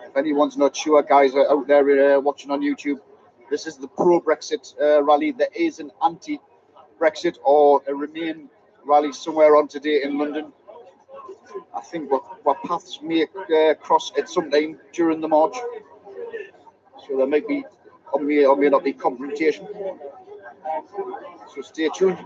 If anyone's not sure, guys are out there watching on YouTube, this is the pro-Brexit rally. There is an anti-Brexit or a Remain rally somewhere on today in London. I think what paths may cross at some time during the march. So there might be, or may not be, confrontation. So stay tuned.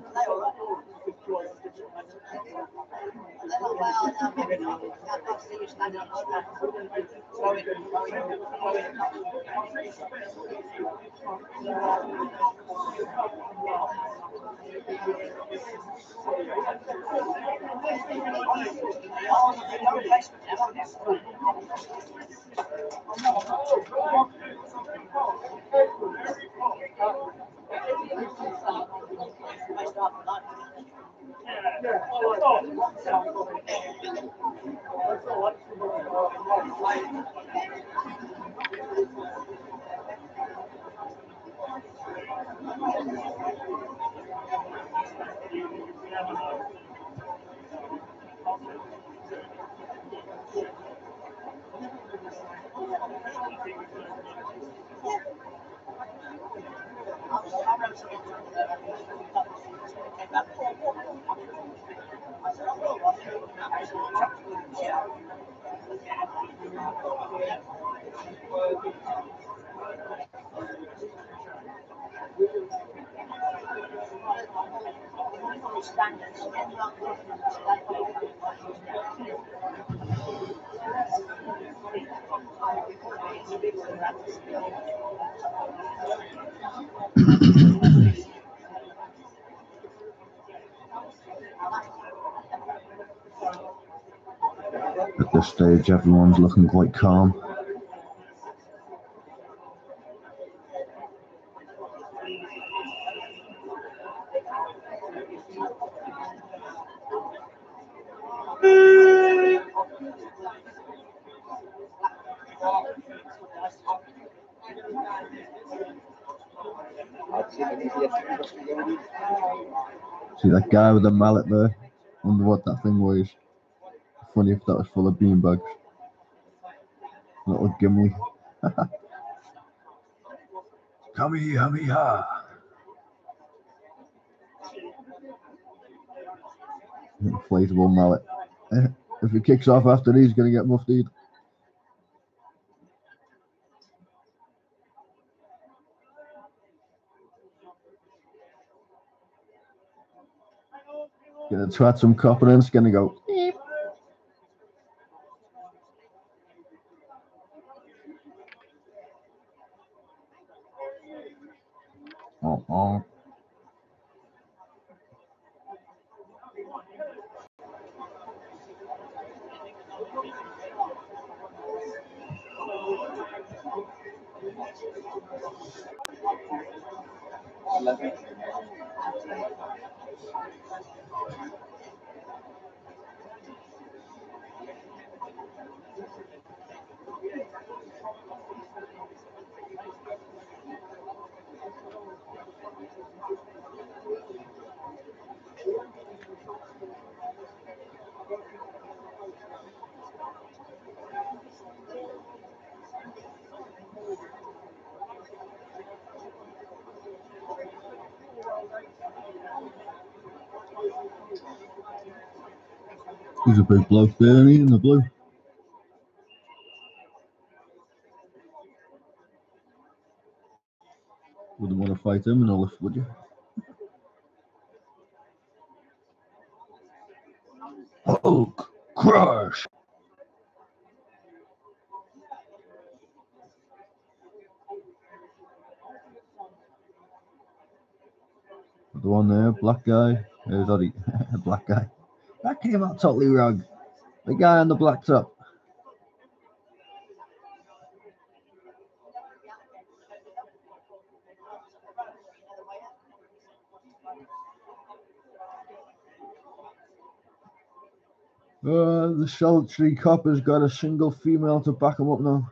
At this stage, everyone's looking quite calm. See that guy with the mallet there? Wonder what that thing weighs. Funny if that was full of beanbags. Little Gimli. Come here. Inflatable mallet. If he kicks off after these, he's going to get muftied. Gonna twat some confidence, gonna go. Beep. Oh. He's a big bloke there, isn't he, in the blue? Wouldn't want to fight him in a lift, would you? Hulk crush. The one there, black guy. Sorry, black guy. That came out totally wrong. The guy on the black top. The solitary copper's got a single female to back him up now.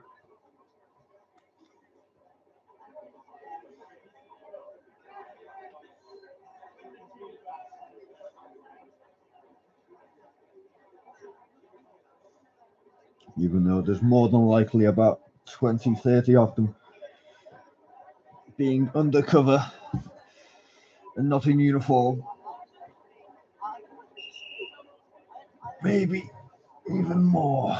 Even though there's more than likely about 20, 30 of them being undercover and not in uniform. Maybe even more.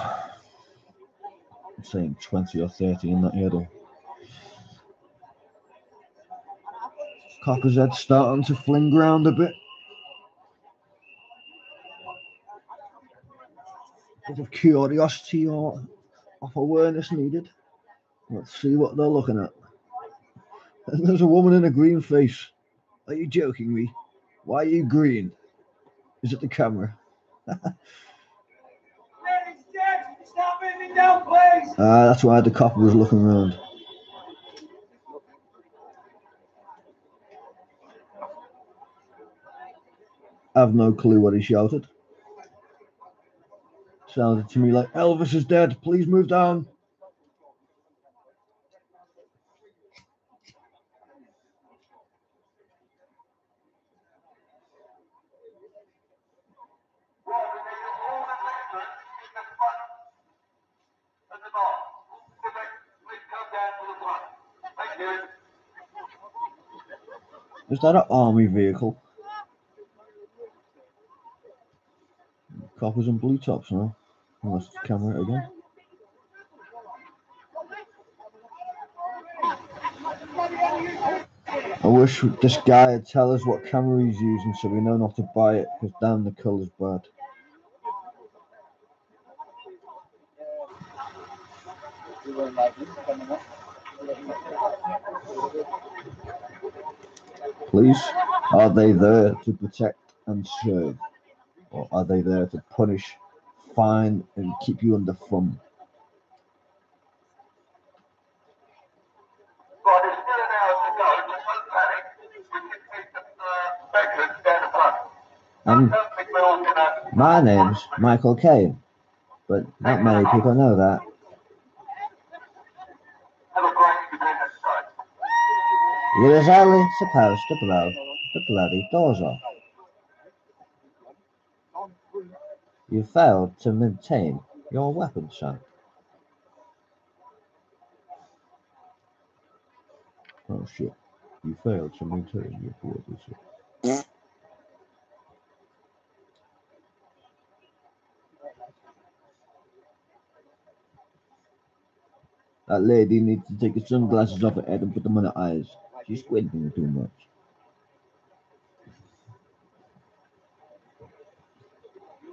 I'm saying 20 or 30 in that area. Copper's head starting to fling round a bit. Bit of curiosity or of awareness needed. Let's see what they're looking at. And there's a woman in a green face. Are you joking me? Why are you green? Is it the camera? That's why the copper was looking around. I have no clue what he shouted. Sounded to me like Elvis is dead. Please move down. Is that an army vehicle? Coppers and blue tops now. Unless it's the camera again. I wish this guy would tell us what camera he's using so we know not to buy it, because damn, the colour's bad. Police, are they there to protect and serve? Or are they there to punish, fine, and keep you under thumb? My name's Michael Caine, but not many people know that. You was only supposed to blow the bloody doors off. You failed to maintain your weapon, son. Oh shit. You failed to maintain your weapon, son. That lady needs to take her sunglasses off her head and put them on her eyes. She's squinting too much.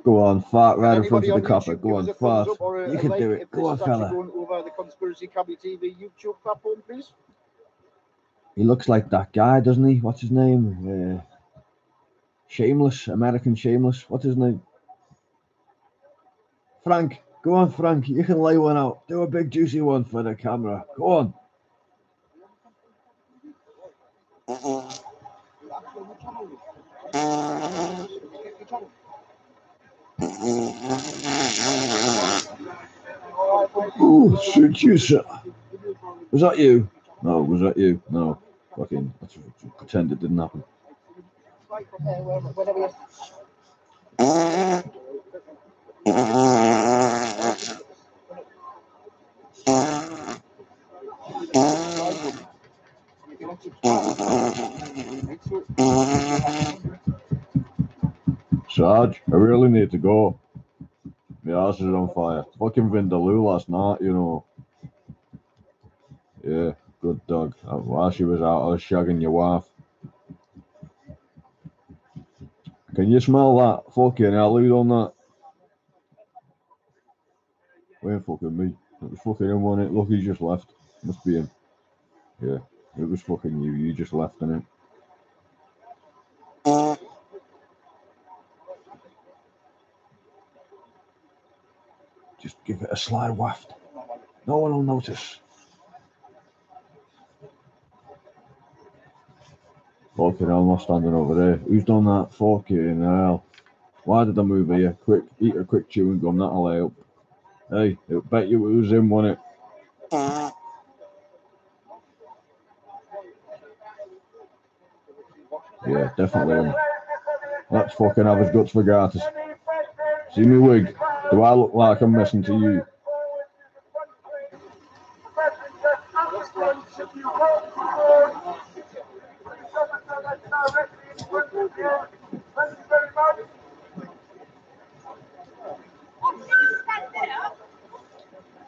Go on, fart right in front of the copper. Go on, fart. You can do it. Go on, fella. Going over the Conspiracy Cabby TV YouTube platform, please. He looks like that guy, doesn't he? What's his name? Shameless, American Shameless. What's his name? Frank. Go on, Frank. You can lay one out. Do a big juicy one for the camera. Go on. Oh, suit you, sir. Was that you? No, was that you? No. Fucking, let's pretend it didn't happen. Sarge, I really need to go. My ass is on fire. Fucking Vindaloo last night, you know. Yeah, good dog. While she was out, I was shagging your wife. Can you smell that? Fucking hell, who's on that? Weren't fucking me. It was fucking him, wasn't it? Look, he just left. Must be him. Yeah, it was fucking you. You just left, innit? Just give it a sly waft. No one will notice. Fucking hell, I'm not standing over there. Who's done that? Fucking hell. Why did I move here? Quick, eat a quick chewing gum, that'll help. Hey, I bet you it was him, wasn't it? Yeah, definitely him. Let's fucking have his guts for garters. See me wig? Do I look like I'm messing to you?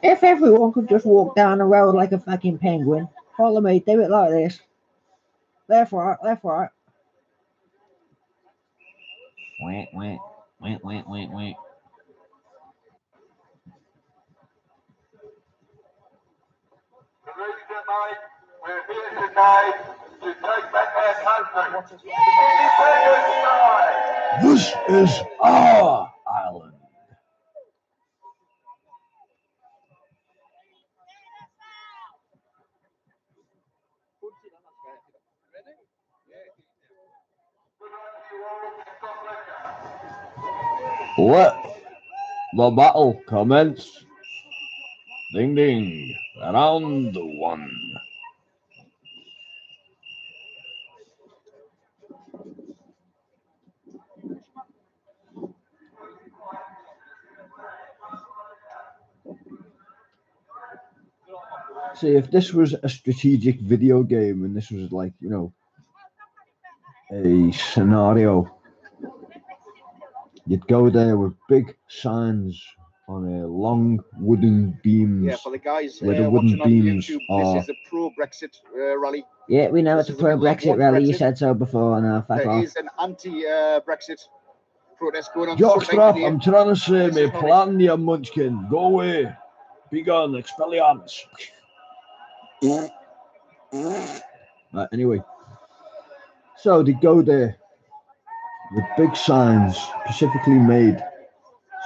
If everyone could just walk down the road like a fucking penguin, follow me, do it like this. Left, right, left, right. Wait, wait, wait, wait, wait, wait. We're here tonight to take back our country. This is our island. Let the battle commence. Ding ding. Round one. See, if this was a strategic video game and this was like, you know, a scenario, you'd go there with big signs on a long wooden beams. Yeah, for the guys where the watching wooden on beams YouTube, are. this is a pro-Brexit rally. Yeah, we know This it's a is the middle of pro-Brexit one rally. You Brexit. said so before. Now, fuck There off. is an anti-Brexit protest going on. Jockstrap, I'm trying to say, This me is not plan, you munchkin. Go away. Be gone, expelliarmus. Right, anyway. So they go there with big signs specifically made.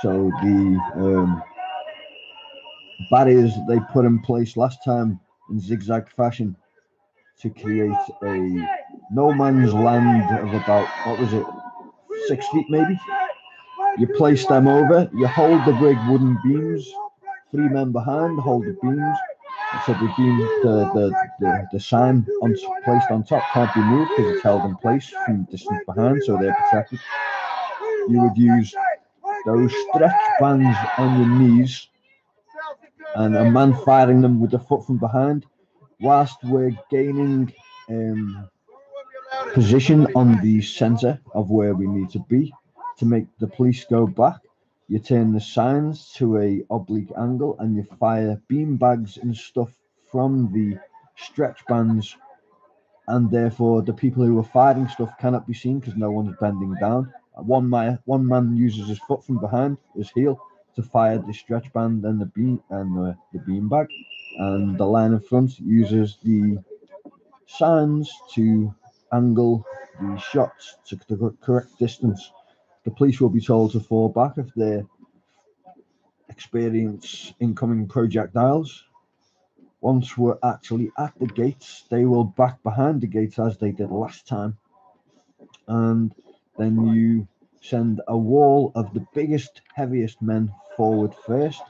So the barriers that they put in place last time in zigzag fashion to create a no man's land of about, what was it, 6 feet maybe? You place them over, you hold the big wooden beams, 3 men behind hold the beams, so the beam, the sign placed on top can't be moved because it's held in place from distance behind, so they're protected. You would use those stretch bands on your knees and a man firing them with the foot from behind, whilst we're gaining position on the centre of where we need to be to make the police go back. You turn the signs to a oblique angle and you fire bean bags and stuff from the stretch bands, and therefore the people who are firing stuff cannot be seen because no one's bending down. One man uses his foot from behind, his heel, to fire the stretch band and the bean bag, and the line in front uses the signs to angle the shots to the correct distance. The police will be told to fall back if they experience incoming projectiles. Once we're actually at the gates, they will back behind the gates as they did last time. And then you send a wall of the biggest, heaviest men forward first.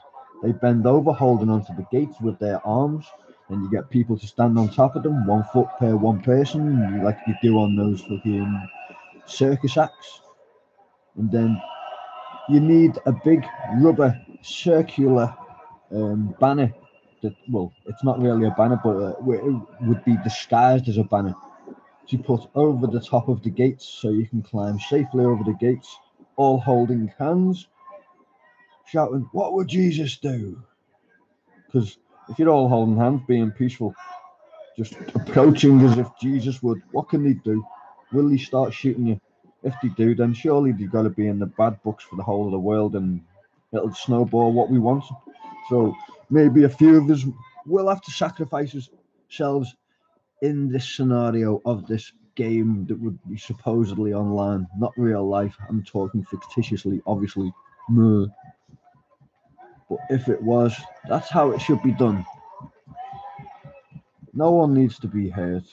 They bend over, holding onto the gates with their arms. And you get people to stand on top of them, 1 foot per one person, like you do on those fucking circus acts. And then you need a big rubber circular banner that, well, it's not really a banner, but it would be disguised as a banner to put over the top of the gates so you can climb safely over the gates, all holding hands, shouting, "What would Jesus do?" Because if you're all holding hands, being peaceful, just approaching as if Jesus would, what can they do? Will they start shooting you? If they do, then surely they've got to be in the bad books for the whole of the world, and it'll snowball what we want. So maybe a few of us will have to sacrifice ourselves in this scenario of this game that would be supposedly online, not real life. I'm talking fictitiously, obviously. No. But if it was, that's how it should be done. No one needs to be hurt.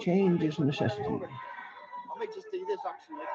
Change is a necessity. I might just do this actually.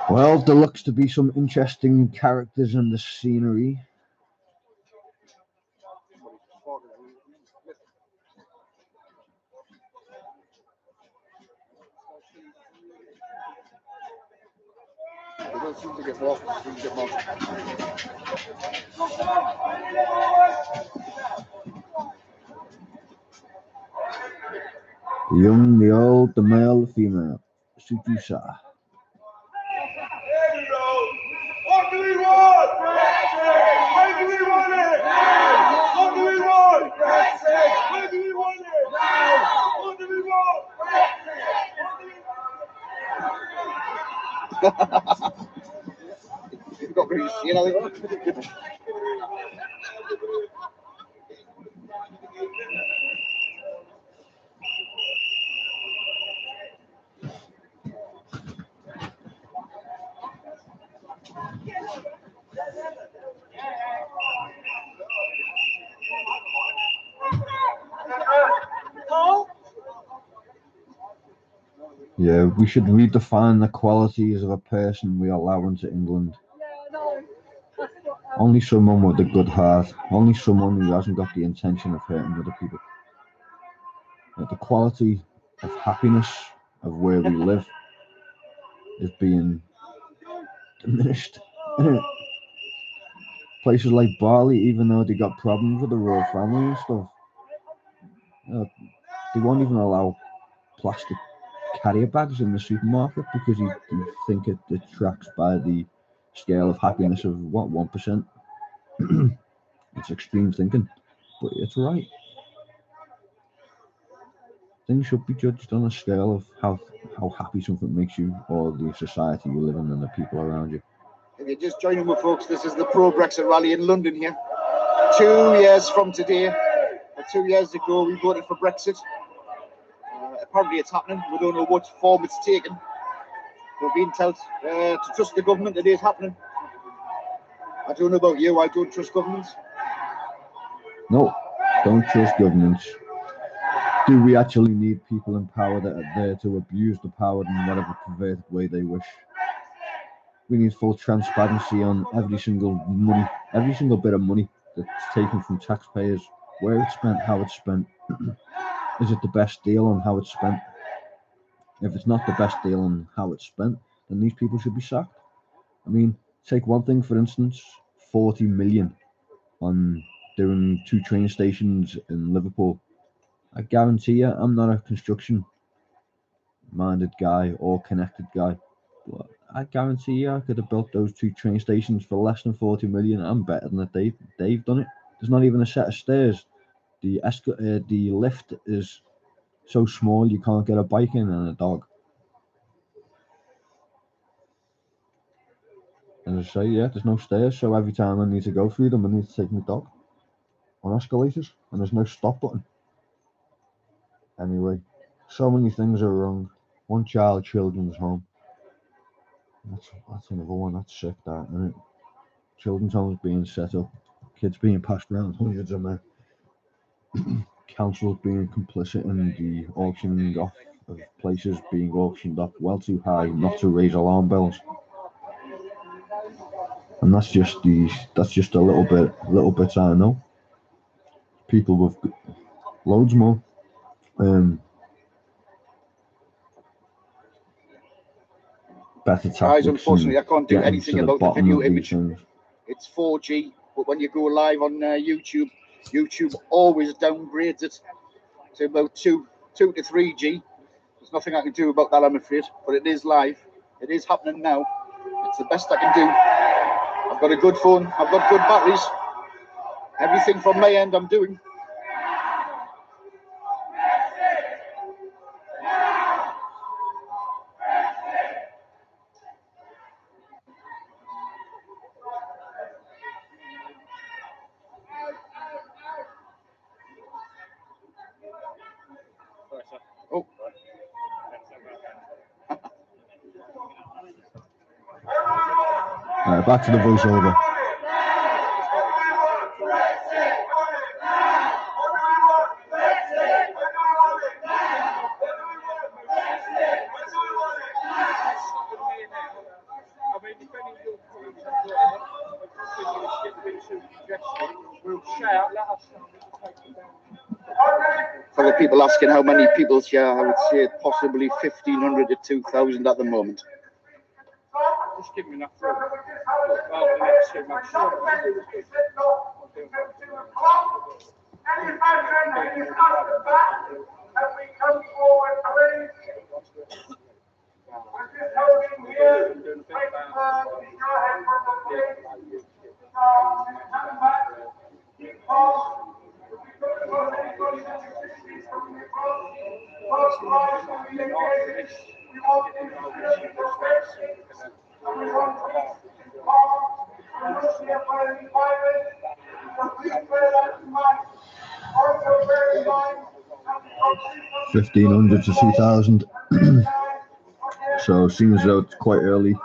Well, there looks to be some interesting characters in the scenery. They don't seem to get lost. Seem to get lost. The young, the old, the male, the female. Sutusa. What do we want? Brexit! When do we want it? Now! What do we want? Brexit! When do we want it? Now! What do we want? Brexit! You've got really seen, I think. Yeah, we should redefine the qualities of a person we allow into England. Only someone with a good heart, only someone who hasn't got the intention of hurting other people. The quality of happiness of where we live is being diminished. Places like Bali, even though they got problems with the royal family and stuff, they won't even allow plastic carrier bags in the supermarket because you think it tracks by the scale of happiness of what, 1%. It's extreme thinking, but it's right. Things should be judged on a scale of how happy something makes you, or the society you live in and the people around you. If you're just joining me, folks, this is the pro-Brexit rally in London here. 2 years from today, 2 years ago, we voted for Brexit. Apparently it's happening. We don't know what form it's taken. We're being told to trust the government. It is happening. I don't know about you. I don't trust governments. No, don't trust governments. Do we actually need people in power that are there to abuse the power in whatever perverted way they wish? We need full transparency on every single bit of money that's taken from taxpayers, where it's spent, how it's spent. Is it the best deal on how it's spent? If it's not the best deal on how it's spent, then these people should be sacked. I mean, take one thing for instance, 40 million on doing 2 train stations in Liverpool. I guarantee you, I'm not a construction-minded guy or connected guy, but I guarantee you I could have built those 2 train stations for less than 40 million. I'm better than that they've done it. There's not even a set of stairs. The lift is so small you can't get a bike in and a dog. And I say, yeah, there's no stairs, so every time I need to go through them, I need to take my dog on escalators, and there's no stop button. Anyway, so many things are wrong. One child children's home. That's another one. That's sick, that, isn't it? Children's homes being set up, kids being passed around, hundreds of men. Councils being complicit in the auctioning off of places being auctioned off well too high not to raise alarm bells. And that's just a little bit I know. People with loads more. better Guys, tactics unfortunately, I and can't do getting anything to the about the bottom video of these image. things. It's 4G, but when you go live on YouTube, YouTube always downgrades it to about 2 to 3G. There's nothing I can do about that, I'm afraid, but it is live. It is happening now. It's the best I can do. I've got a good phone. I've got good batteries. Everything from my end I'm doing. Oh. Right, back to the voiceover. For the people asking how many people's here, I would say possibly 1,500 to 2,000 at the moment. Just give me enough room. Rather than it too much. Any veteran who is at the back, can we come forward, please? We're just holding here. Wait for the go-ahead from the police. Stand back. Keep calm. We've got anybody that's assisting from the front. First line will be engaged. We want to see protection. And we want to keep calm. And look here for any violence. So please bear that in mind. Also bear in mind. 1,500 to 2,000. So seems as though it's quite early.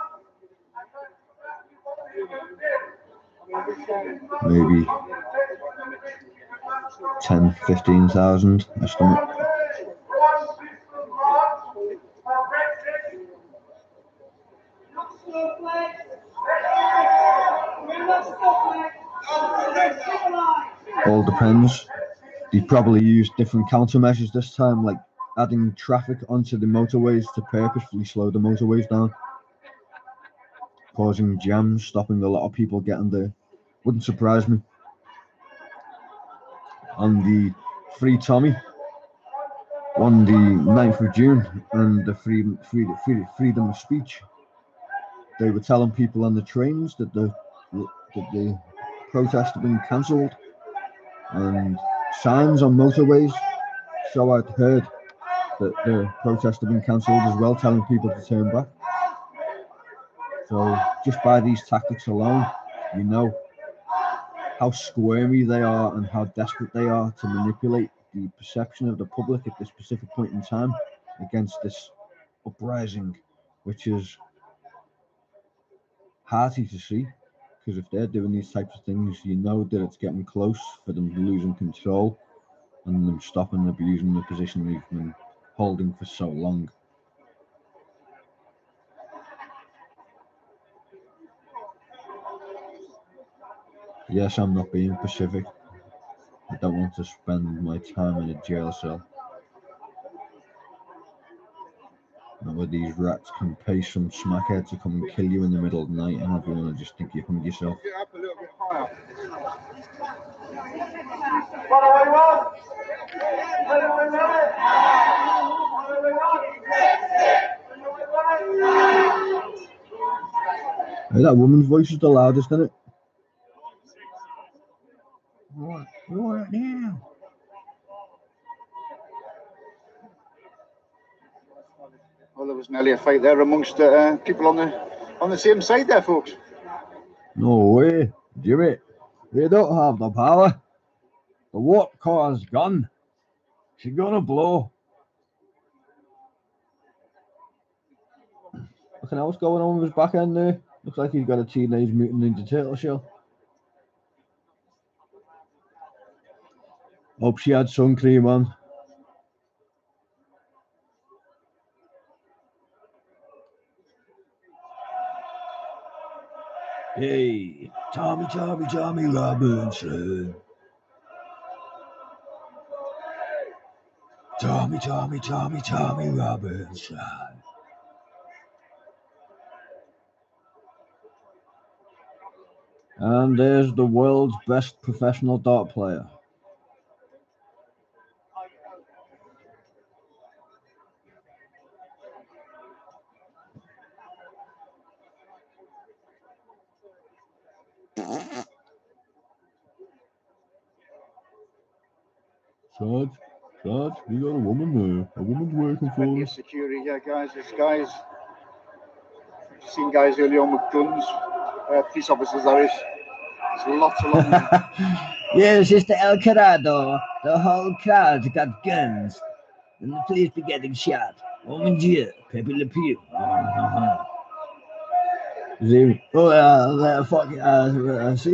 Maybe 10, 15,000 estimate. All depends. They probably used different countermeasures this time, like adding traffic onto the motorways to purposefully slow the motorways down, causing jams, stopping a lot of people getting there. Wouldn't surprise me. On the Free Tommy on the 9th of June and the freedom of speech, they were telling people on the trains that the protest had been cancelled, and signs on motorways, so I'd heard that the protest had been cancelled as well, telling people to turn back. So just by these tactics alone, you know how squirmy they are and how desperate they are to manipulate the perception of the public at this specific point in time against this uprising, which is hearty to see, because if they're doing these types of things, you know that it's getting close for them losing control and them stopping abusing the position they've been holding for so long. Yes, I'm not being Pacific. I don't want to spend my time in a jail cell. Not where these rats can pay some smackhead to come and kill you in the middle of the night and everyone will just think you hung yourself. Get up a little bit higher. What do we want? What do we want? What do we want? Hey, that woman's voice is the loudest, isn't it? What? We want it now. Well, there was nearly a fight there amongst people on the same side there, folks. No way, Jimmy. They don't have the power. The warp core's gone. She's gonna blow. Looking at what's going on with his back end there. Looks like he's got a Teenage Mutant Ninja Turtle shell. Hope she had sun cream on. Hey, Tommy Robinson. Tommy Robinson. And there's the world's best professional dart player. Sarge, we got a woman there. A woman's working Plenty for of us. security here, guys. There's guys. Seen guys earlier on with guns. Police officers, that is. There's lots of them. Yes, it's the El Corrado. The whole crowd's got guns. And the police be getting shot. Oh mon Dieu, Pepe Le Pew. Seeing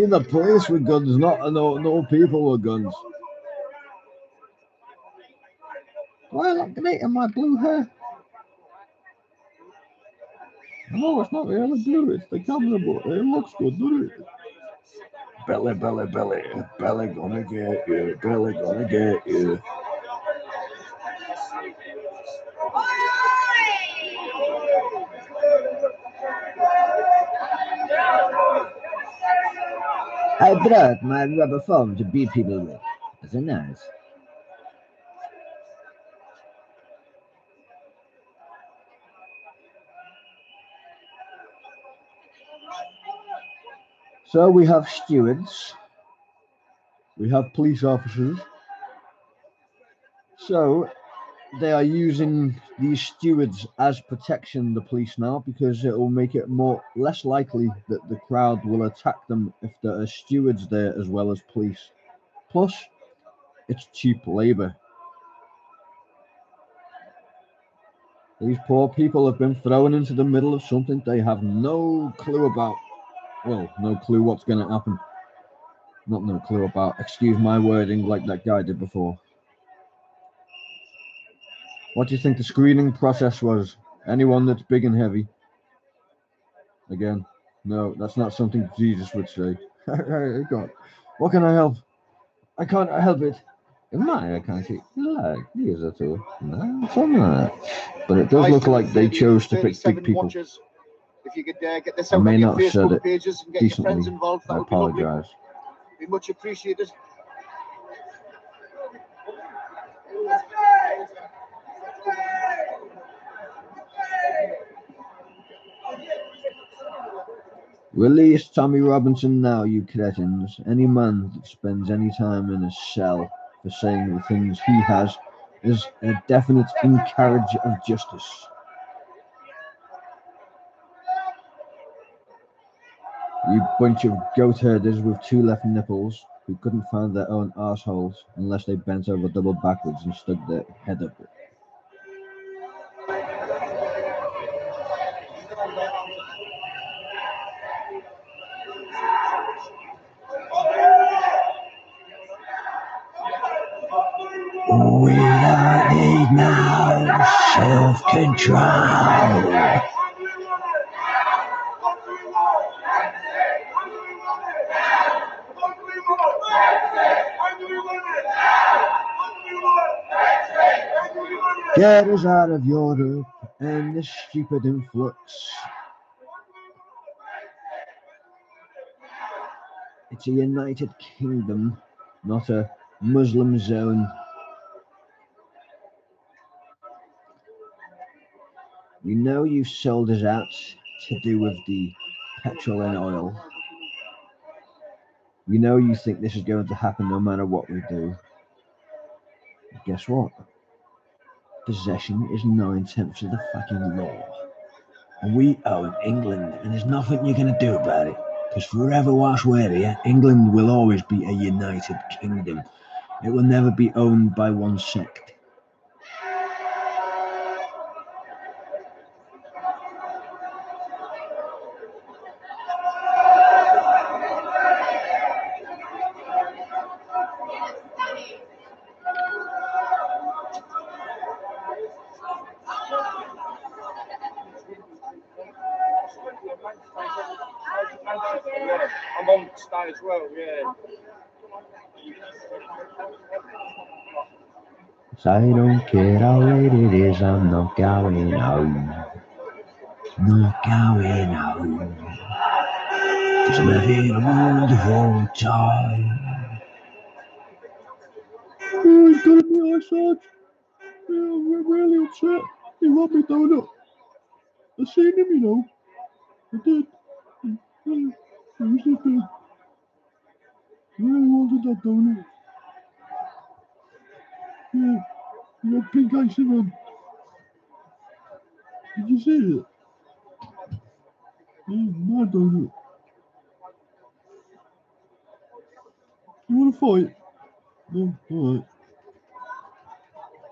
the police with guns, not no people with guns. Well, I'm gonna eat my blue hair. No, it's not really blue, it's the camera, but it looks good, doesn't it? Belly, belly, belly, belly gonna get you, belly gonna get you. I brought my rubber foam to beat people with. Is it nice? So we have stewards, we have police officers. So they are using these stewards as protection, the police now, because it will make it less likely that the crowd will attack them if there are stewards there as well as police. Plus, it's cheap labor. These poor people have been thrown into the middle of something they have no clue about. Well, no clue what's going to happen. Not no clue about, excuse my wording, like that guy did before. What do you think the screening process was? Anyone that's big and heavy? Again, no, that's not something Jesus would say. God, what can I help? I can't help it. I can't see. Like, here's a two. No, something like that. But it does Guys, look to like they chose to pick 37 big people. watchers, if you could get this I out may on your not have said Facebook it pages and get your friends decently. involved, that I would be lovely. apologise. Be much appreciated. Release Tommy Robinson now, you cretins. Any man that spends any time in a cell for saying the things he has is a definite encourage of justice. You bunch of goat herders with two left nipples who couldn't find their own arseholes unless they bent over double backwards and stuck their head up it. We don't need no self-control. Get us out of Europe and this stupid influx. It's a United Kingdom, not a Muslim zone. We know you sold us out to do with the petrol and oil. We know you think this is going to happen no matter what we do. But guess what? Possession is 9/10 of the fucking law. And we own England, and there's nothing you're going to do about it. Because forever whilst we're here, England will always be a united kingdom. It will never be owned by one sect. Amongst that as well, yeah. I don't care how late it is, I'm not going home. Not going home. It's been a wonderful time. Oh, he's got me eye Sarge. Yeah, I'm really upset. He robbed me donut. I seen him, you know. I did. He was looking. I really wanted that donut. Yeah, you got pink icing on. Did you see it? Yeah, my donut. You want to fight? No, alright.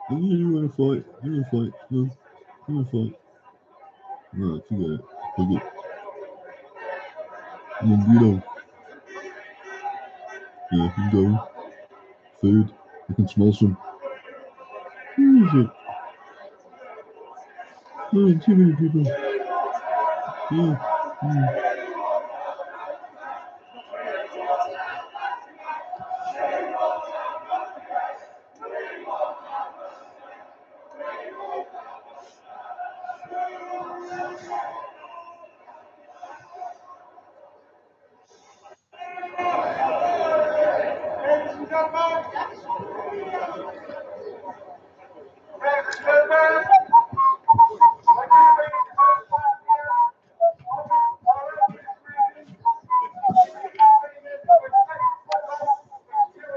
You want to fight? You want to fight? No, you want to fight? No, forget it. Forget it. You know. Yeah, you go. Food. I can smell some. Where is it? Oh, too many people. Yeah. Ladies and gentlemen,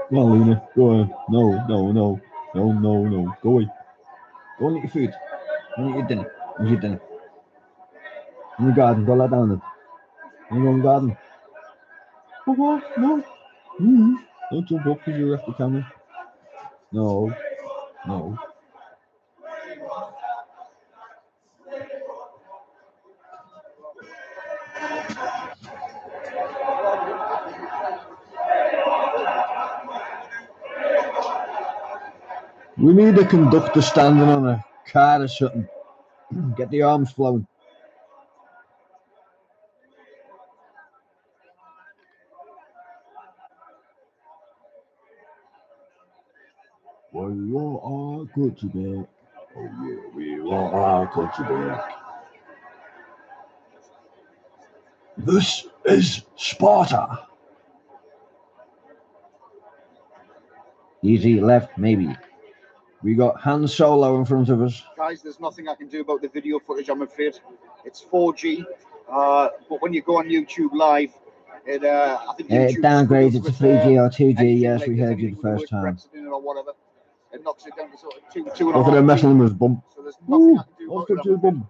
Come on, Luna. Go on. No. Go away. Go and eat your food. Go and eat your dinner. Eat your dinner. In the garden. Go lie down then. In the garden. Oh, no. Don't jump up because you're off the camera. No. We need a conductor standing on a car or something. Get the arms flowing. We want our country back. Oh yeah, we want our country back. This is Sparta. Easy left, maybe. We got Han Solo in front of us. Guys, there's nothing I can do about the video footage, I'm afraid. It's 4G, but when you go on YouTube Live, I think YouTube Downgrades it to 3G or 2G. anything Yes, like we there's heard you anything the with first the word time. Brexit in it or whatever. It knocks it down to sort of 2 and a Look at him half messing G. with his bum. So there's nothing I can do I'll about it. touch your bum.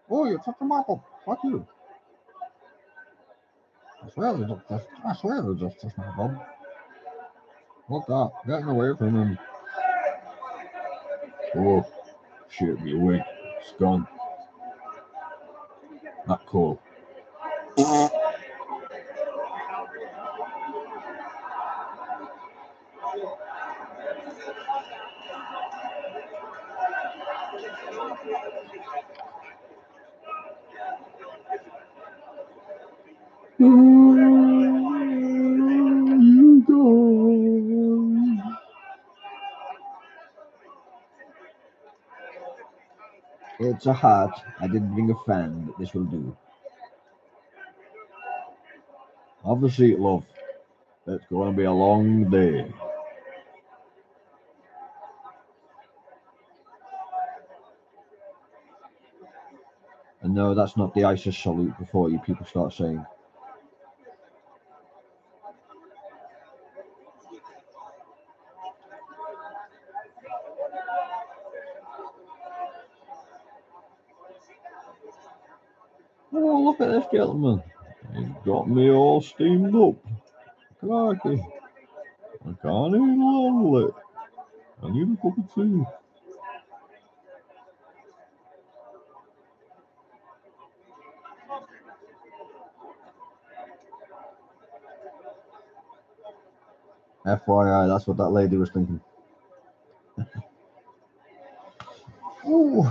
Oh, you're touching my bum. Fuck you. I swear they just touched my bum. What that? Getting away from him. Oh, shit, me away. It's gone. Not cool. You go. It's a hat. I didn't bring a fan, but this will do. Have a seat, love. It's going to be a long day. And no, that's not the ISIS salute before you people start saying. Oh, look at this gentleman. He's got me all steamed up. Crikey. I can't even handle it. I need a cup of tea. FYI, that's what that lady was thinking. Ooh.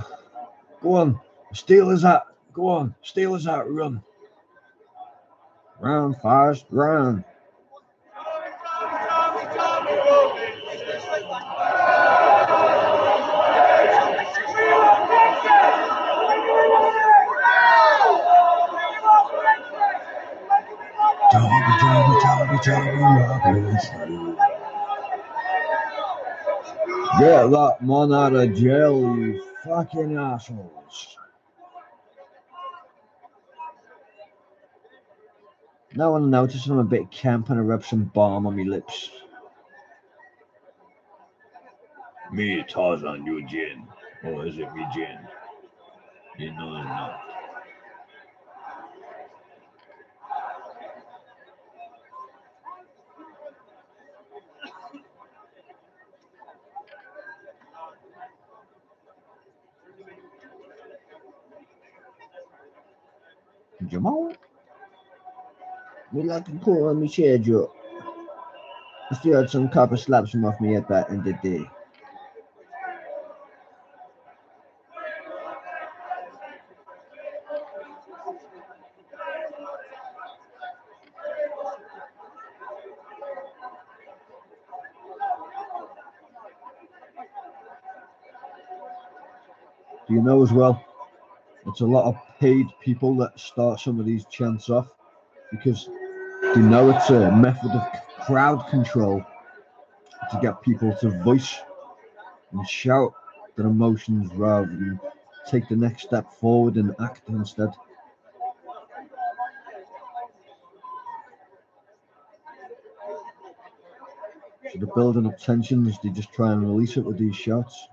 Go on. Steal his hat. Go on. Steal his hat. Run. Run fast. Run. Get that man out of jail, you fucking assholes. No one noticed I'm a bit camp and I rub some balm on my lips. Me, Tarzan, you gin. Or is it me gin? You know it's not. Jamal? Me like to call on me chair, Joe. I still had some copper slaps him off me at that end of the day. Do you know as well? It's a lot of paid people that start some of these chants off because they know it's a method of crowd control to get people to voice and shout their emotions rather than take the next step forward and act instead. So they're building up tensions, they just try and release it with these shouts.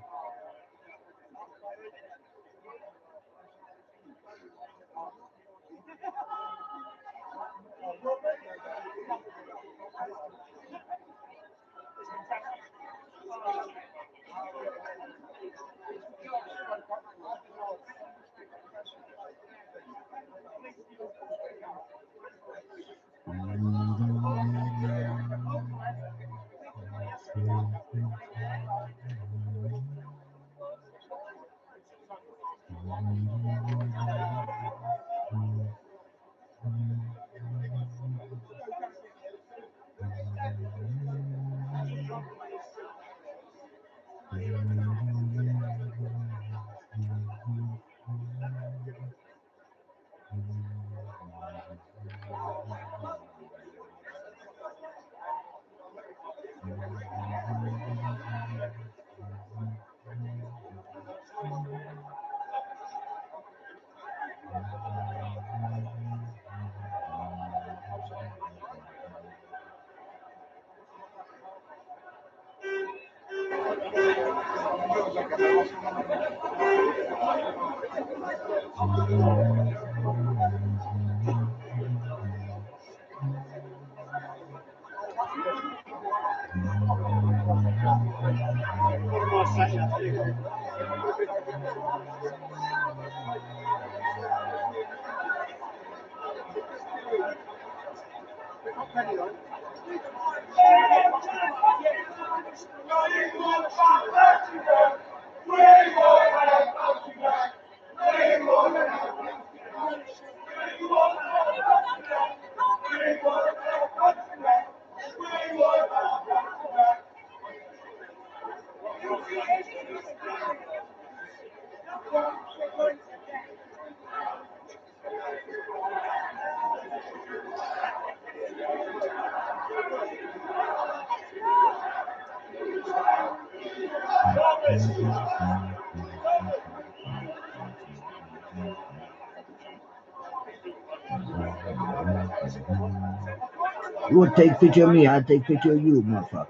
You would take picture of me, I'd take picture of you, motherfucker.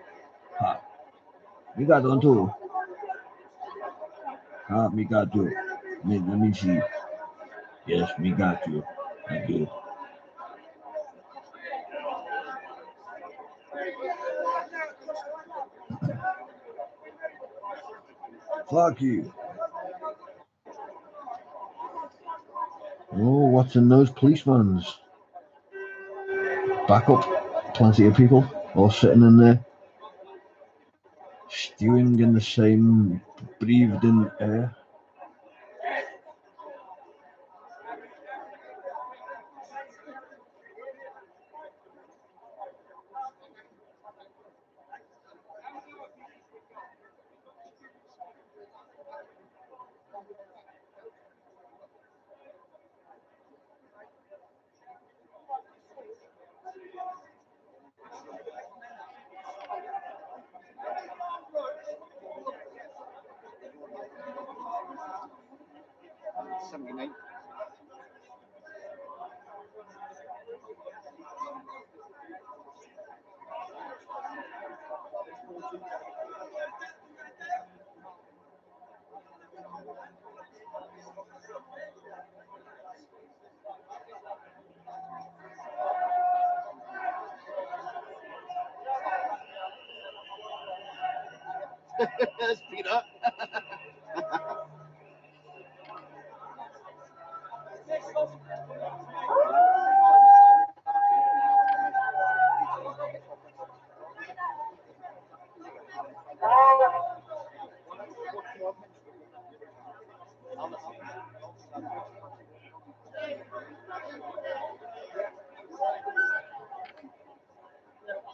Ha. Me got one too. Me got you. Let me see. Yes, me got you. I do. Fuck you. Oh, what's in those policemen's? Back up. Plenty of people all sitting in there, stewing in the same breathed in air. 1979. There's Peter.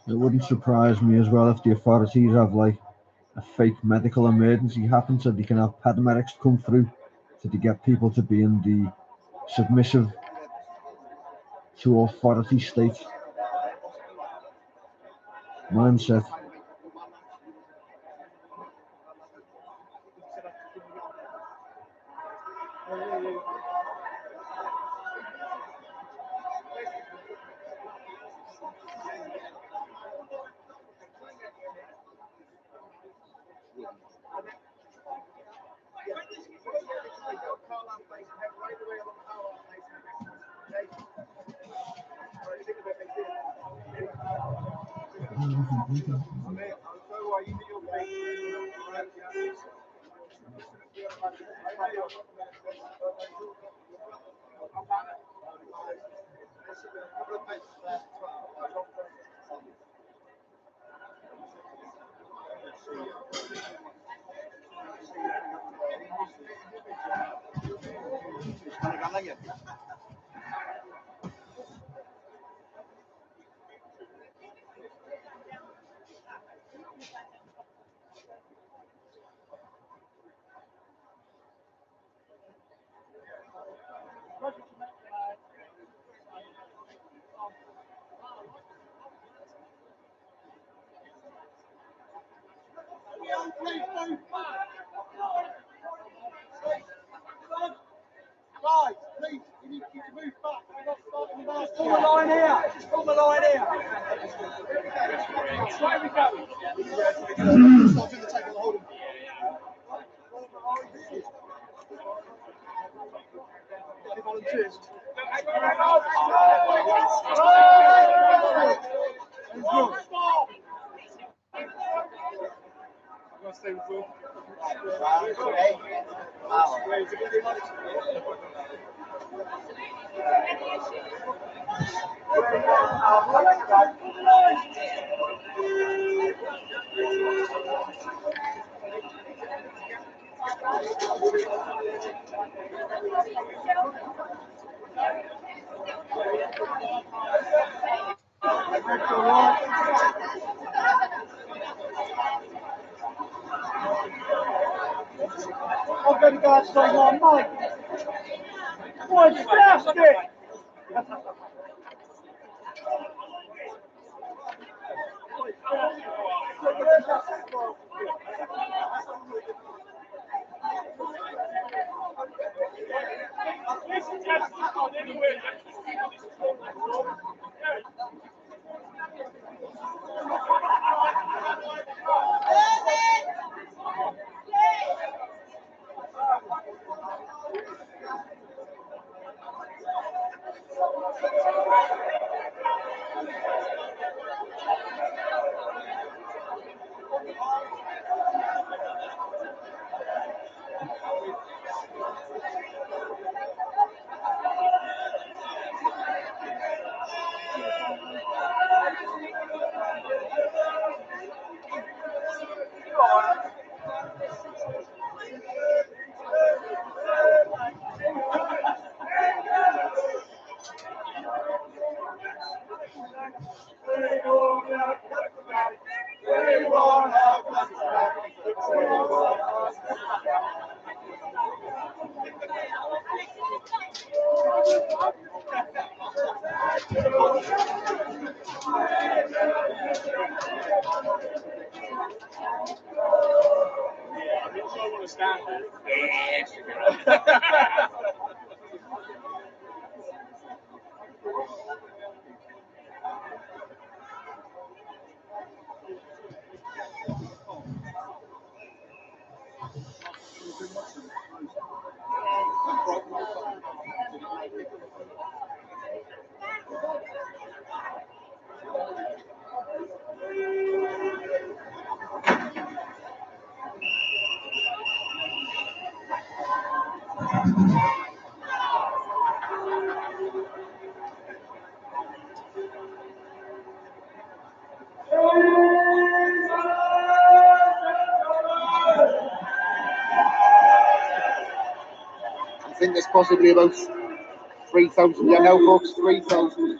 It wouldn't surprise me as well if the authorities have like a fake medical emergency happen so they can have paramedics come through so to get people to be in the submissive to authority state mindset. Guys, please, you need to move back. We're not starting the last. Form a line here. Just form a line here. Where are we going? Stop in the table, hold him. Any volunteers? I'm going to stay with you. I'm going to go outside my mic. Why, fantastic! I think there's possibly about 3,000 here now, folks. 3,000.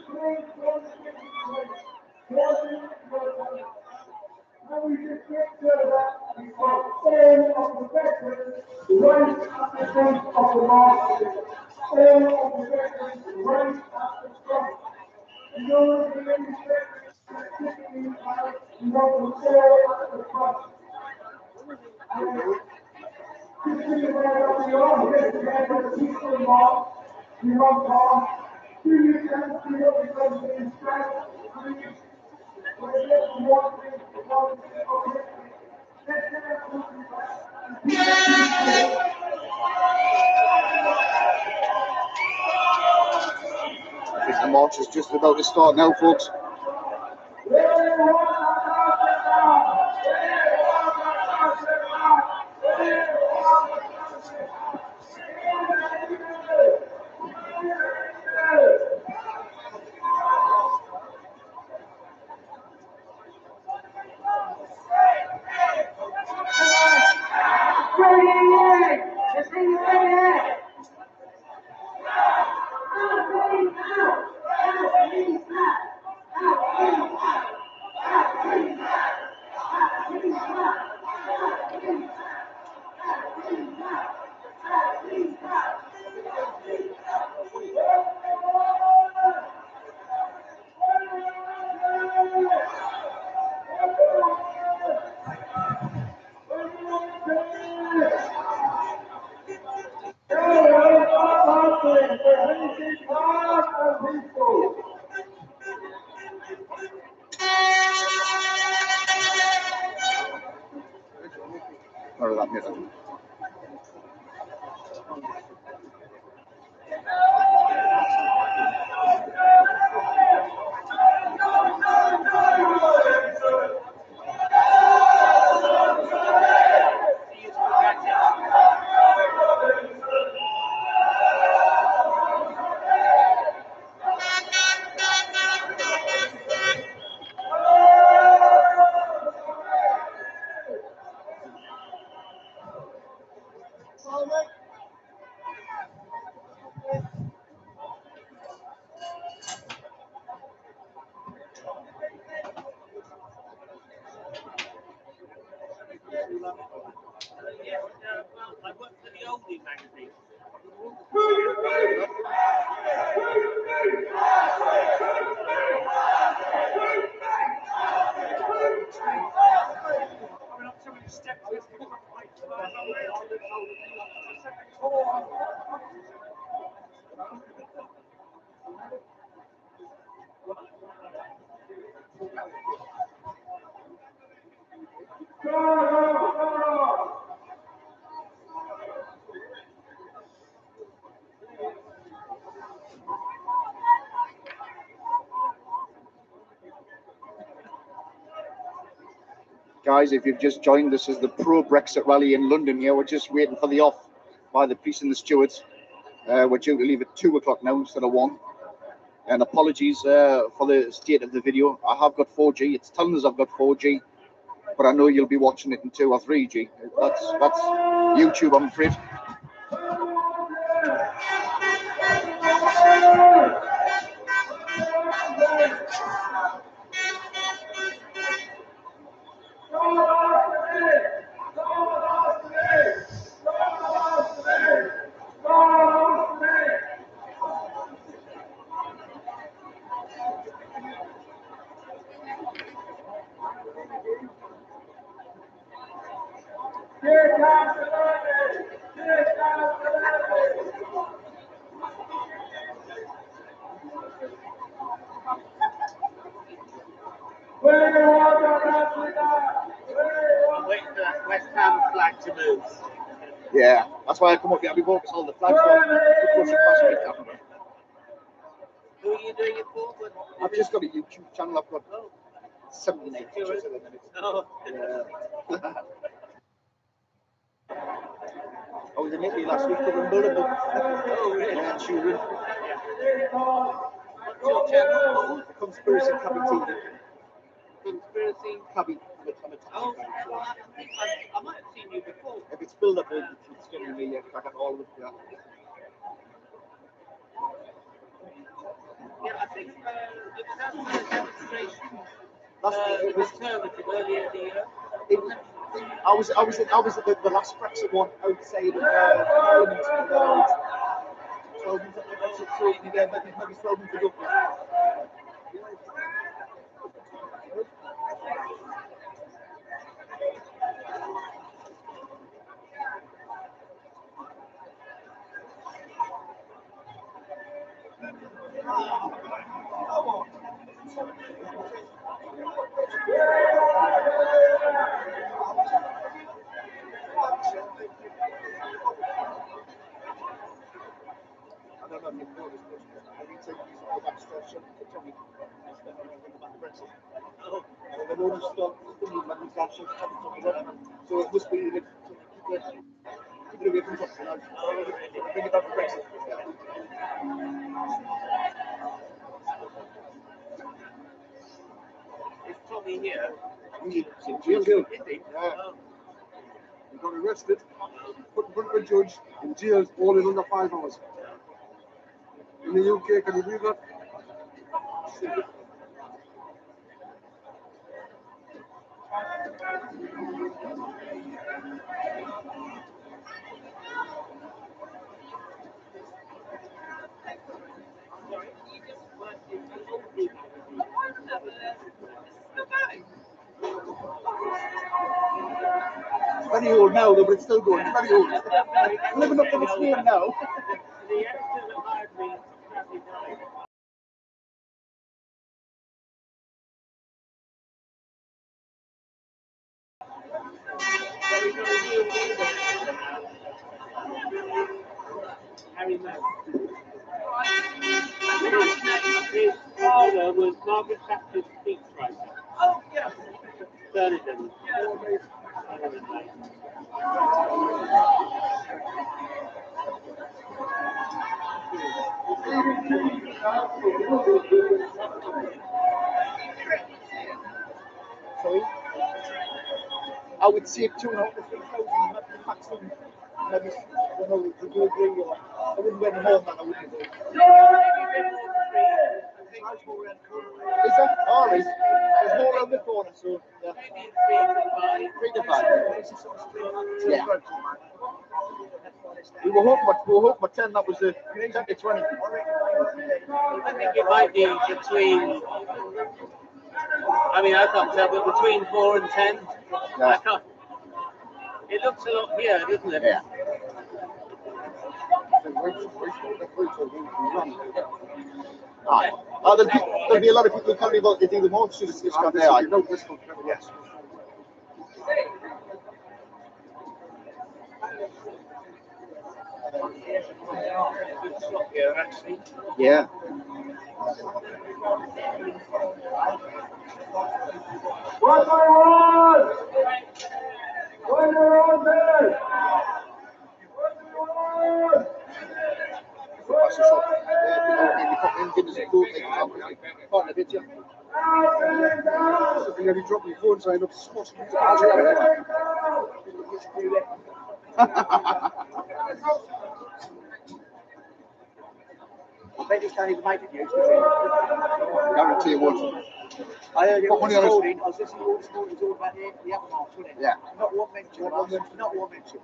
I think the march is just about to start now, folks. Or that minute. I worked for the oldie magazine. Guys, if you've just joined, this is the pro-Brexit rally in London here. We're just waiting for the off by the police and the stewards. We're due to leave at 2 o'clock now instead of 1. And apologies for the state of the video. I have got 4G. It's telling us I've got 4G, but I know you'll be watching it in 2 or 3G. That's YouTube, I'm afraid. I'm waiting for that West Ham flag to move. Yeah, that's why I come up here. I'll be focused on the flags. Pushing past me, camera. Who are you doing it for? I've just got a YouTube channel. I've got 79 pictures at the minute. Oh. Yeah. I was in Italy last week covering Bulletin. Oh, really? And children. What's your channel? Conspiracy Cabby TV. Conspiracy? Cabby. I'm a taxi Oh, driver, so well, I think I might have seen you before. if it's build up, it's getting me. I got all of it. Yeah. Yeah, I think it was a demonstration. It was. Alternative earlier in the year. I was at the last Brexit one outside of Parliament. 12 months after Brexit, so maybe 12 months ago. I don't know if you've noticed, but every time he's on the back stretch, Tommy is the back Brexit. Oh, They've always stopped thinking about these guys, so it must be that keep it away from Brexit. Bring it back to Brexit. is Tommy here? He's in jail too. Is he? Yeah. Oh, He got arrested, put in front of a judge, in jail, all in under 5 hours. In the UK, can you believe that? sorry. You just worked in an old blue magazine. It's very old now, though, but it's still going. It's very old. Living up to its name now. The editor that hired me sadly died. So we've got a new leader now. Harry Mann. His father was Margaret Thatcher's speechwriter. Oh, yeah. Sterling. Sorry? I would say 2,500 to 3,000 maximum. Maybe, I don't know, would you agree? Or I wouldn't win more than that, I wouldn't agree. Is that? All right. There's more around the corner, so yeah. Maybe 3 to 5. Yeah. We were hoping for 10, that was the 10 to 20. I think it might be between, I mean, I can't tell, but between 4 and 10. Yeah. I can't. It looks a lot here, doesn't it? Yeah. Aye. Oh, there'll be a lot of people who can't even do the most. It's got there. I know this one. Yes. Here, actually. Yeah. One by one! One around there! Part of it, yeah. Something you drop your phone sign up spot. They just can't even make it use. Guarantee it won't. I heard it Put was money on it. morning. I was listening all this morning. It was all about the apple marks, wasn't it? Yeah. Not one mention. Not one mention.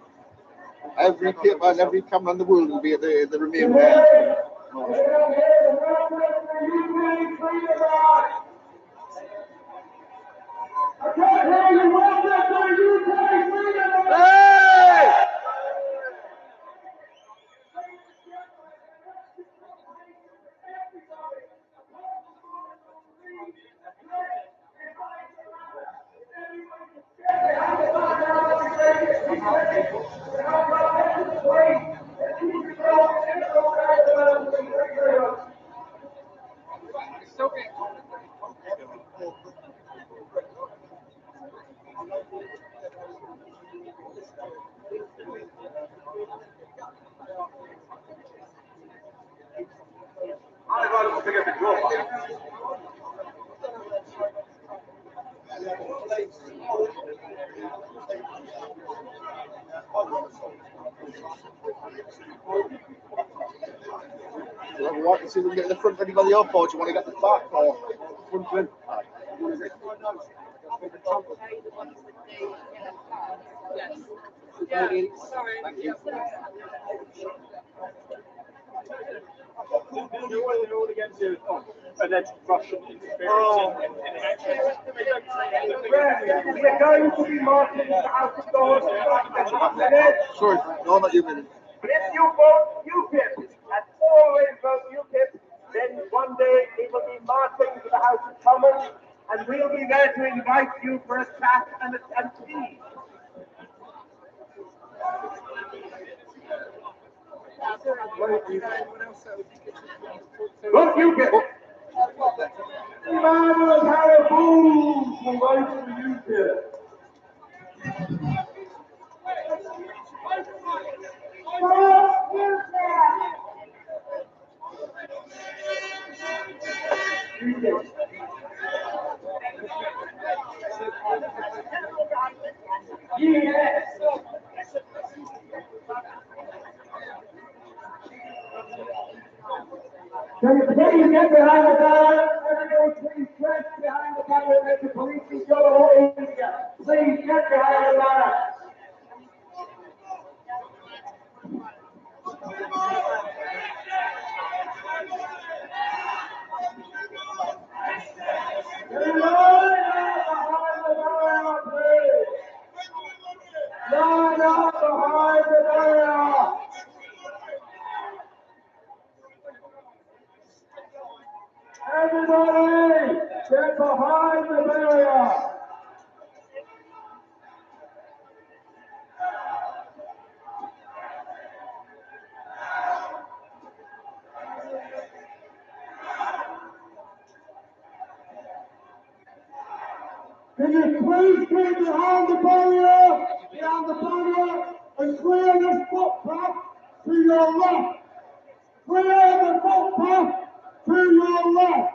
Every paper and every camera in the world will be at the Remain there. Hey! Do you want to see them get the front ready by the airport? Do you want to get the back or front win? Yeah, sorry. Thank you. You want to all against you alleged Russian interference in elections. They don't say anything. We're going to be marching the House of Lords. Sorry, no, not you, minute. If you vote UKIP and always vote UKIP, then one day we will be marching to the House of Commons and we'll be there to invite you for a chat and tea. Vote UKIP! Emmanuel Haraboo will vote for UKIP. Can you please get behind the banner? Everybody please press behind the banner and let the police go away. Please get behind the banner. Line up behind the banner. Everybody, get behind the barrier. Can you please get behind the barrier, and clear the footpath to your left? Clear the footpath to your left.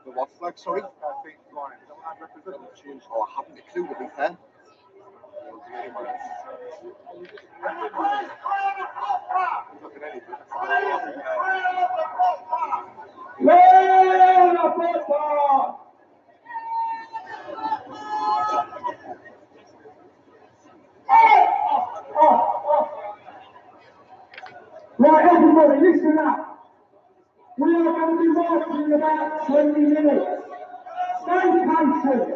The what flag, sorry? Oh, I haven't a clue, to be fair. Clear the footpath. Right, everybody, listen up. We are going to be marching in about 20 minutes. Stay patient.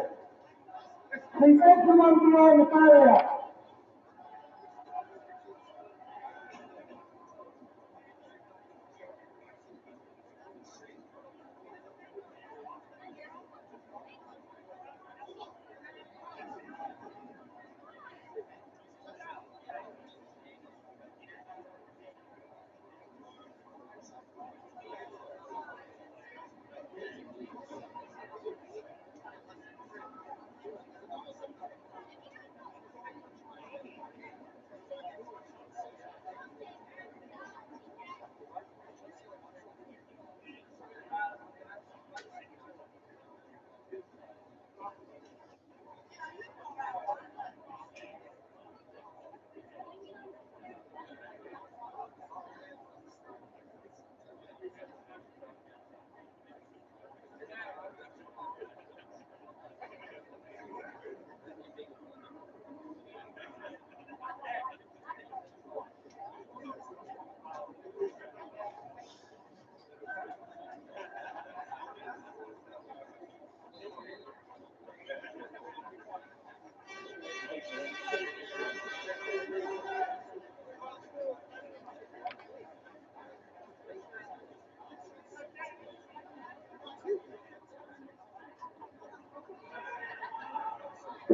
Keep everyone behind the barrier.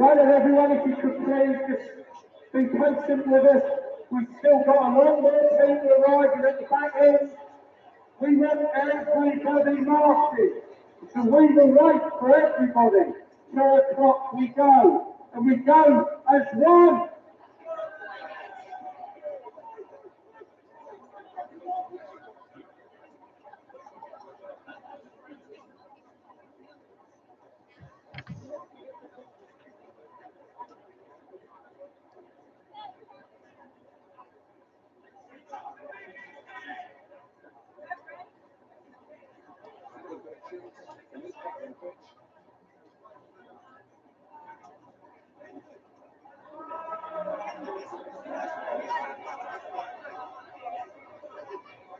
Right, and everyone, if you could please just be patient with us. We've still got a long way to people arriving at the back end. We want everybody marching. So we will wait for everybody. 2 o'clock we go. And we go as one.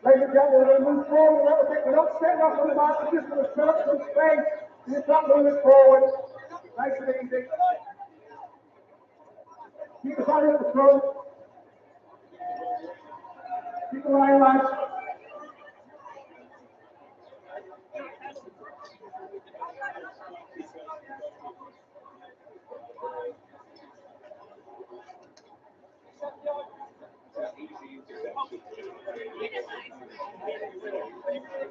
Ladies and gentlemen, we move forward a little bit. We're not setting up on the mark, we're just going to fill up some space. Just not moving forward. Nice and easy. Keep the body at the front. Keep the line, lads.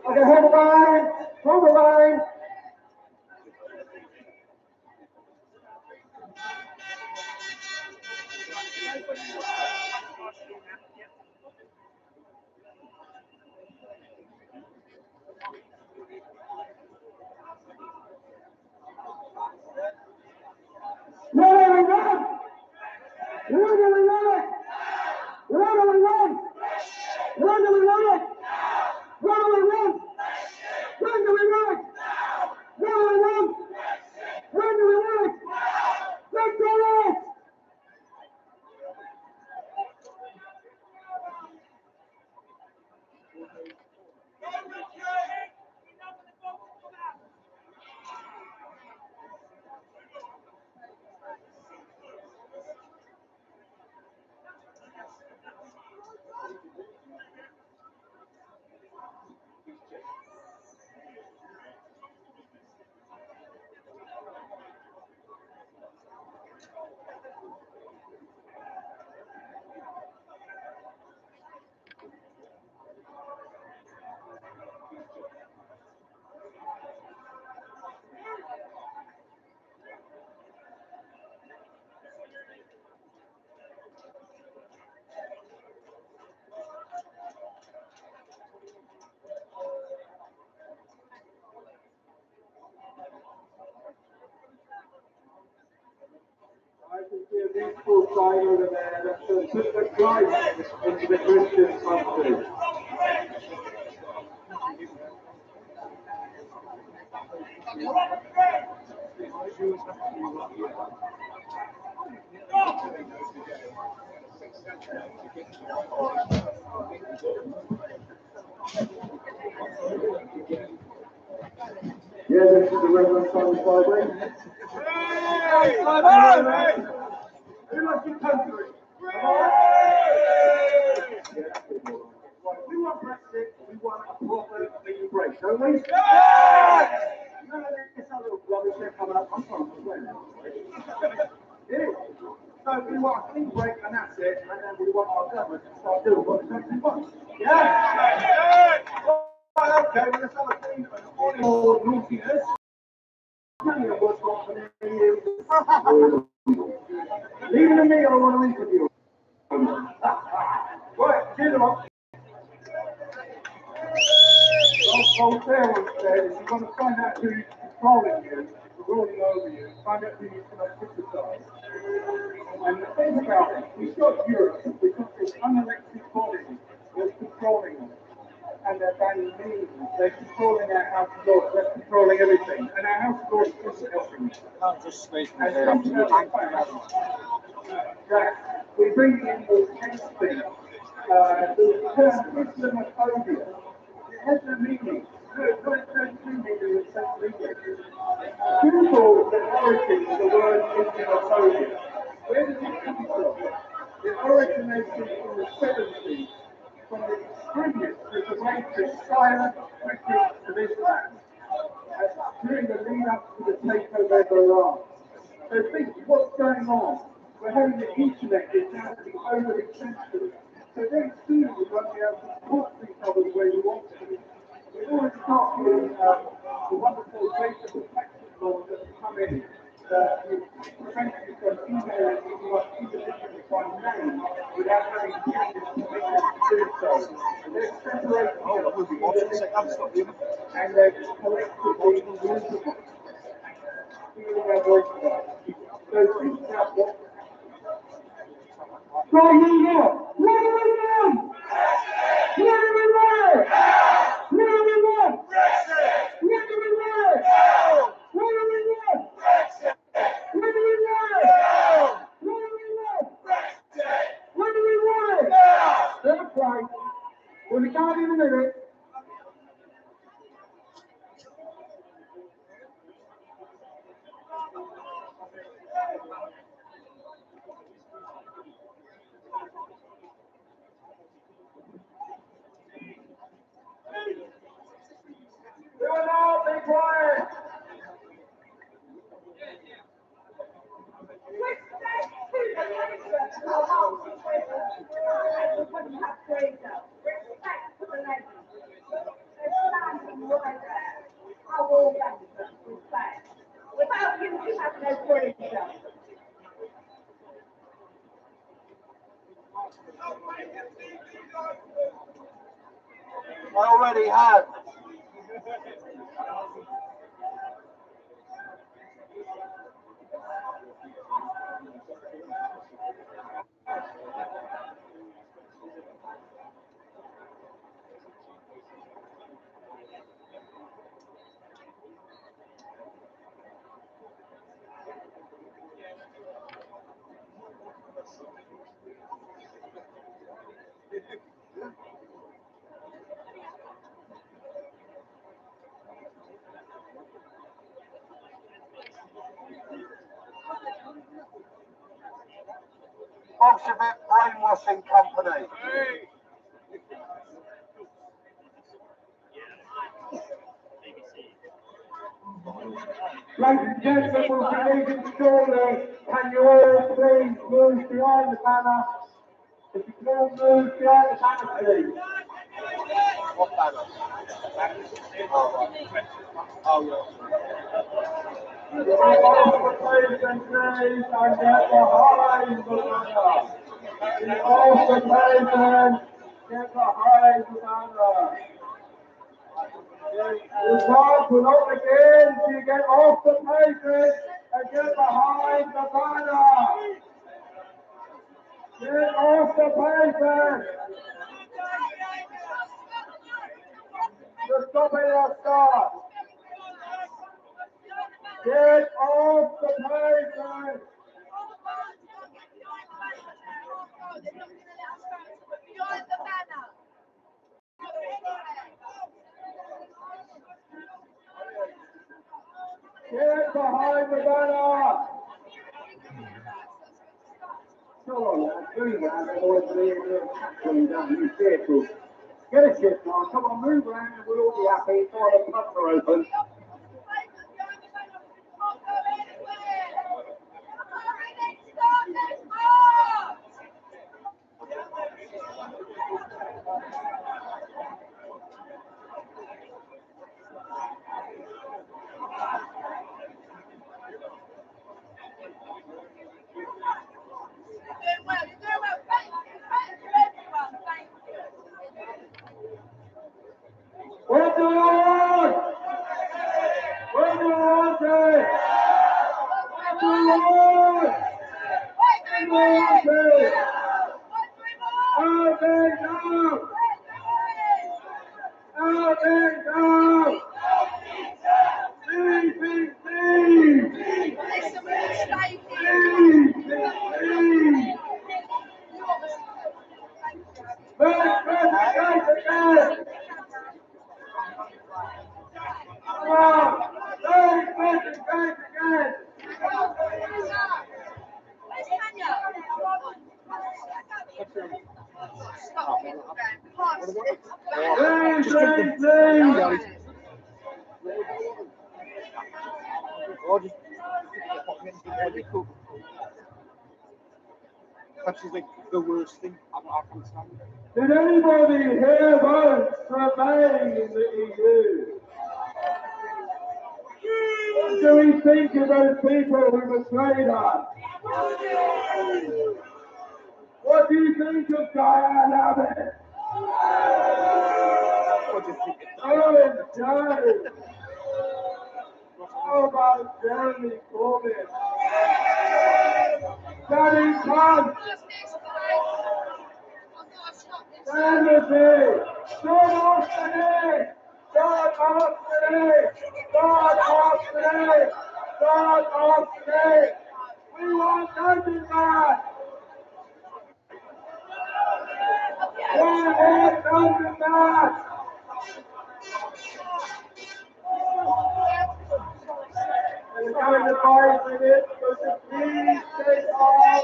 Okay, hold the line. Hold the line. Where do we run? Where do we run? Where do we run? Where do we run? Where do we run? Where do we run? Where do we run? Where do we run? Let's do it! I can see a beautiful sign over there that says, "Put the Christ into the Christian country." Yeah, this is the Reverend Simon Fibre. Hey! Who likes your country? We want Brexit, we want a proper clean break, don't we? None of this other rubbish they're coming up. I'm sorry, I'm swearing now. It is. So we want a clean break and that's it, and then we want our government to start doing what the country wants. Yeah? Right, okay, well, let's have a clean and all naughtiness. Tell you what's happening here. Leaving the meal, I want to interview. Right, cheer them up. Old Fair once said, if you want to find out who's controlling you, ruling over you, find out who you can criticize. And think about it, we've got Europe, we've got this unelected body that's controlling us. And they're banning means, they're controlling our house of laws, they're controlling everything. And our house of laws is helping us. Can't just space me there. We bring in this next thing, the term Islamophobia. It has no meaning. No, it's not two meanings in sense English. Google the origin of the word Islamophobia. Where does it come from? It originated in the 70s from the extremists with the racist, silent critics of Islam during the lead up to the takeover of Iran. So think what's going on. We're having the internet is now to be overly sensitive. So very soon we're going to be able to talk to each other the way we want to. We've already started the wonderful data protection laws that have come in that prevent you from emailing people individually by name without having given you permission to do so. They're separating and they're collectively usable. So think about what. So here you go. What do we want? What do we want? What do we want? What do we want? What do we want? What do we want? What do we want? What do we want? That's right. We'll be down in a minute. Do it all, be quiet. Without him, you have no freedom. I already have. Bolshevik brainwashing company. Ladies and gentlemen, we'll be leaving shortly. Can you all please move behind the banner? If you can all move behind the banner, please. What banner? Oh, right. Oh, yeah. All the president, please, and get behind the banner. All the president, get behind the banner. The talk will not begin till you get off the pavement and get behind the banner. Get off the pavement. Just stop it or start. Get off the pavement. Behind the banner. Get behind the banner. Come on, lads, do that. Otherwise, they're tackling down these vehicles. Get a shift on. Come on, move around and we'll all be happy. All the pubs are open. What do you want? What do you want? What do you want? What do you want? Out and down! Out and down! Pepsi's like the worst thing I can't stand. Did anybody here vote to remain in the EU? What do we think of those people who betrayed us? What do you think of Diane Abbott? What do you think? Oh, Joe! How about Jeremy Corbyn? Daddy Trump! Sanity! John Austin! John Austin! John Austin! John Austin! We want London back! We want London back! And going to 5 minutes, but please take off.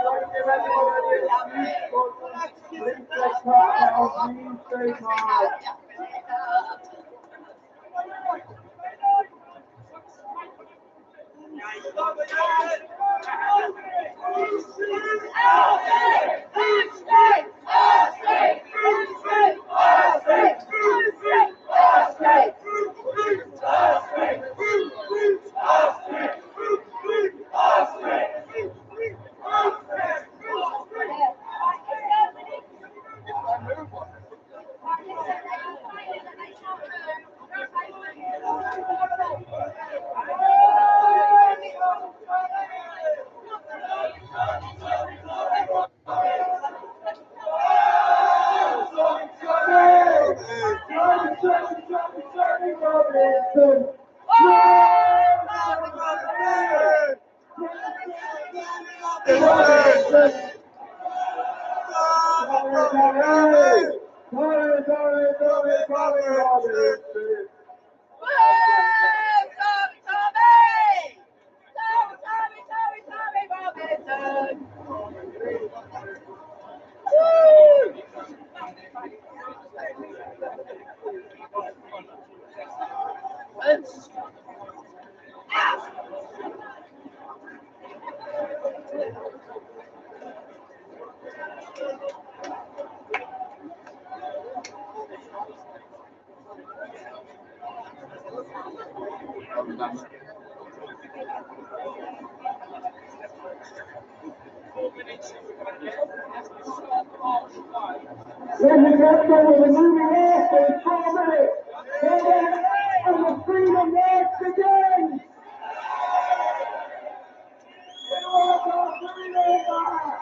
Don't give anyone any excuse. Please take off. Please take off. Then the captain with a moving off and 4 minutes. 4 minutes and the freedom march begins. We want our freedom back.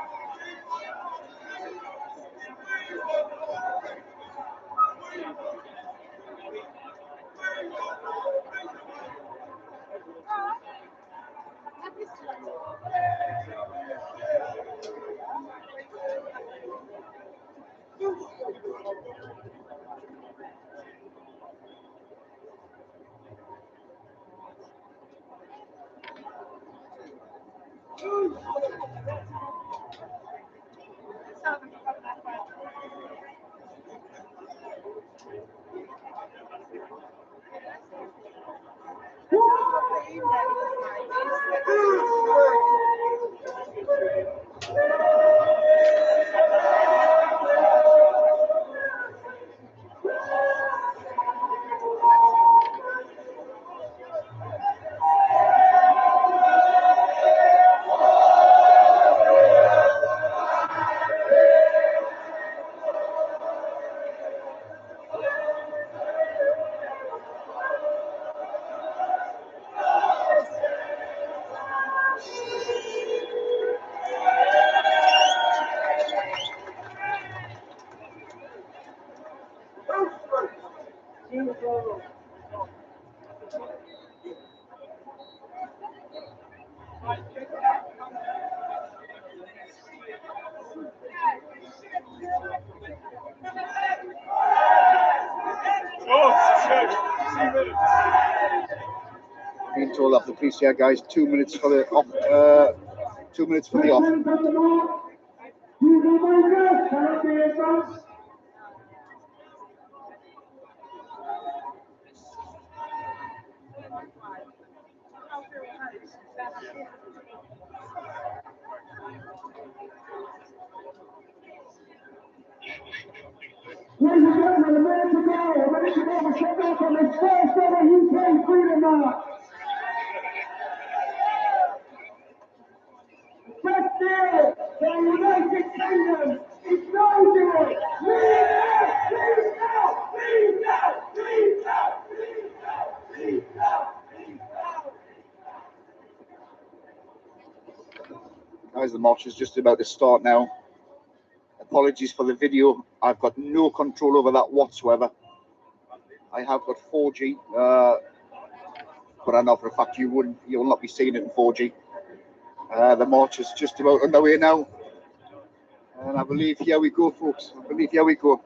Being told off the police here, guys. 2 minutes for the off. 2 minutes for the off. from his first ever UK Freedom March. Best deal for the United Kingdom is no deal. Leave now! Leave now! Leave now! Leave now! Leave now! Leave now! Leave now! Guys, the march is just about to start now. Apologies for the video. I've got no control over that whatsoever. I have got 4G, but I know for a fact you'll not be seeing it in 4G. The march is just about underway now, and I believe here we go, folks. I believe here we go.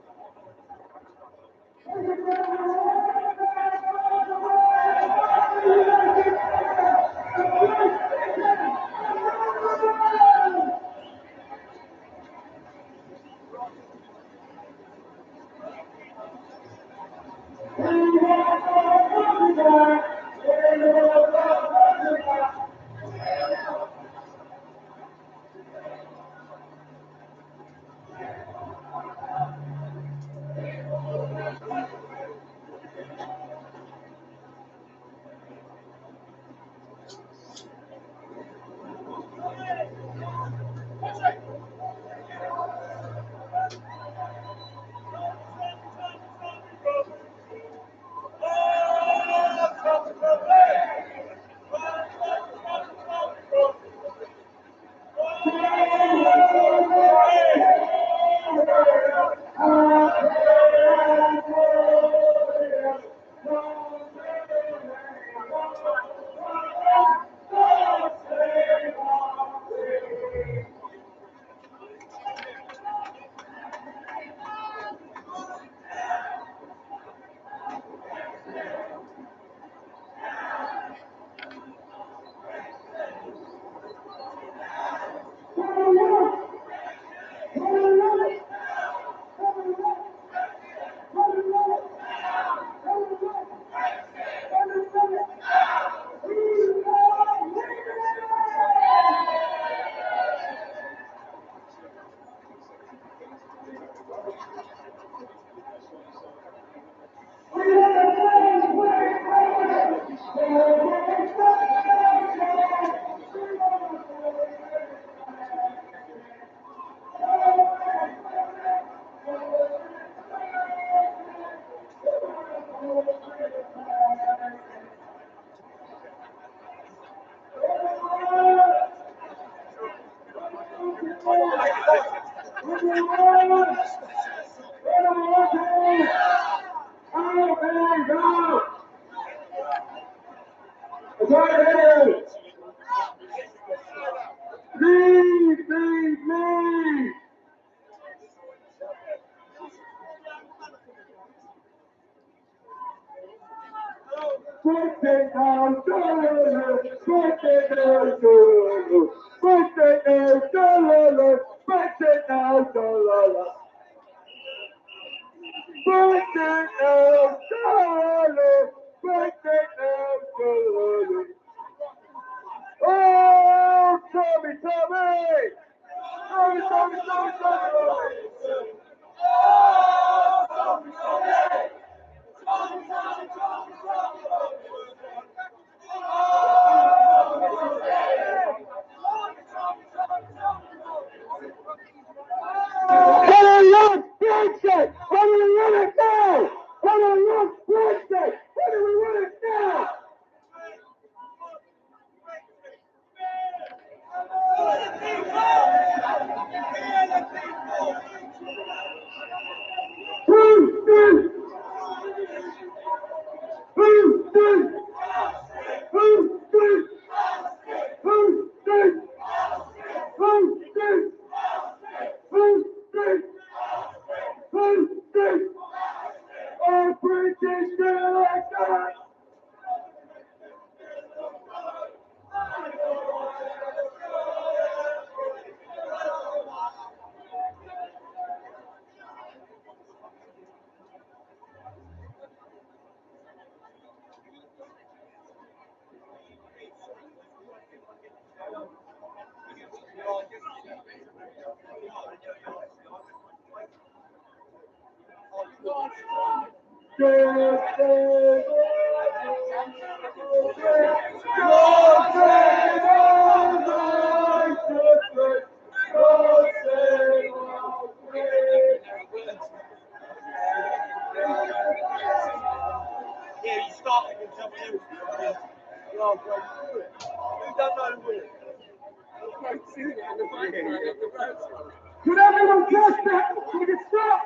Can everyone catch that? Can you stop?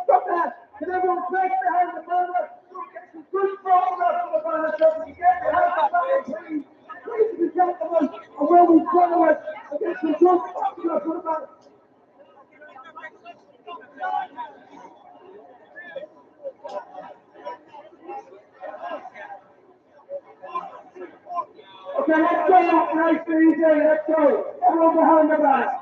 Stop that. Can everyone catch behind the banner? Get some good photographs of the banner so we can get behind the banner, please. Ladies and gentlemen, and when we follow it, and get some good photographs of the banner. Okay, let's go. Nice and easy. Let's go. Everyone behind the banner.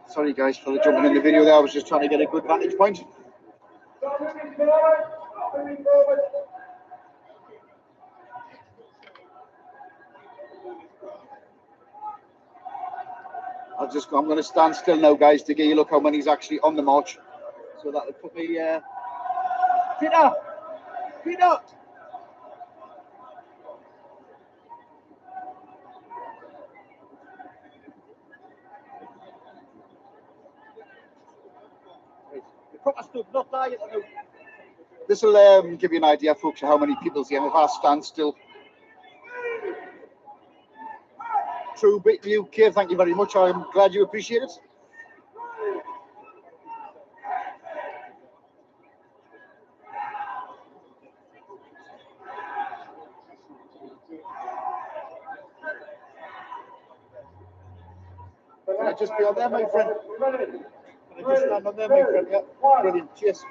Sorry guys for the jumping in the video there. I was just trying to get a good vantage point. I'm going to stand still now, guys, to get you look how many's actually on the march. So that would put me. Peter. This will give you an idea, folks, of how many people's here. If I stand still. True bit UK, thank you very much. I'm glad you appreciate it. Can I just be on there, my friend? Can I just stand on there, my friend? Yeah, brilliant. Cheers.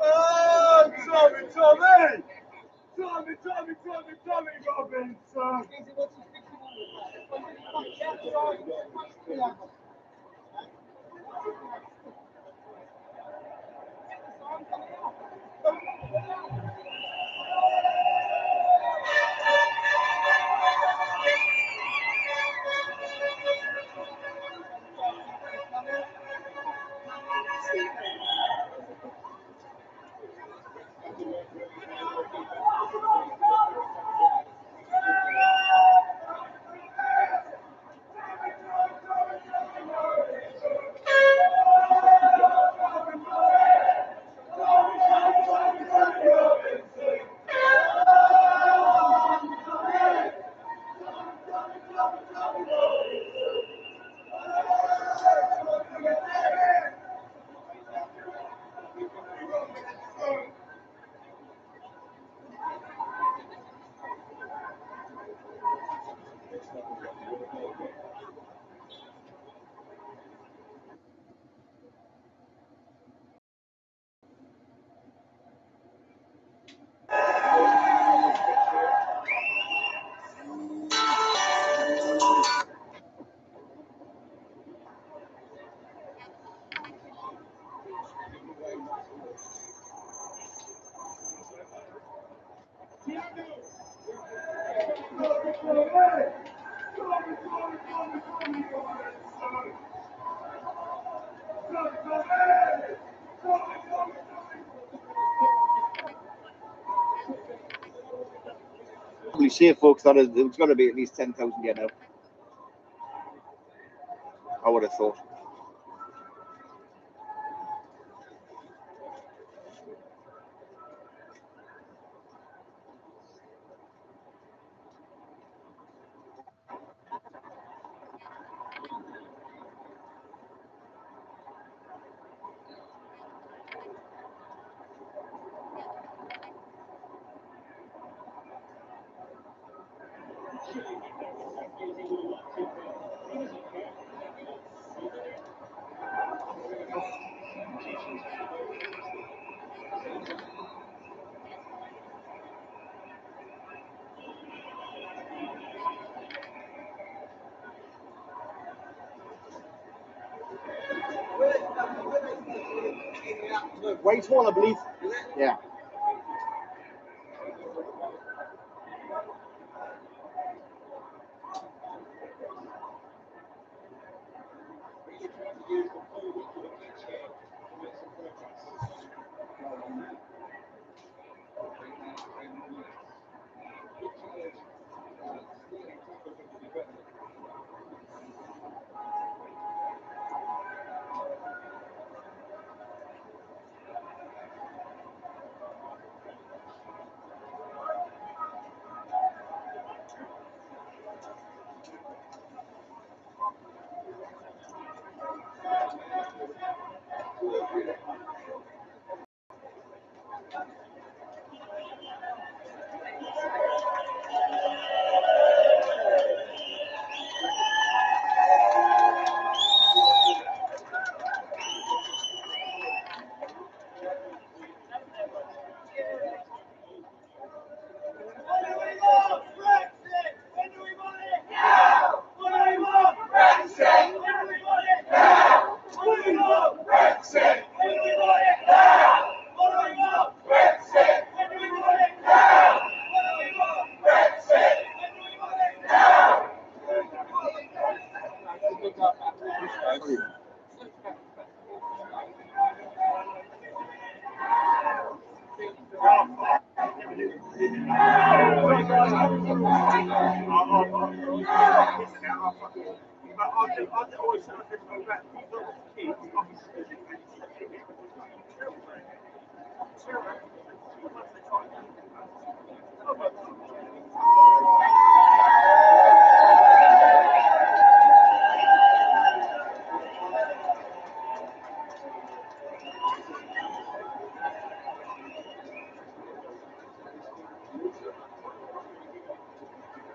Oh, Tommy Robinson! Probably say, folks, that there's got to be at least 10,000 here now. I would have thought. Whitehall, I believe. Yeah.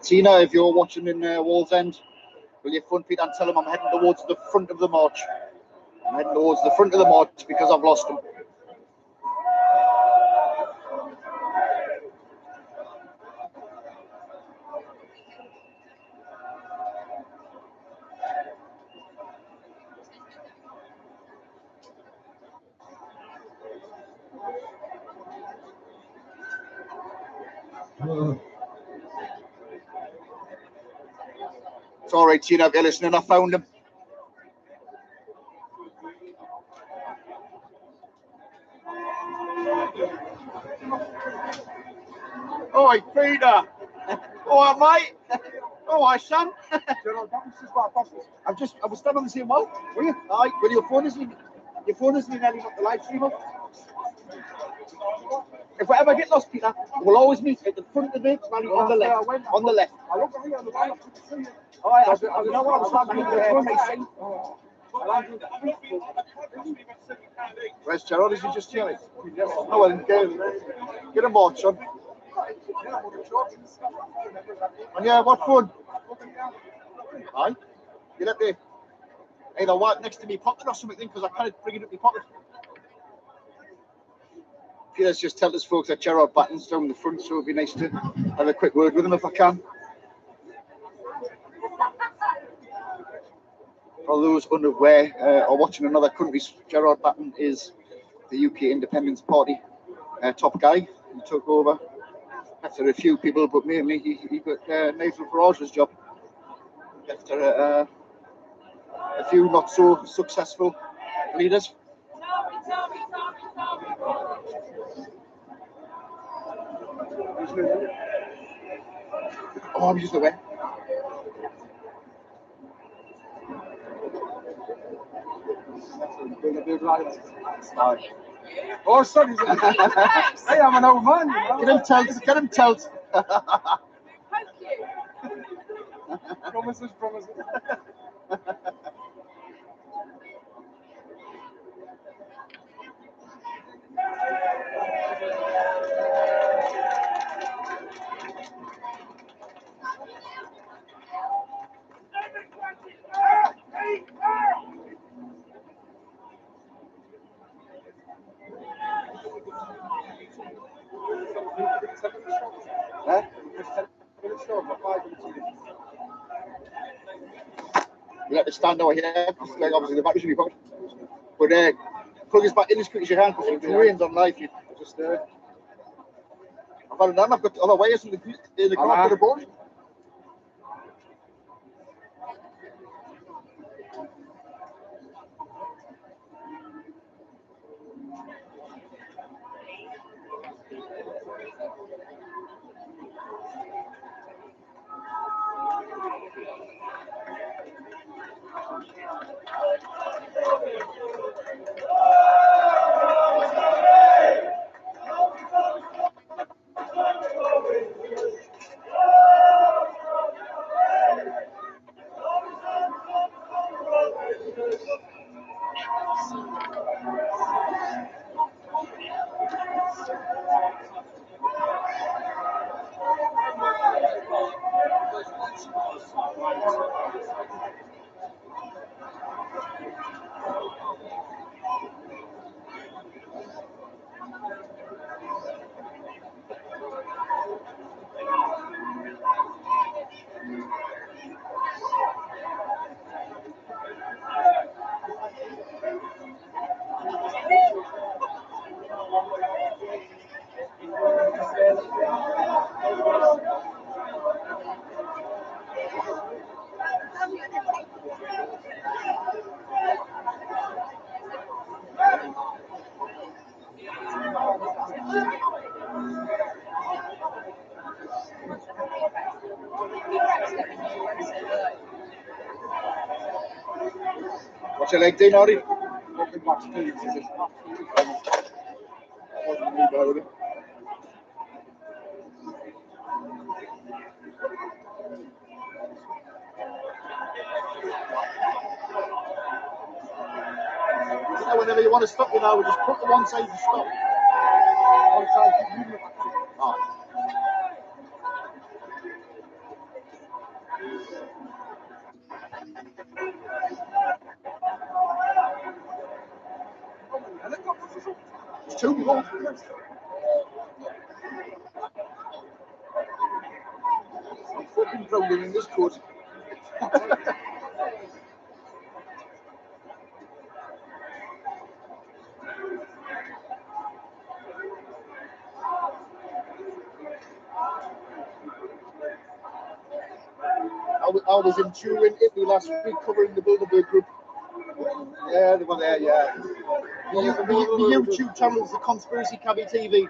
Tina, if you're watching in Wallsend, will you phone Peter and tell him I'm heading towards the front of the march? I'm heading towards the front of the march because I've lost him. It's all right, Tina, if you're listening, I found him. Oh, hi, Peter. Oh, hi, mate. Oh, hi, son. I was standing on the same wall. Were you? Aye. Well, your phone isn't nearly not the live stream up. If we ever get lost, Peter, we'll always meet at the front of the rally on the left. On the left. I look here on the wall, I couldn't see it. Oh, I know what I'm standing here. Where's Gerard? Is he just here? Oh, well, get a march on. And yeah, what phone? Aye. Get up there. Either walk next to me pocket or something, because I can't bring it up my pocket. Peter's just tell us folks that Gerard Batten's down the front, so it'd be nice to have a quick word with him if I can. For those unaware or watching in other countries, Gerard Batten is the UK Independence Party top guy. He took over after a few people, but mainly he got Nigel Farage's job after a few not so successful leaders. Oh, I'm just away. Oh, sorry. Hey, I'm an old man. You know? Get him tilt. Promises. Huh? You have to stand over here, like obviously the battery's in your pocket. But plug us back in as quick as you can, because if it rains on live, you just I've had it done, I've got other wires in the car for the board. What's your leg doing, Ori? Fucking match teams, is it? Wasn't me, by the way. So whenever you want to stop, we just put to one side and stop. One side, keep moving it. Oh. It's 2-1. I'm fucking drowning in this coat. I was in Turin, Italy last week covering the Bilderberg group. Yeah, they were there, yeah. The YouTube channel is the Conspiracy Cabby TV.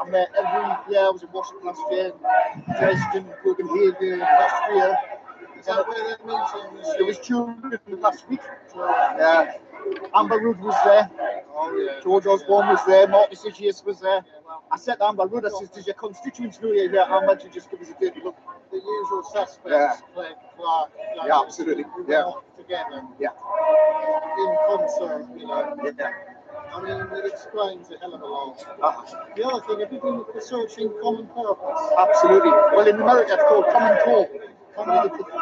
I'm there every year. I was in Washington last year, Dresden, Copenhagen, Austria. Is that where they're meeting? It was Turin last week. Yeah. Amber Rudd was there. Oh, yeah. George Osborne was there. Martin Sigius was there. I said to Amber Rudd, I said, does your constituents know you're here? Amber, you just give us a dirty look. The usual suspects, Yeah. Clegg, Clark, Yeah, absolutely. Yeah. together. Yeah. In concert, Yeah. I mean, it explains a hell of a lot. Uh-huh. The other thing, have you been researching common purpose? Absolutely. Well, in America, it's called Common Core.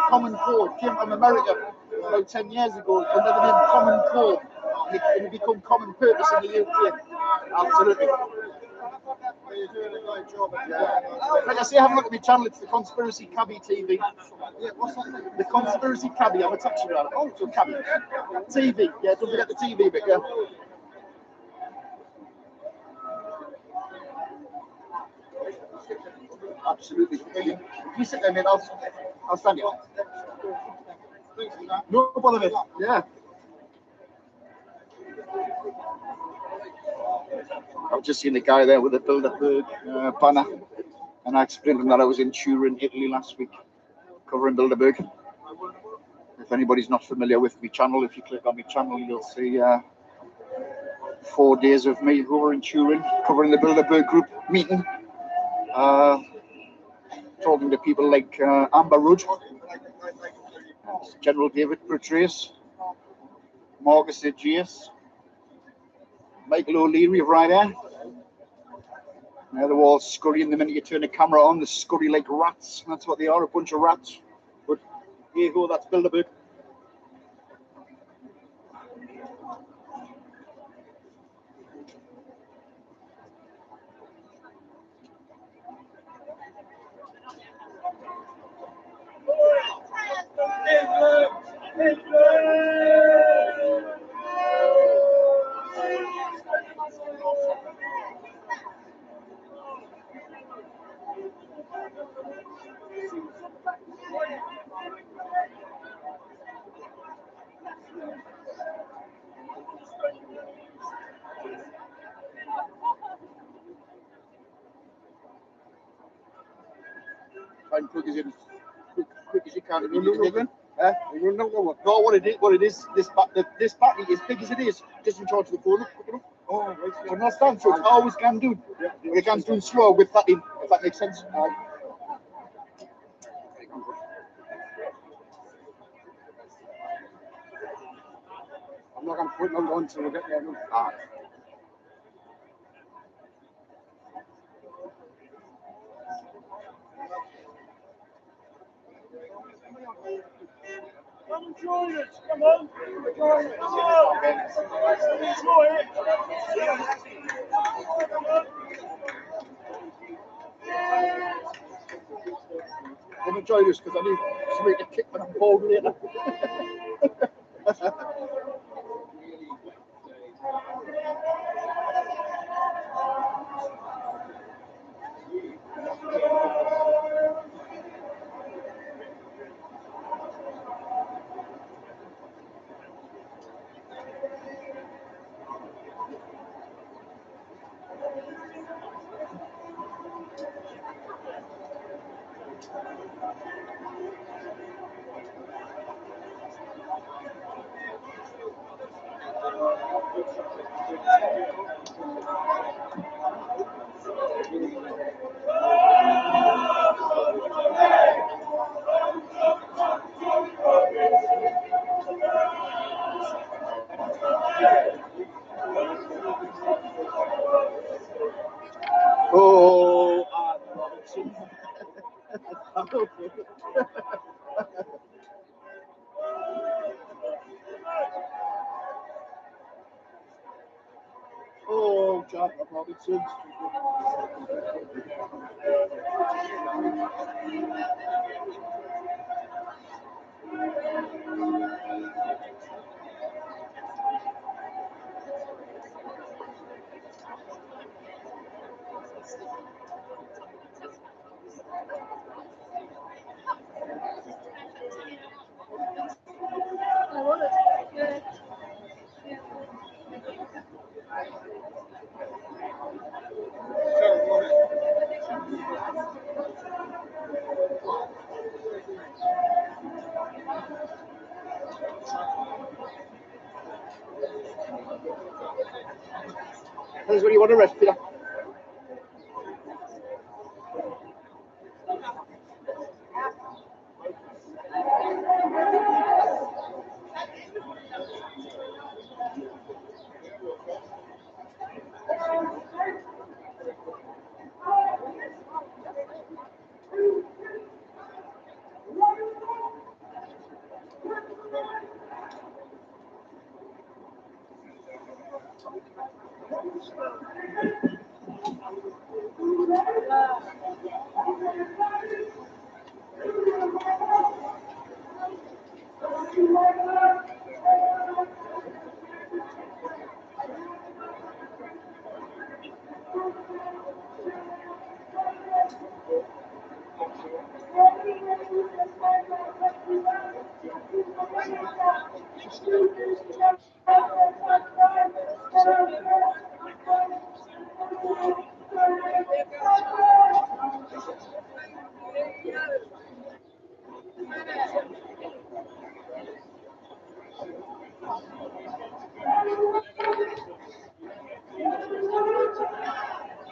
Common Core. It came from America about 10 years ago under the name Common Core. And it became Common Purpose in the UK. Absolutely. You're doing a great job. Like I say, have a look at my channel. It's the Conspiracy Cabby TV. Yeah, what's that name? The Conspiracy Cabby. I'm a taxi driver. Oh, so Cabby. TV. Yeah, don't forget the TV bit, yeah. Absolutely. Brilliant. You sit there, mate. I'll stand you. No bother, mate. Yeah. I've just seen the guy there with the Bilderberg banner, and I explained to him that I was in Turin, Italy last week, covering Bilderberg. If anybody's not familiar with my channel, if you click on my channel, you'll see 4 days of me over in Turin, covering the Bilderberg group meeting, talking to people like Amber Rudd, General David Petraeus, Marcus Aegeus, Michael O'Leary of Ryanair. They're all scurrying the minute you turn the camera on. They scurry like rats. That's what they are, a bunch of rats. But here you go, that's Bilderberg. Try and plug us in quick as you can. No, what it is, this battery, as big as it is, doesn't charge the phone up quick enough. Oh, right. You understand? So it's always can do. You can do slow with that in, if that makes sense. I'm not going to put them on until we get there. Come and join us, come on. Join us. Come on. Enjoy it. Come and join us because I need somebody to kick when I'm bored later. Oh, Anne Robinson. Oh, Jack Robinson. Tell us what you want to rest, Peter.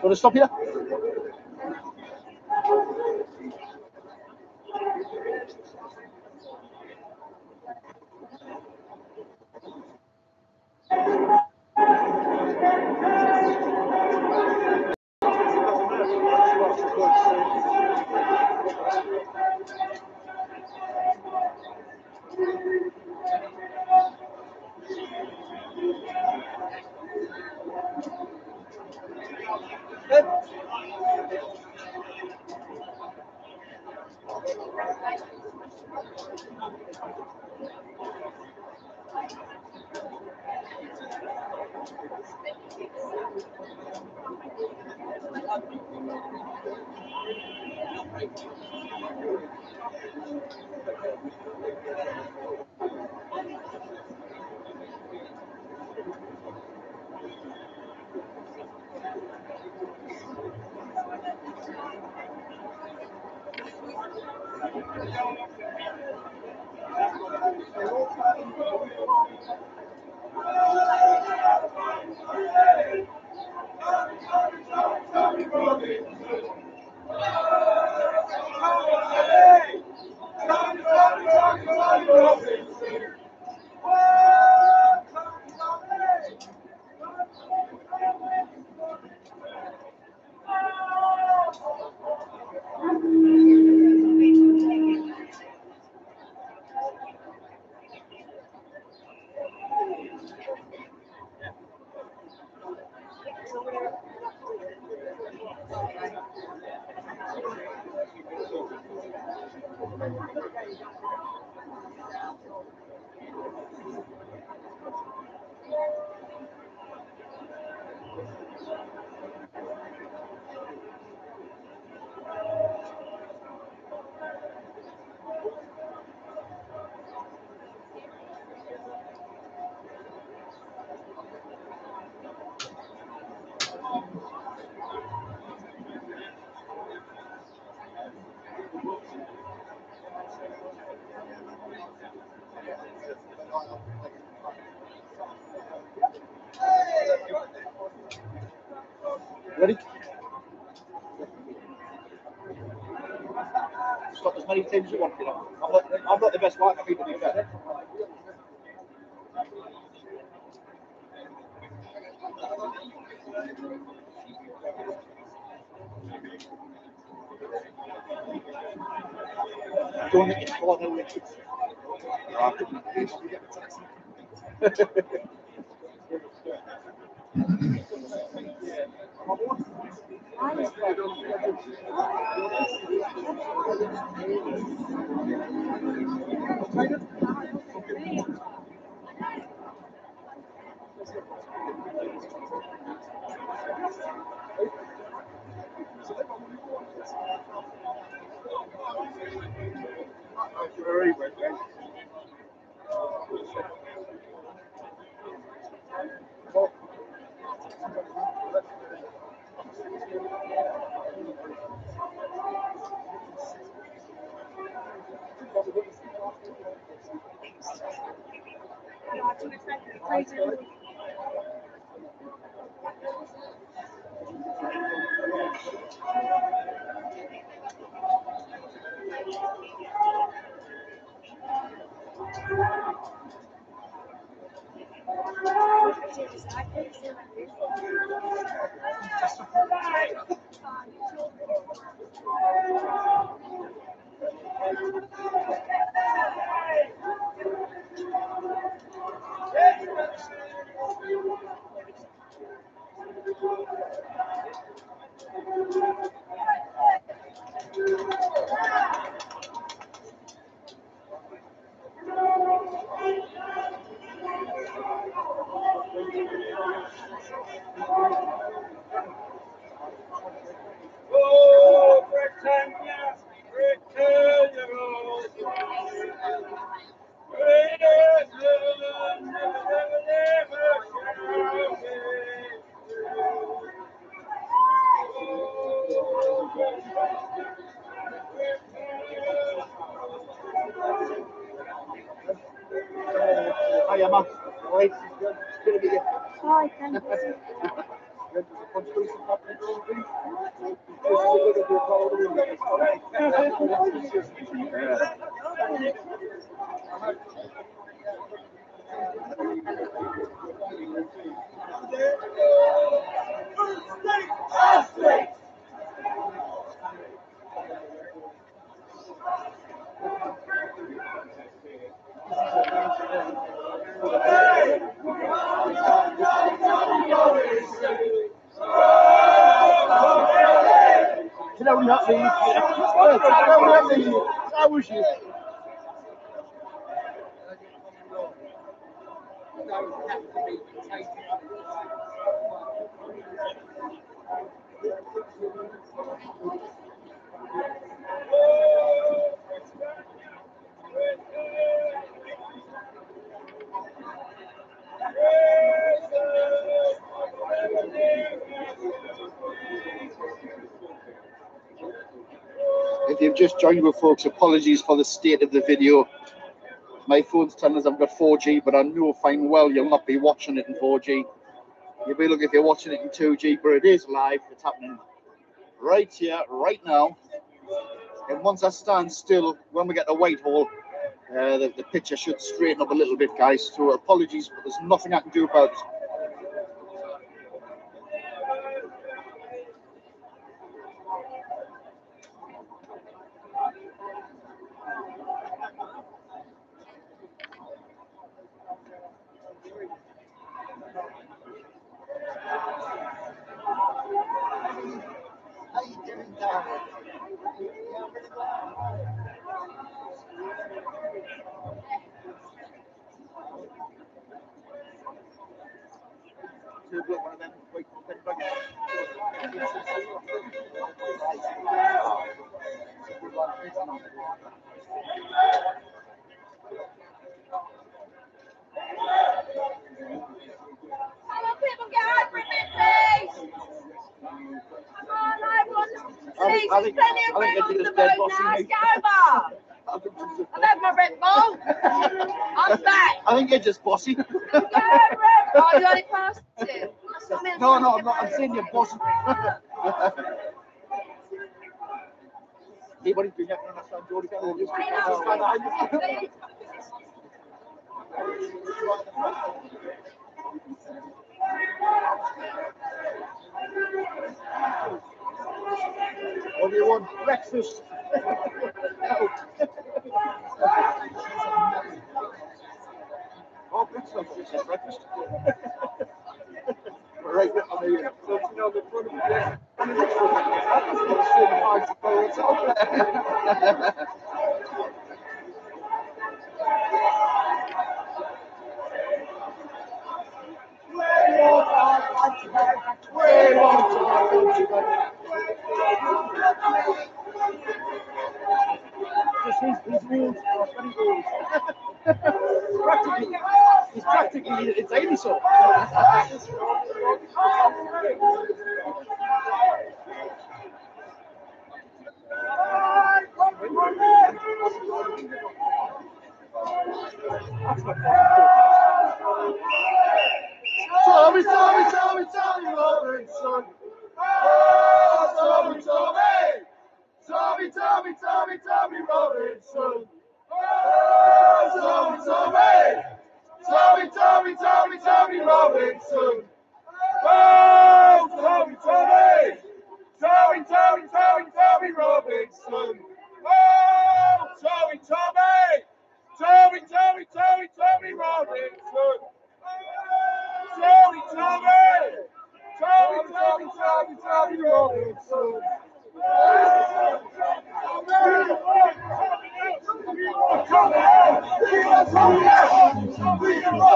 Want to stop here? Ready? Stop as many times as you want, Peter. I'm not the best wife, to be fair. Don't think it's for the witches. Oh, Britannia! Britannia! Hiya, Matt. All right. Good to meet you. Hi, thank you. How was you? If you've just joined with folks, apologies for the state of the video. My phone's telling us I've got 4G, but I know fine well you'll not be watching it in 4G. You'll be looking if you're watching it in 2G, but it is live. It's happening right here, right now. And once I stand still, when we get to Whitehall, the picture should straighten up a little bit, guys. So apologies, but there's nothing I can do about it. How you doing, Darren? One of them Whitehall pin I think you're just dead bossy. I've had my Red Bull. I'm back. I think you're just bossy. Oh, you only passed it. No, I'm not. I'm saying you're bossy. Hey, what are you doing? You're not understand, Jordy. What do you want? Breakfast. Oh, good stuff. It's just breakfast. Right, I mean, so, you know, the front of the just his rules are funny rules. It's practically it's 80 so. Tommy Robinson. Oh, Tommy Robinson. Oh, Tommy Robinson. Oh, Tommy Robinson. Oh, Tommy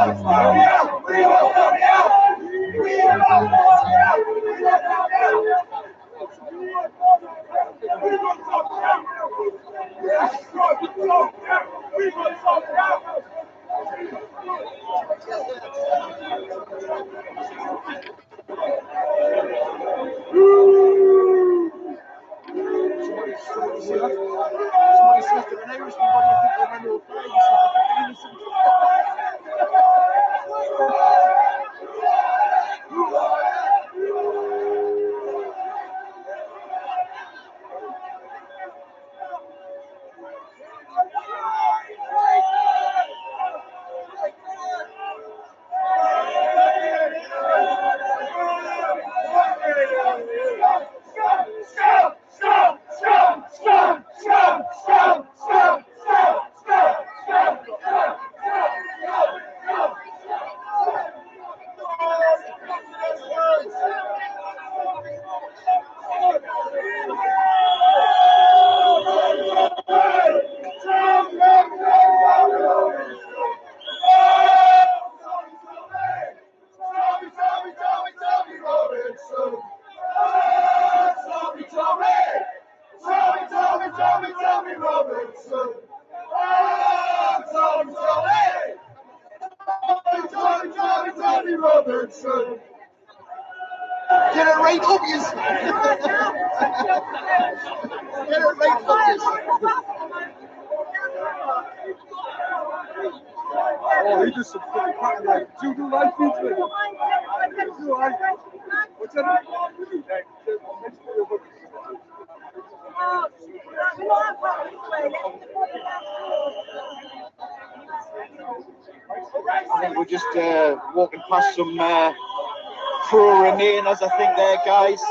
Robinson. Tommy Robinson. Somebody says to an Irishman, what do you think they're going to apply? He says, Tommy Robinson. Get it right, obvious. Get it right, obvious. Oh, he just some fucking crap like, do you do live feeds with him? Do I? What's that? I think we're just walking past some pro Remainers, I think there, guys.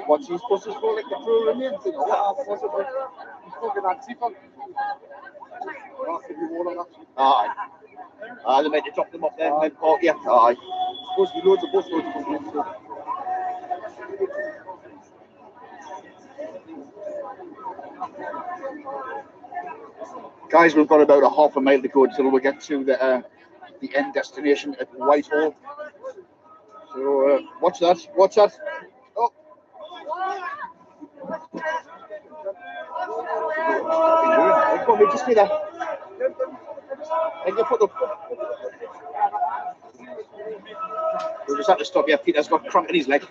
What's he supposed to call it? The pro Remain thing? Or what? What's it like? He's fucking Antifa. Aye. They meant to drop them up there in Mid Park, yeah. Aye. Supposed to be loads of bus roads coming in. Guys, we've got about a half a mile to go until we get to the end destination at Whitehall. So watch that. Watch that. Oh. Come on, just do that. And your foot up. We'll just have to stop here. Peter's got cramp in his leg.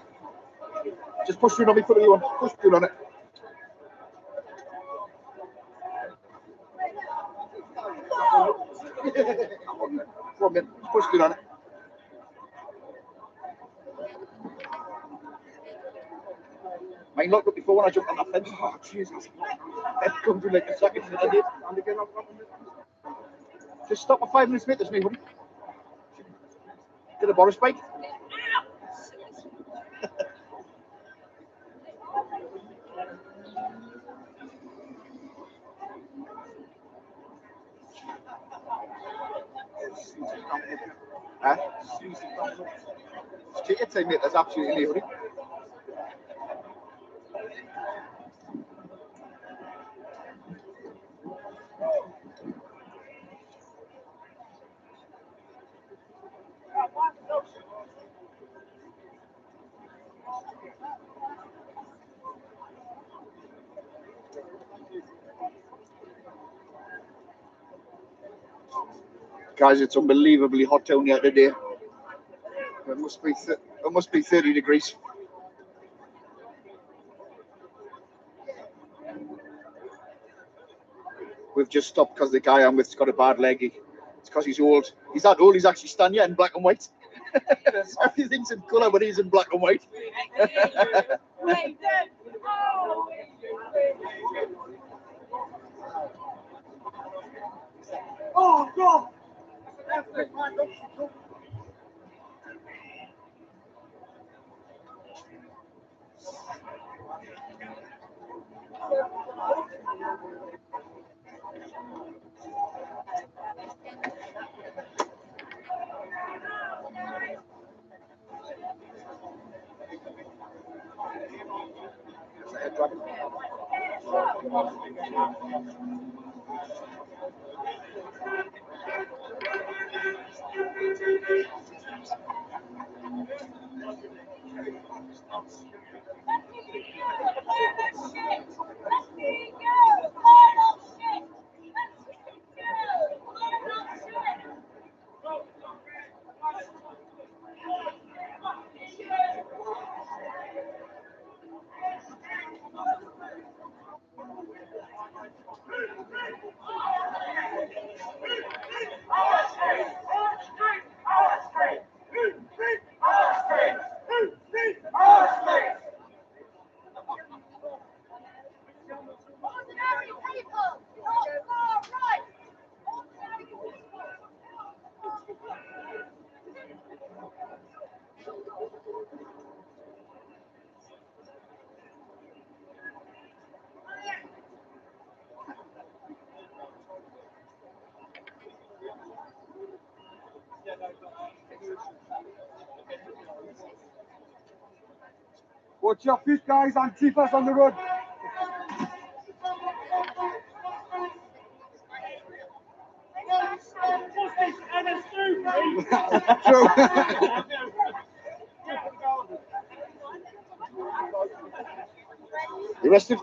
Just push through on me, foot if you want. Push through on it. Come on, man. Push through on it. Mine locked up before when I jumped on that fence. Oh, Jesus. That comes in like a second. Just stop for 5 minutes, mate. There's no hurry. Get a Boris bike. Huh? Just take your time, mate. There's absolutely no hurry. Guys, it's unbelievably hot down here today. It must be 30 degrees. We've just stopped because the guy I'm with's got a bad leg. It's because he's old. He's that old. He's actually standing here in black and white. Everything's in colour, but he's in black and white. Oh, God! Watch your feet, guys. Antifa's on the road. You rested?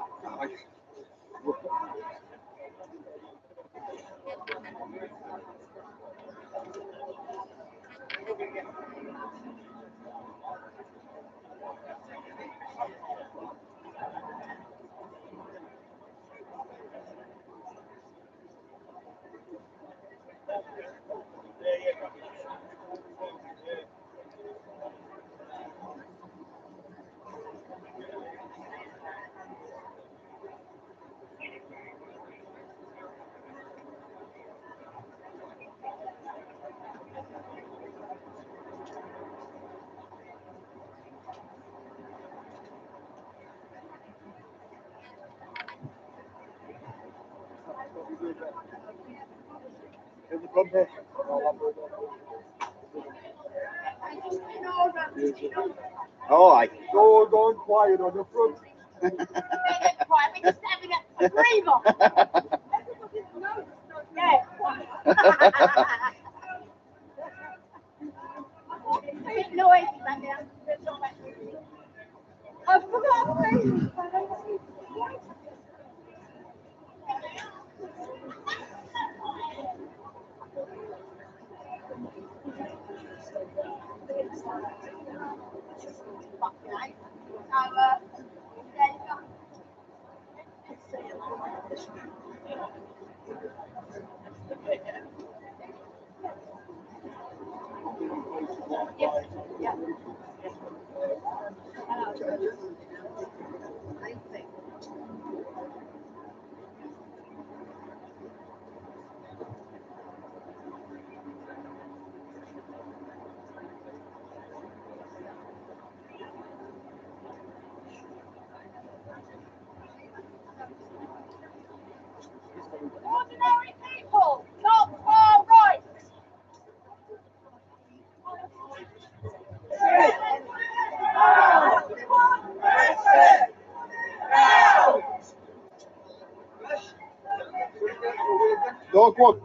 Oh, I Go quiet on the front. We're just having a breather. Yeah. Big noise, man. I forgot. Ordinary people, not far right. Go on.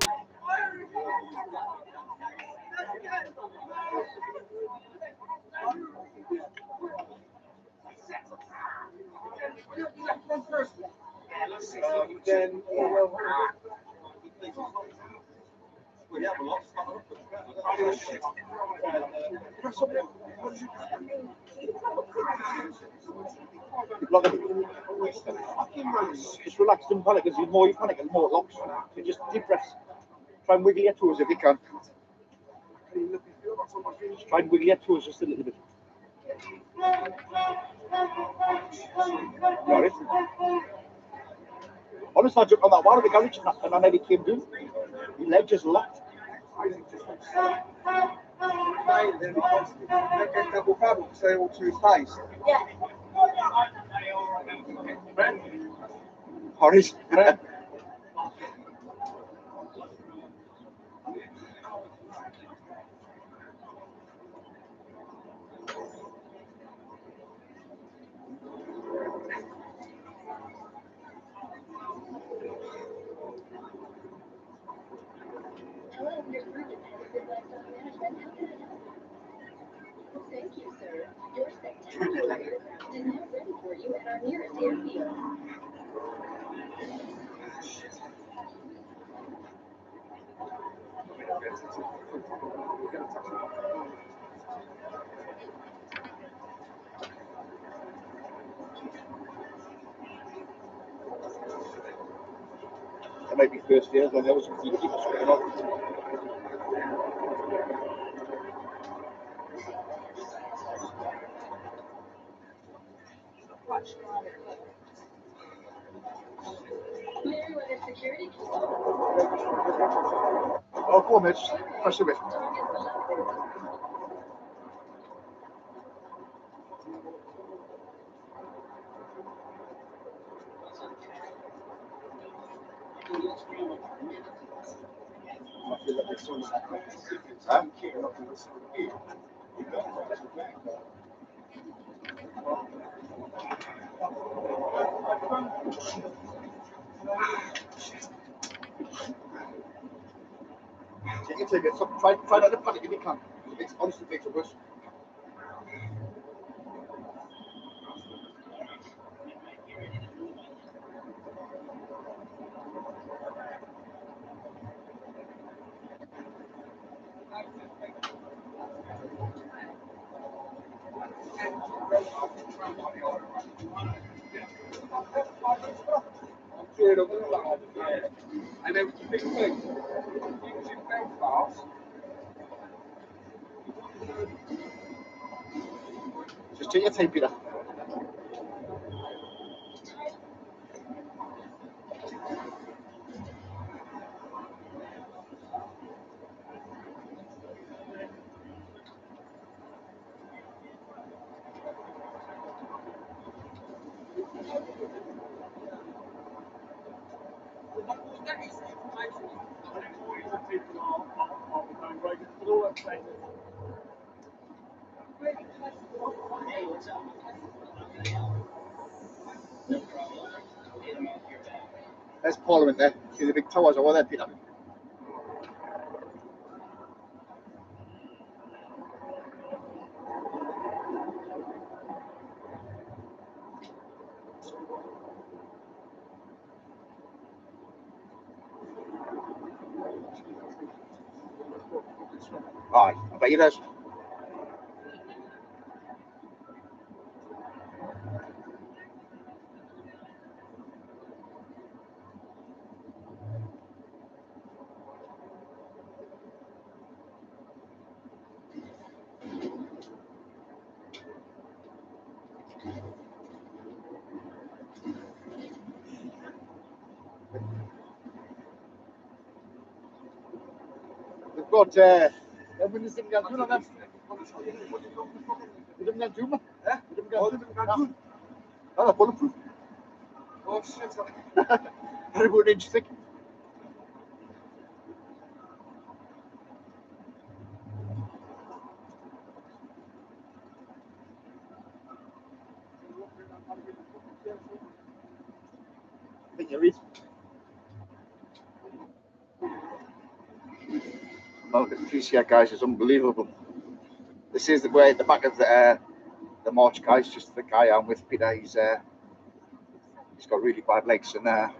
Then, Just relax, don't panic, because the more you panic, the more it locks. So just deep breaths. Try and wiggle your toes if you can. Just try and wiggle your toes just a little bit. Got it? Honestly, I jumped on that wall of the garage and I nearly came down. Your leg just locked. then they get double bubble to say all to his face. Yeah. Horace. Thank you, sir. You're spectacular. And now ready for you at our nearest airfield. That might be first years when there was some keep screwing up. Mary, with a security key. Oh, go on, mate. Press a bit. Huh? Take it, take it. So try not to panic if you can. It's honestly makes it worse. And then with the big thing, he was in Belfast. Just take your time, Peter. There's Parliament there. See the big towers over there, Peter. Aye, I bet he does. We've got when is it going to do that? You didn't get Juma? Eh? You didn't get Juma? Oh, bulletproof. Oh shit. Very good inch thick. I think you're right. Oh, the police here, guys, is unbelievable. This is the way at the back of the march, guys. Just the guy I'm with, Peter. He's got really bad legs, and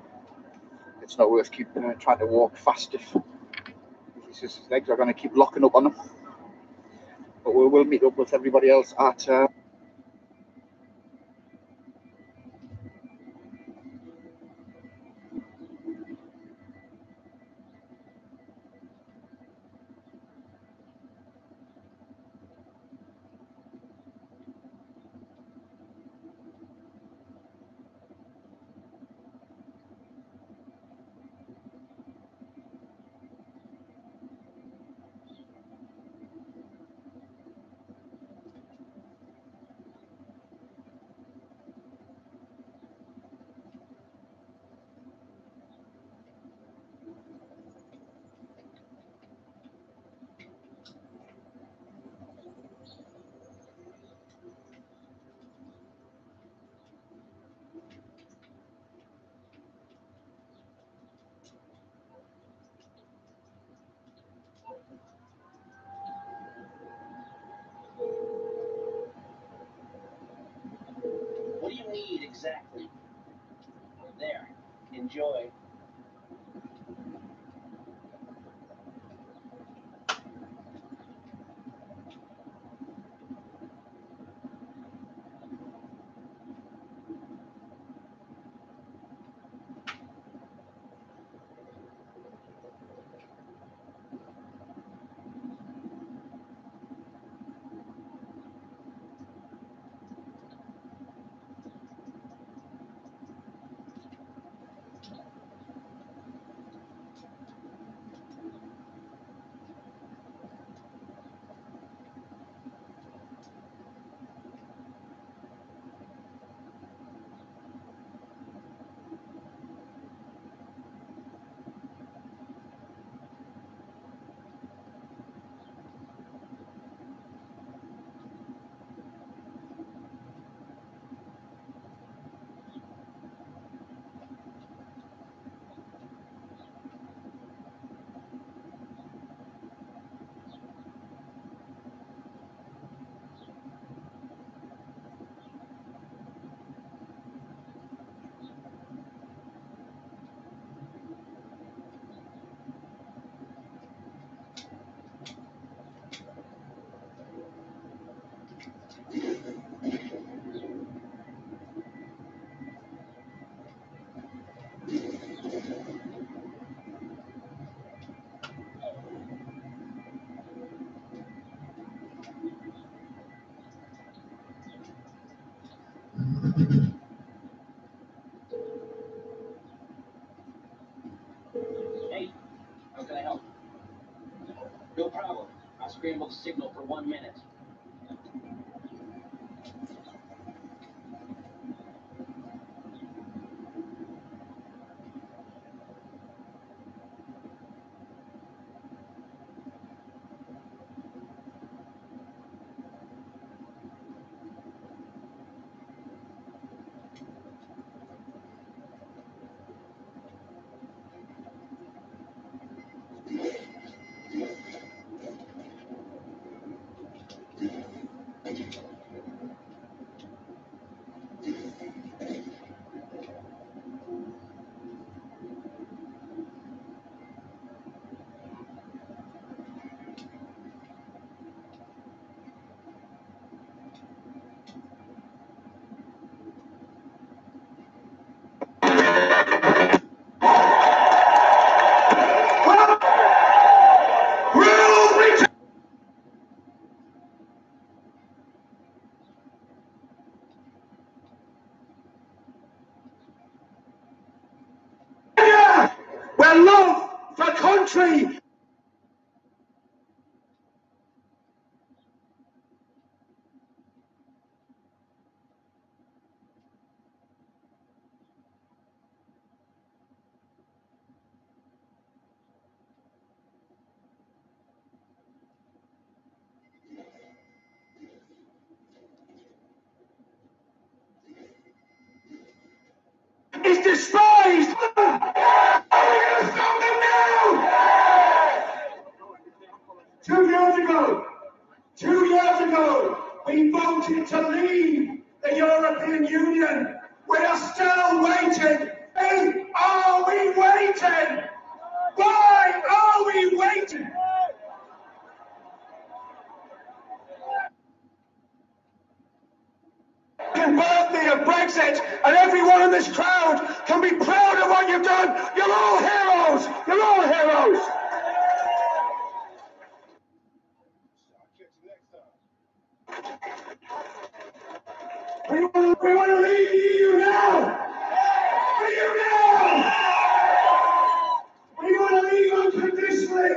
it's not worth keeping trying to walk fast if his legs are going to keep locking up on him. But we'll meet up with everybody else at. What do you need exactly? There. Enjoy. Hey, how can I help? No problem. I'll scramble the signal for 1 minute. country. Is despised. Are we going to stop them now? 2 years ago, we voted to leave the European Union. We are still waiting. Why are we waiting? Why are we waiting? Birthday of Brexit, and everyone in this crowd can be proud of what you've done. You're all heroes. You're all heroes. We want to leave the EU now. EU now. We want to leave unconditionally.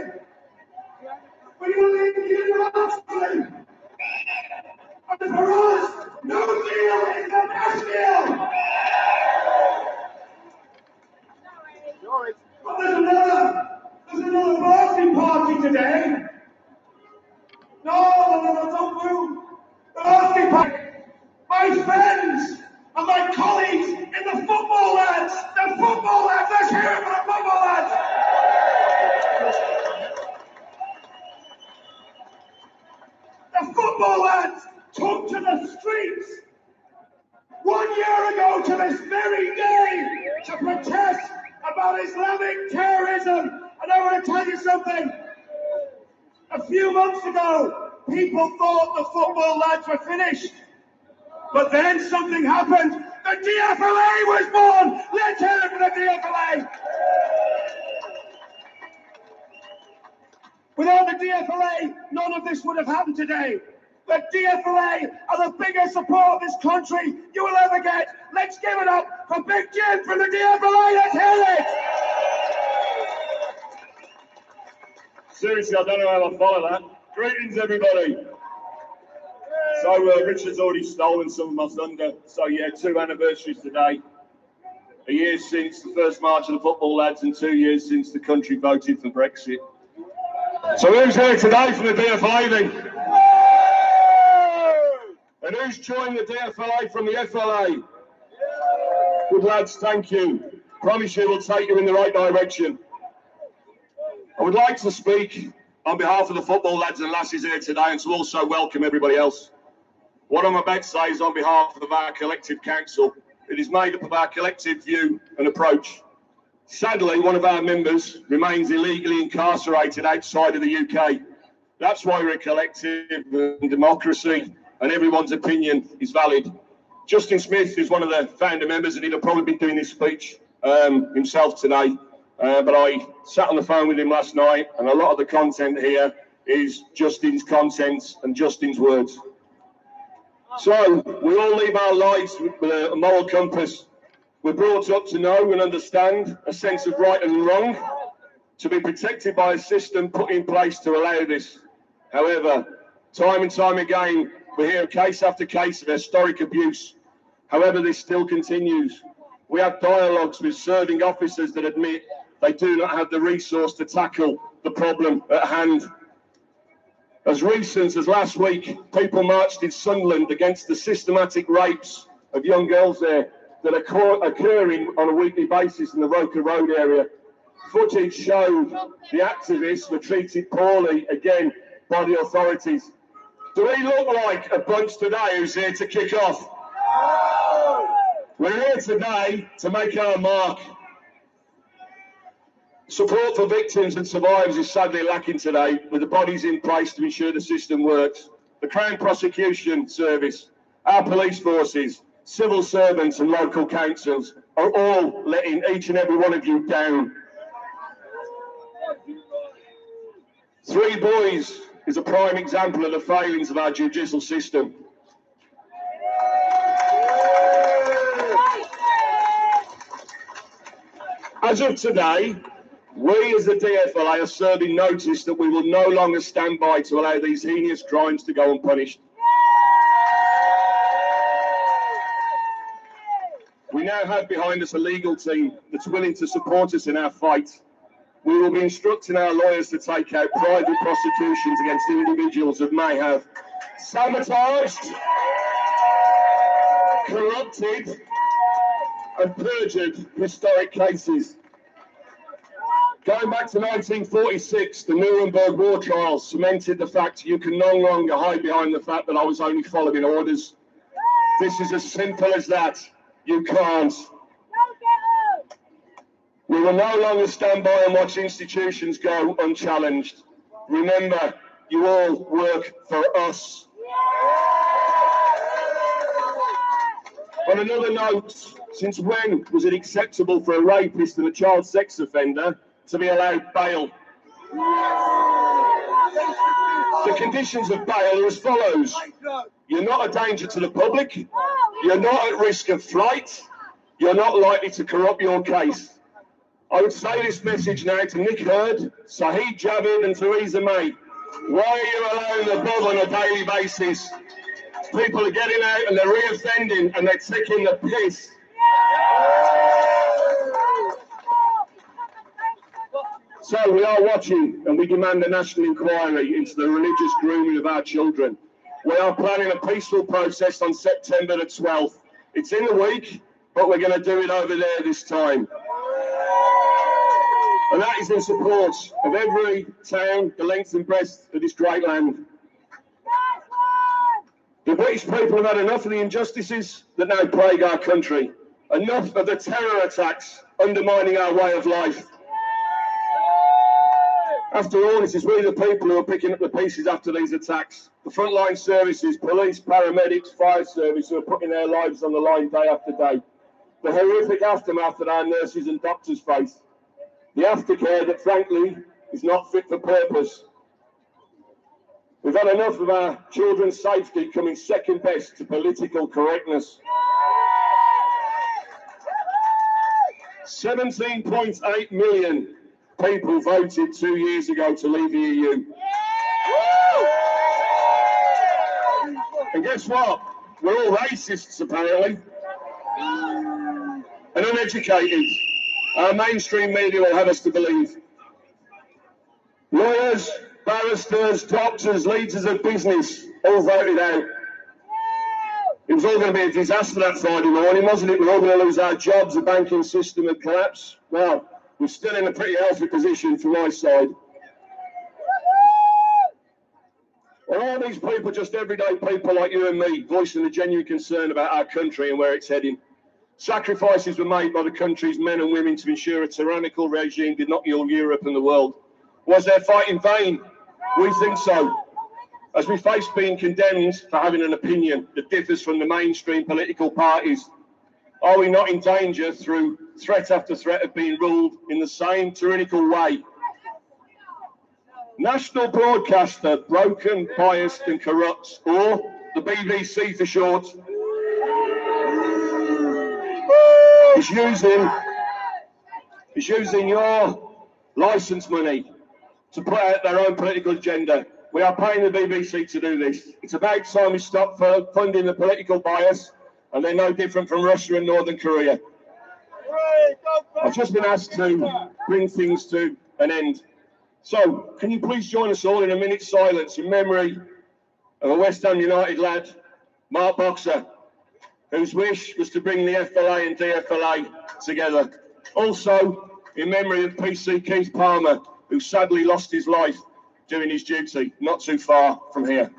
We want to leave the unilaterally. And for us, no deal is the best deal. But there's another birthday party today. No, don't move. The birthday party. My friends and my colleagues in the football lads. The football lads. Let's hear it for the football lads. The football lads took to the streets 1 year ago to this very day to protest about Islamic terrorism. And I want to tell you something. A few months ago, people thought the football lads were finished. But then something happened. The DFLA was born. Let's hear it for the DFLA. Without the DFLA, none of this would have happened today. The DFLA are the biggest support this country you will ever get. Let's give it up for Big Jim from the DFLA. Let's hear it. Seriously, I don't know how I follow that. Greetings, everybody. So Richard's already stolen some of my thunder. So yeah, 2 anniversaries today. A year since the first march of the football lads and 2 years since the country voted for Brexit. So who's here today from the DFLA then? And who's joined the DFLA from the FLA? Good lads, thank you. Promise you we'll take you in the right direction. I would like to speak on behalf of the football lads and lasses here today and to also welcome everybody else. What I'm about to say is on behalf of our collective council. It is made up of our collective view and approach. Sadly, one of our members remains illegally incarcerated outside of the UK. That's why we're a collective and democracy, and everyone's opinion is valid. Justin Smith is one of the founder members, and he'll probably be doing this speech himself today. But I sat on the phone with him last night, and a lot of the content here is Justin's content and Justin's words. So we all live our lives with a moral compass. We're brought up to know and understand a sense of right and wrong, to be protected by a system put in place to allow this. However, time and time again, we hear case after case of historic abuse. However, this still continues. We have dialogues with serving officers that admit they do not have the resource to tackle the problem at hand. As recent as last week, people marched in Sunderland against the systematic rapes of young girls there that are occurring on a weekly basis in the Roker Road area. Footage showed the activists were treated poorly again by the authorities. Do we look like a bunch today who's here to kick off? We're here today to make our mark. Support for victims and survivors is sadly lacking today, with the bodies in place to ensure the system works. The Crown Prosecution Service, our police forces, civil servants and local councils are all letting each and every one of you down. 3 boys is a prime example of the failings of our judicial system. As of today, We as the DFLA are serving notice that we will no longer stand by to allow these heinous crimes to go unpunished. We now have behind us a legal team that's willing to support us in our fight. We will be instructing our lawyers to take out private prosecutions against individuals that may have sabotaged, corrupted and perjured historic cases. Going back to 1946, the Nuremberg war trials cemented the fact you can no longer hide behind the fact that I was only following orders. This is as simple as that. You can't. We will no longer stand by and watch institutions go unchallenged. Remember, you all work for us. On another note, since when was it acceptable for a rapist and a child sex offender to be allowed bail? The conditions of bail are as follows. You're not a danger to the public. You're not at risk of flight. You're not likely to corrupt your case. I would say this message now to Nick Hurd, Saeed Javid and Theresa May. Why are you allowing the above on a daily basis? People are getting out and they're re-offending and they're taking the piss. So we are watching and we demand a national inquiry into the religious grooming of our children. We are planning a peaceful protest on September the 12th. It's in a week, but we're going to do it over there this time. And that is in support of every town, the length and breadth of this great land. The British people have had enough of the injustices that now plague our country. Enough of the terror attacks undermining our way of life. After all, it is we the people who are picking up the pieces after these attacks. The frontline services, police, paramedics, fire service who are putting their lives on the line day after day. The horrific aftermath that our nurses and doctors face. The aftercare that, frankly, is not fit for purpose. We've had enough of our children's safety coming second best to political correctness. 17.8 million people voted 2 years ago to leave the EU. And guess what? We're all racists, apparently. And uneducated. Our mainstream media will have us to believe. Lawyers, barristers, doctors, leaders of business all voted out. It was all going to be a disaster that Friday morning, wasn't it? We're all going to lose our jobs, the banking system would collapse. Well, we're still in a pretty healthy position from my side. Are all these people just everyday people like you and me, voicing a genuine concern about our country and where it's heading? Sacrifices were made by the country's men and women to ensure a tyrannical regime did not rule Europe and the world. Was their fight in vain? We think so. As we face being condemned for having an opinion that differs from the mainstream political parties, are we not in danger through threat after threat of being ruled in the same tyrannical way? National broadcaster, broken, biased and corrupt, or the BBC for short, is using your licence money to put out their own political agenda. We are paying the BBC to do this. It's about time we stop funding the political bias, and they're no different from Russia and Northern Korea. I've just been asked to bring things to an end. So, can you please join us all in a minute's silence in memory of a West Ham United lad, Mark Boxer, whose wish was to bring the FLA and DFLA together. Also, in memory of PC Keith Palmer, who sadly lost his life doing his duty not too far from here.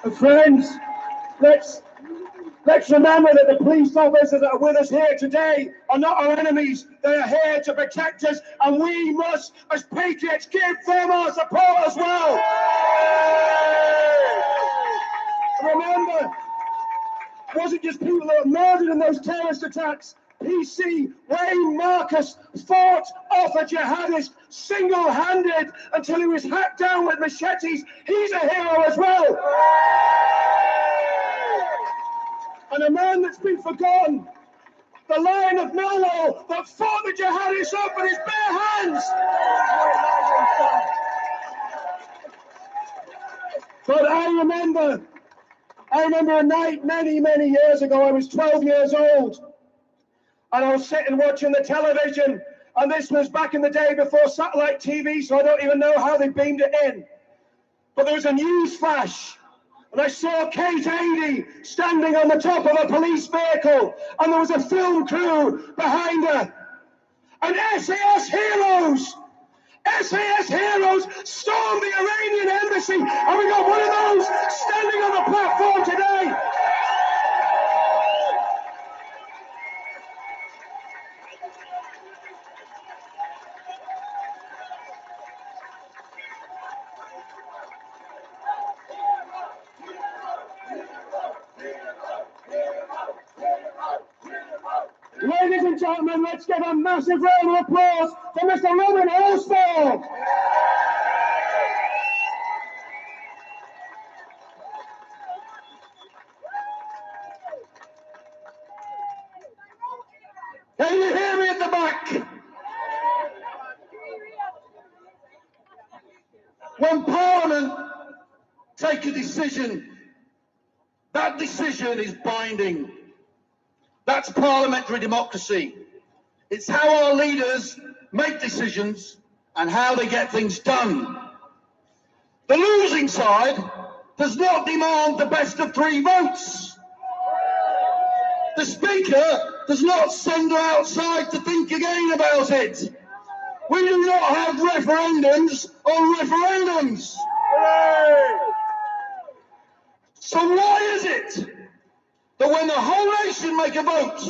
And friends, let's remember that the police officers that are with us here today are not our enemies. They are here to protect us, and we must, as patriots, give them our support as well. Remember, it wasn't just people that were murdered in those terrorist attacks. PC Wayne Marcus fought off a jihadist single-handed until he was hacked down with machetes. He's a hero as well. And a man that's been forgotten, the Lion of Millwall that fought the jihadists up with his bare hands. But I remember a night many, many years ago. I was 12 years old, and I was sitting watching the television, and this was back in the day before satellite TV, so I don't even know how they beamed it in. But there was a news flash, and I saw Kate Adie standing on the top of a police vehicle, and there was a film crew behind her. And SAS heroes stormed the Iranian embassy, and we got one of those standing on the platform today. Ladies and gentlemen, let's give a massive round of applause for Mr. Robin Horsford. Can you hear me at the back? When Parliament take a decision, that decision is binding. That's parliamentary democracy. It's how our leaders make decisions and how they get things done. The losing side does not demand the best of 3 votes. The Speaker does not send her outside to think again about it. We do not have referendums on referendums. So why is it that when the whole nation make a vote,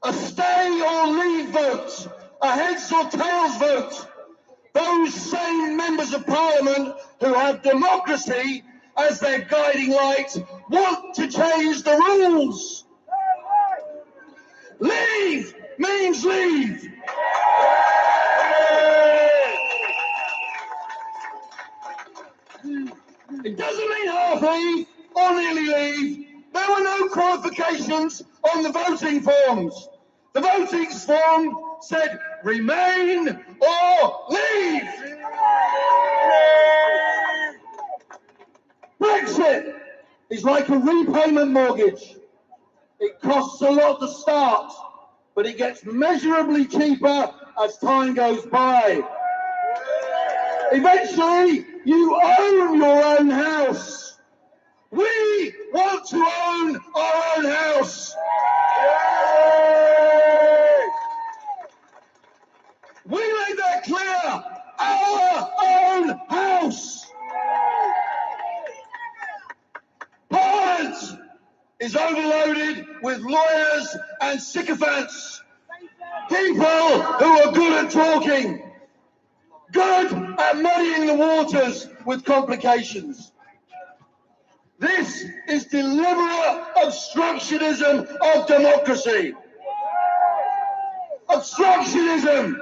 a stay or leave vote, a heads or tails vote, those same members of Parliament who have democracy as their guiding light want to change the rules? Leave means leave. It doesn't mean half leave or nearly leave. There were no qualifications on the voting forms. The voting form said remain or leave. Brexit is like a repayment mortgage. It costs a lot to start, but it gets measurably cheaper as time goes by. Eventually, you own your own house. We want to own our own house. We made that clear. Our own house. Parliament is overloaded with lawyers and sycophants. People who are good at talking, good at muddying the waters with complications. This is deliberate obstructionism of democracy. Obstructionism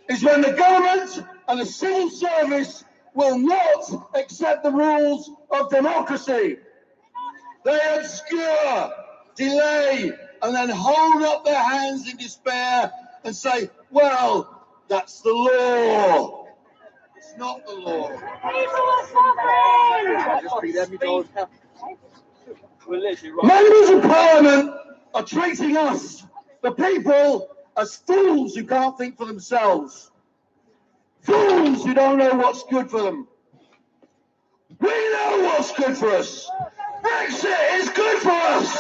is when the government and the civil service will not accept the rules of democracy. They obscure, delay, and then hold up their hands in despair and say, well, that's the law. It's not the law. Members of Parliament are treating us, the people, as fools who can't think for themselves. Fools who don't know what's good for them. We know what's good for us. Brexit is good for us.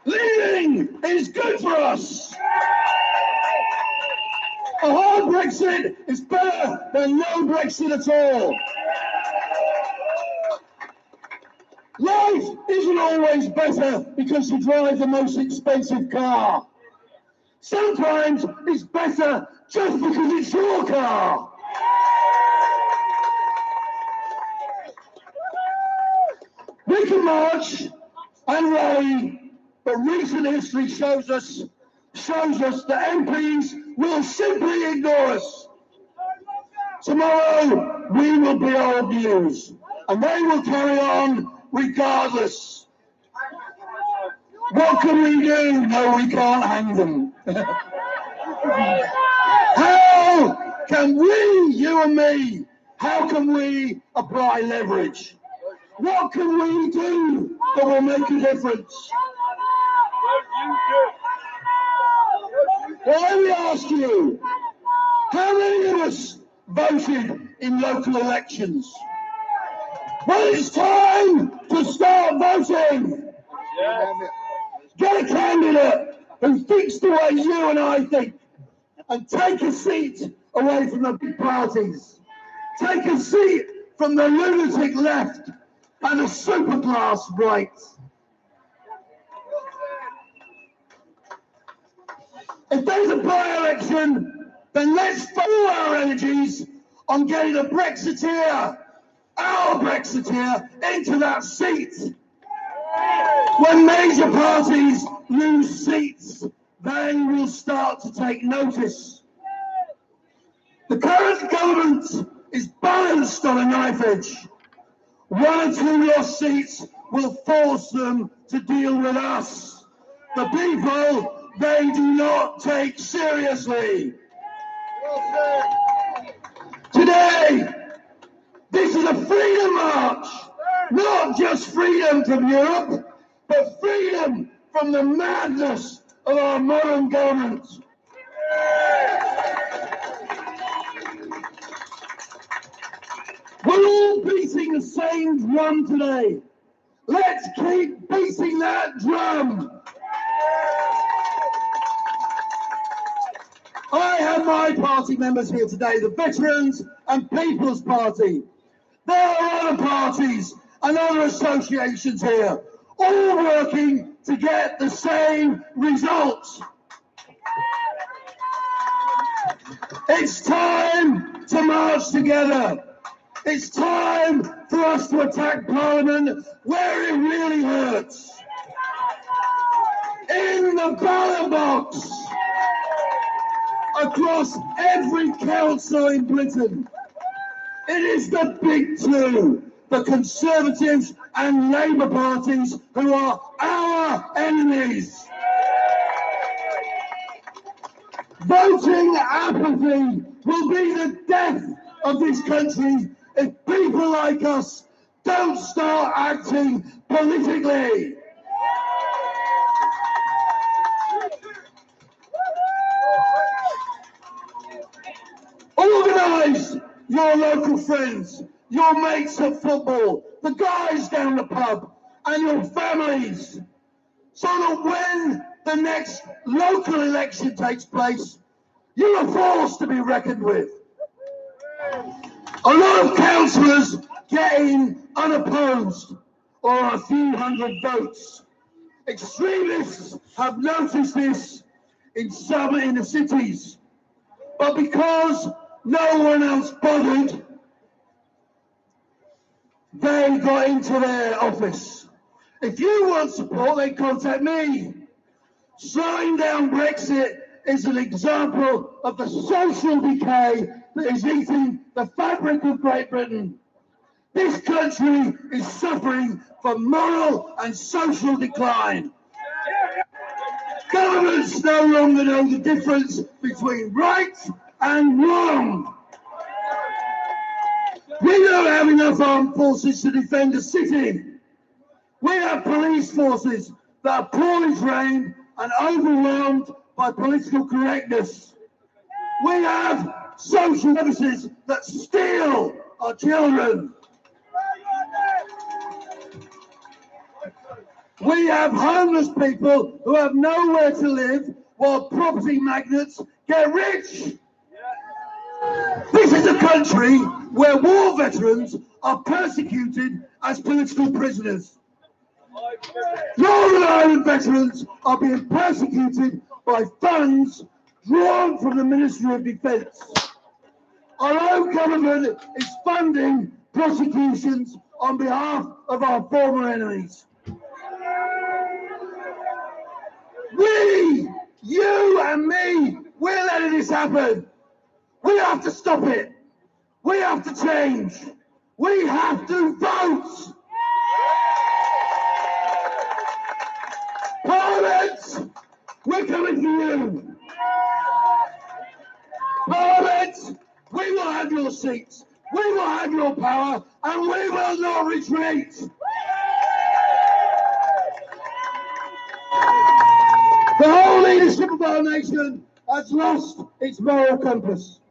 Leaving is good for us. Brexit is better than no Brexit at all. Life isn't always better because you drive the most expensive car. Sometimes it's better just because it's your car. We can march and rally, but recent history shows us that MPs will simply ignore us. Tomorrow we will be old news, and they will carry on regardless. What can we do? No, we can't hang them. How can we, you and me, how can we apply leverage? What can we do that will make a difference? Well, let me ask you, how many of us voted in local elections? Well, it's time to start voting. Get a candidate who thinks the way you and I think, and take a seat away from the big parties. Take a seat from the lunatic left and the superclass right. If there's a by-election, then let's focus our energies on getting a Brexiteer, our Brexiteer, into that seat. When major parties lose seats, they will start to take notice. The current government is balanced on a knife edge. 1 or 2 lost seats will force them to deal with us, the people they do not take seriously. Today, this is a freedom march, not just freedom from Europe, but freedom from the madness of our modern government. We're all beating the same drum today. Let's keep beating that drum. I have my party members here today, the Veterans and People's Party. There are other parties and other associations here, all working to get the same results. It's time to march together. It's time for us to attack Parliament where it really hurts. In the ballot box. Across every council in Britain. It is the big two, the Conservatives and Labour parties, who are our enemies. Voting apathy will be the death of this country if people like us don't start acting politically. Organise your local friends, your mates at football, the guys down the pub, and your families, so that when the next local election takes place, you are forced to be reckoned with. A lot of councillors get in unopposed or a few hundred votes. Extremists have noticed this in some inner cities, but because no one else bothered, they got into their office. If you want support, then contact me. Slowing down Brexit is an example of the social decay that is eating the fabric of Great Britain. This country is suffering from moral and social decline. Governments no longer know the difference between right and wrong. We don't have enough armed forces to defend a city. We have police forces that are poorly trained and overwhelmed by political correctness. We have social services that steal our children. We have homeless people who have nowhere to live while property magnates get rich. This is a country where war veterans are persecuted as political prisoners. Northern Ireland veterans are being persecuted by funds drawn from the Ministry of Defence. Our own government is funding prosecutions on behalf of our former enemies. We, you and me, we're letting this happen. We have to stop it. We have to change. We have to vote. Parliament, we're coming for you. Parliament, we will have your seats. We will have your power, and we will not retreat. The whole leadership of our nation has lost its moral compass.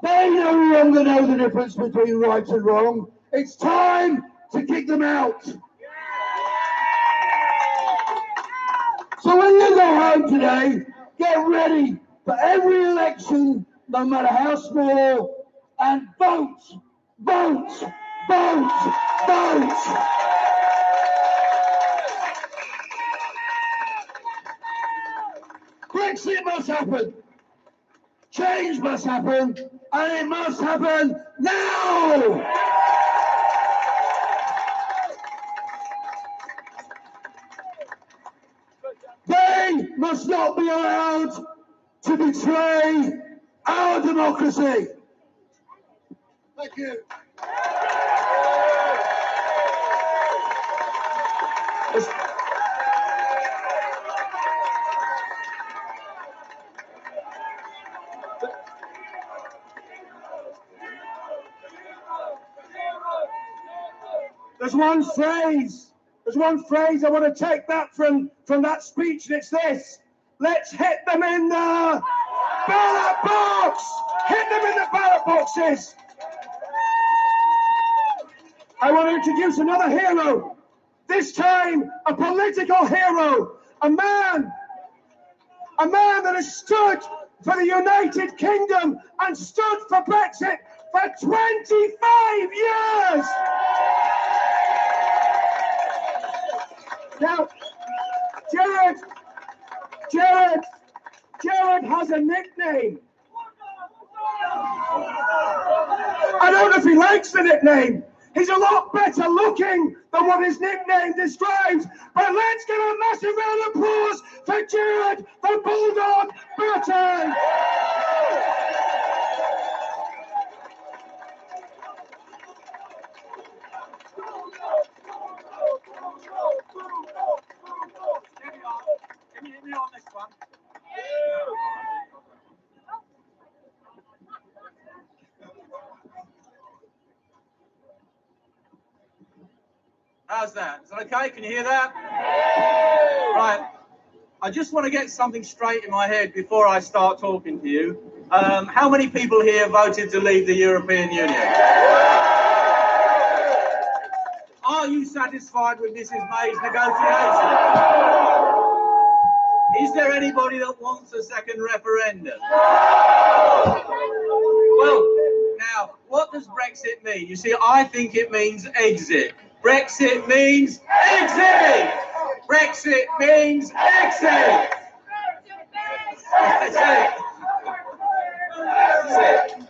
They no longer know the difference between right and wrong. It's time to kick them out. So when you go home today, get ready for every election, no matter how small, and vote, vote, vote, vote. Brexit must happen. Change must happen, and it must happen now. They must not be allowed to betray our democracy. Thank you. There's one phrase I want to take that from that speech, and it's this: let's hit them in the ballot box! Hit them in the ballot boxes! I want to introduce another hero, this time a political hero, a man that has stood for the United Kingdom and stood for Brexit for 25 years! Now, Jared has a nickname. I don't know if he likes the nickname. He's a lot better looking than what his nickname describes. But let's give a massive round of applause for Jared the Bulldog Burton. Hit me on this one. How's that? Is that okay? Can you hear that? Right. I just want to get something straight in my head before I start talking to you. How many people here voted to leave the European Union? Are you satisfied with Mrs. May's negotiation? Is there anybody that wants a second referendum? Well, now, what does Brexit mean? You see, I think it means exit. Brexit means exit! Brexit means exit! That's it. That's it.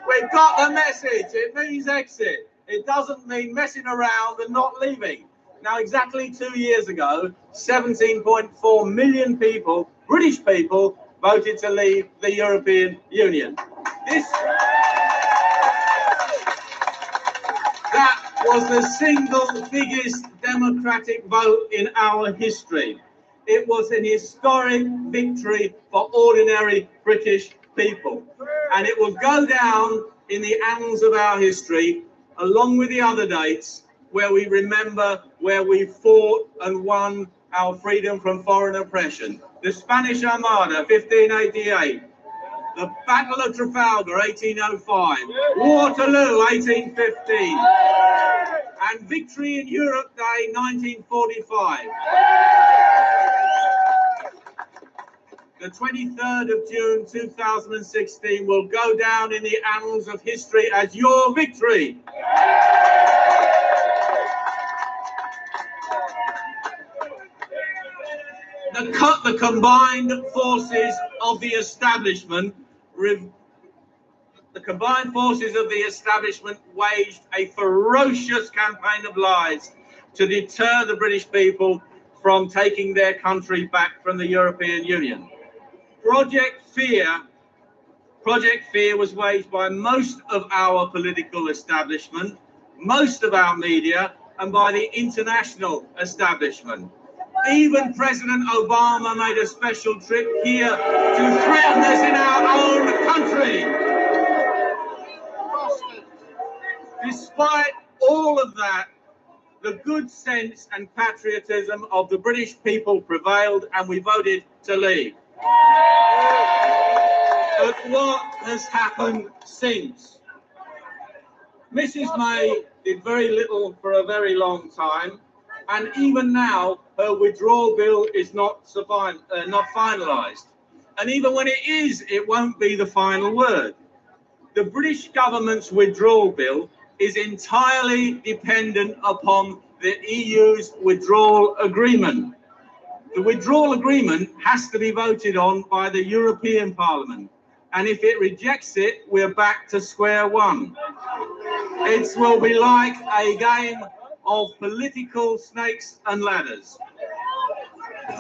We've got the message. It means exit. It doesn't mean messing around and not leaving. Now, exactly 2 years ago, 17.4 million people, British people, voted to leave the European Union. That was the single biggest democratic vote in our history. It was an historic victory for ordinary British people. And it will go down in the annals of our history, along with the other dates, where we remember where we fought and won our freedom from foreign oppression. The Spanish Armada, 1588. The Battle of Trafalgar, 1805. Waterloo, 1815. And Victory in Europe Day, 1945. the 23rd of June 2016 will go down in the annals of history as your victory. The combined forces of the establishment waged a ferocious campaign of lies to deter the British people from taking their country back from the European Union. Project Fear was waged by most of our political establishment, most of our media, and by the international establishment. Even President Obama made a special trip here to threaten us in our own country. Despite all of that, the good sense and patriotism of the British people prevailed, and we voted to leave. But what has happened since? Mrs. May did very little for a very long time, and even now her withdrawal bill is not finalised. And even when it is, it won't be the final word. The British government's withdrawal bill is entirely dependent upon the EU's withdrawal agreement. The withdrawal agreement has to be voted on by the European Parliament, and if it rejects it, we're back to square one. It will be like a game of political snakes and ladders.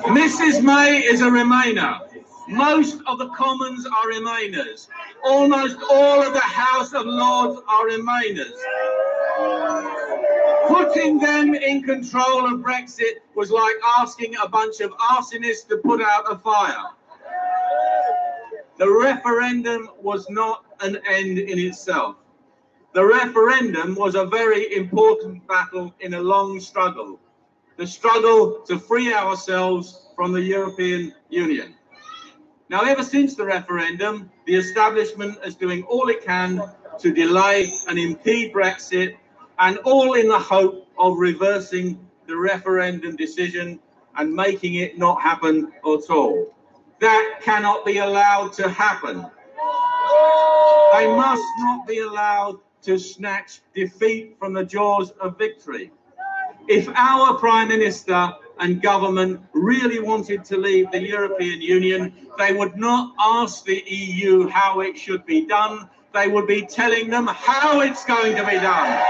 Mrs. May is a Remainer. Most of the Commons are Remainers. Almost all of the House of Lords are Remainers. Putting them in control of Brexit was like asking a bunch of arsonists to put out a fire. The referendum was not an end in itself. The referendum was a very important battle in a long struggle. The struggle to free ourselves from the European Union. Now, ever since the referendum, the establishment is doing all it can to delay and impede Brexit, and all in the hope of reversing the referendum decision and making it not happen at all. That cannot be allowed to happen. They must not be allowed to snatch defeat from the jaws of victory. If our Prime Minister and government really wanted to leave the European Union, they would not ask the EU how it should be done. They would be telling them how it's going to be done.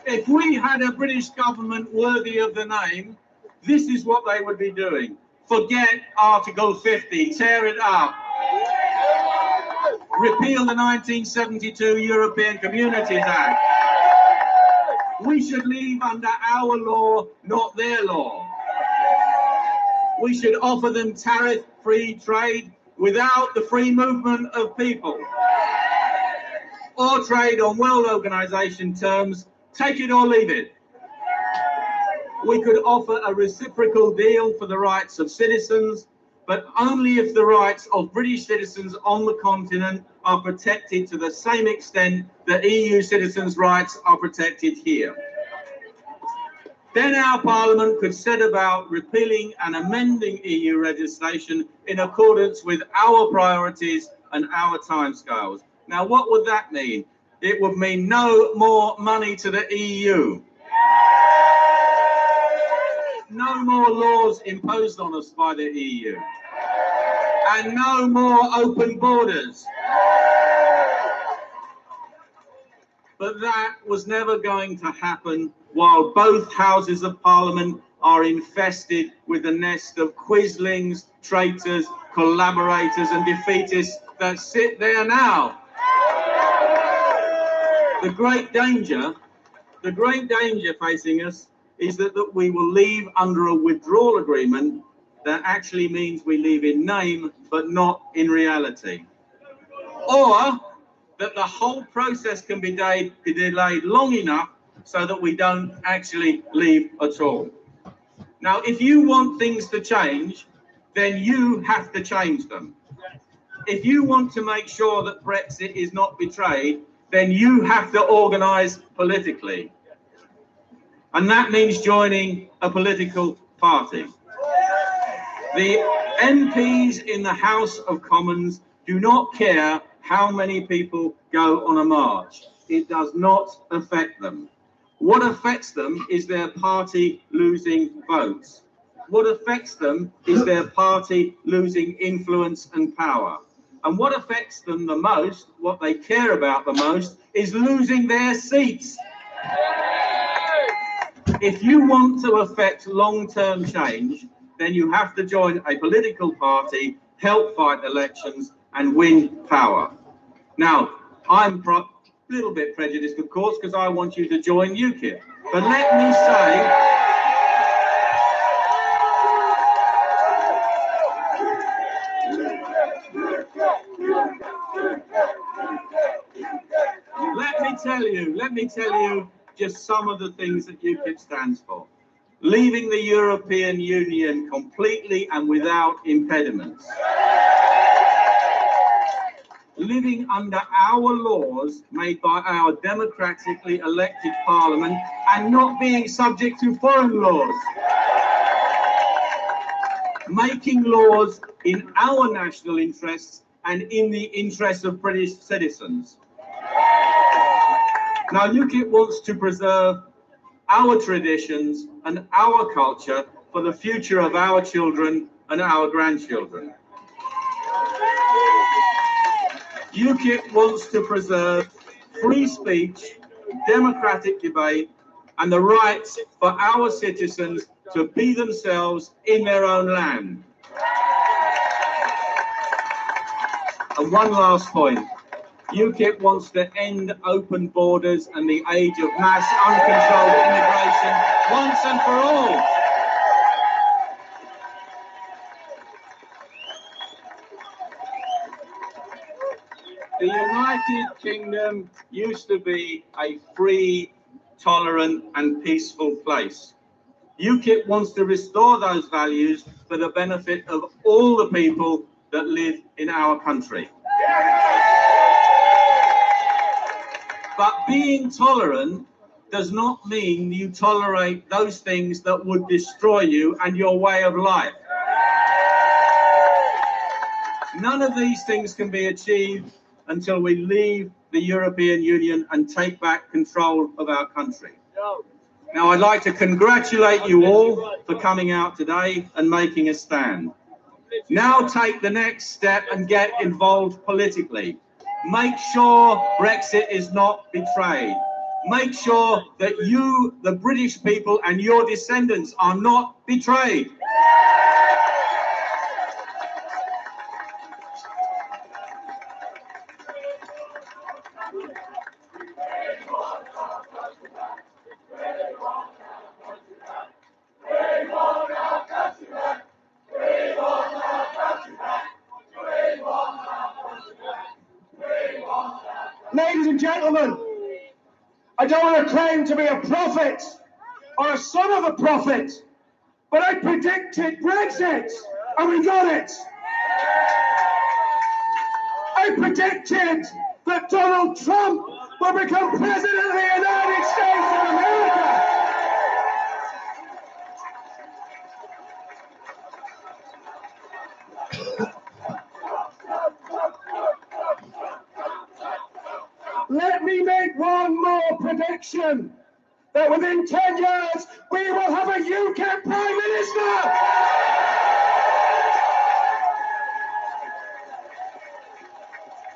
If we had a British government worthy of the name, this is what they would be doing. Forget Article 50, tear it up. Repeal the 1972 European Communities Act. We should leave under our law, not their law. We should offer them tariff-free trade without the free movement of people. Or trade on World Organization terms, take it or leave it. We could offer a reciprocal deal for the rights of citizens, but only if the rights of British citizens on the continent are protected to the same extent that EU citizens' rights are protected here. Then our Parliament could set about repealing and amending EU legislation in accordance with our priorities and our timescales. Now, what would that mean? It would mean no more money to the EU. No more laws imposed on us by the EU. And no more open borders. But that was never going to happen while both houses of Parliament are infested with a nest of quislings, traitors, collaborators and defeatists that sit there now. The great danger facing us is that we will leave under a withdrawal agreement that actually means we leave in name but not in reality. Or that the whole process can be delayed long enough so that we don't actually leave at all. Now, if you want things to change, then you have to change them. If you want to make sure that Brexit is not betrayed, then you have to organise politically. And that means joining a political party. The MPs in the House of Commons do not care how many people go on a march. It does not affect them. What affects them is their party losing votes. What affects them is their party losing influence and power. And what affects them the most, what they care about the most, is losing their seats. If you want to affect long-term change, then you have to join a political party, help fight elections, and win power. Now, I'm a little bit prejudiced, of course, because I want you to join UKIP. But let me tell you just some of the things that UKIP stands for. Leaving the European Union completely and without impediments. Living under our laws made by our democratically elected parliament and not being subject to foreign laws. Making laws in our national interests and in the interests of British citizens. Now, UKIP wants to preserve our traditions and our culture for the future of our children and our grandchildren. UKIP wants to preserve free speech, democratic debate, and the rights for our citizens to be themselves in their own land. And one last point. UKIP wants to end open borders and the age of mass uncontrolled immigration once and for all. The United Kingdom used to be a free, tolerant and peaceful place. UKIP wants to restore those values for the benefit of all the people that live in our country. But being tolerant does not mean you tolerate those things that would destroy you and your way of life. None of these things can be achieved until we leave the European Union and take back control of our country. Now, I'd like to congratulate you all for coming out today and making a stand. Now take the next step and get involved politically. Make sure Brexit is not betrayed. Make sure that you, the British people, and your descendants are not betrayed. Ladies and gentlemen, I don't want to claim to be a prophet or a son of a prophet, but I predicted Brexit, and we got it. I predicted that Donald Trump will become president of the United States of America. Let me make one more prediction, that within 10 years, we will have a UKIP Prime Minister!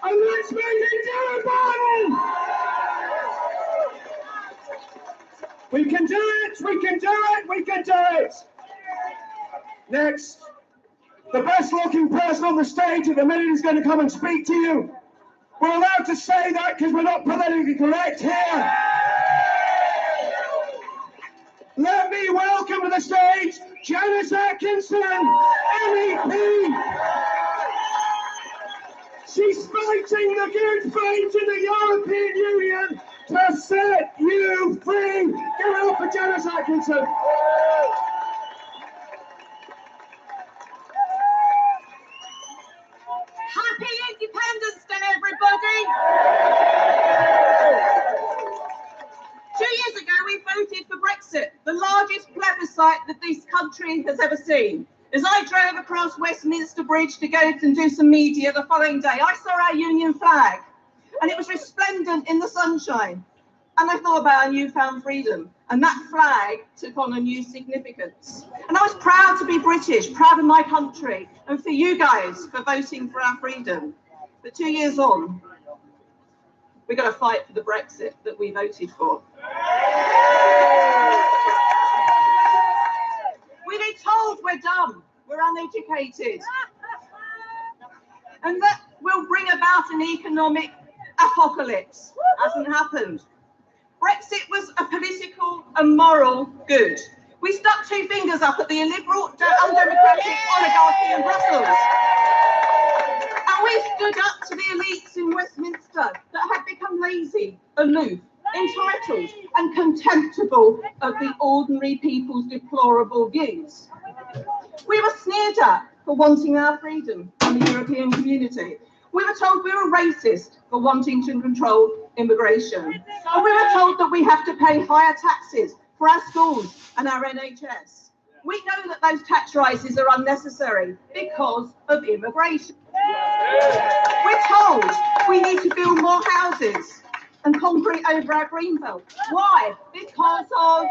And let's make it doable! We can do it, we can do it, we can do it! Next, the best looking person on the stage at the minute is going to come and speak to you. We're allowed to say that because we're not politically correct here. Let me welcome to the stage Janice Atkinson, MEP. She's fighting the good fight in the European Union to set you free. Give it up for Janice Atkinson. Happy Independence Day, everybody! 2 years ago, we voted for Brexit. the largest plebiscite that this country has ever seen. As I drove across Westminster Bridge to go and do some media the following day, I saw our Union flag, and it was resplendent in the sunshine. And I thought about our newfound freedom, and that flag took on a new significance. And I was proud to be British, proud of my country, and for you guys for voting for our freedom. But 2 years on, we've got to fight for the Brexit that we voted for. We've been told we're dumb, we're uneducated, and that will bring about an economic apocalypse. Hasn't happened. Brexit was a political and moral good. We stuck two fingers up at the illiberal, undemocratic oligarchy in Brussels. And we stood up to the elites in Westminster that had become lazy, aloof, entitled and contemptible of the ordinary people's deplorable views. We were sneered at for wanting our freedom in the European community. We were told we were racist for wanting to control immigration. And we were told that we have to pay higher taxes for our schools and our NHS. We know that those tax rises are unnecessary because of immigration. We're told we need to build more houses and concrete over our greenbelt. Why? Because of...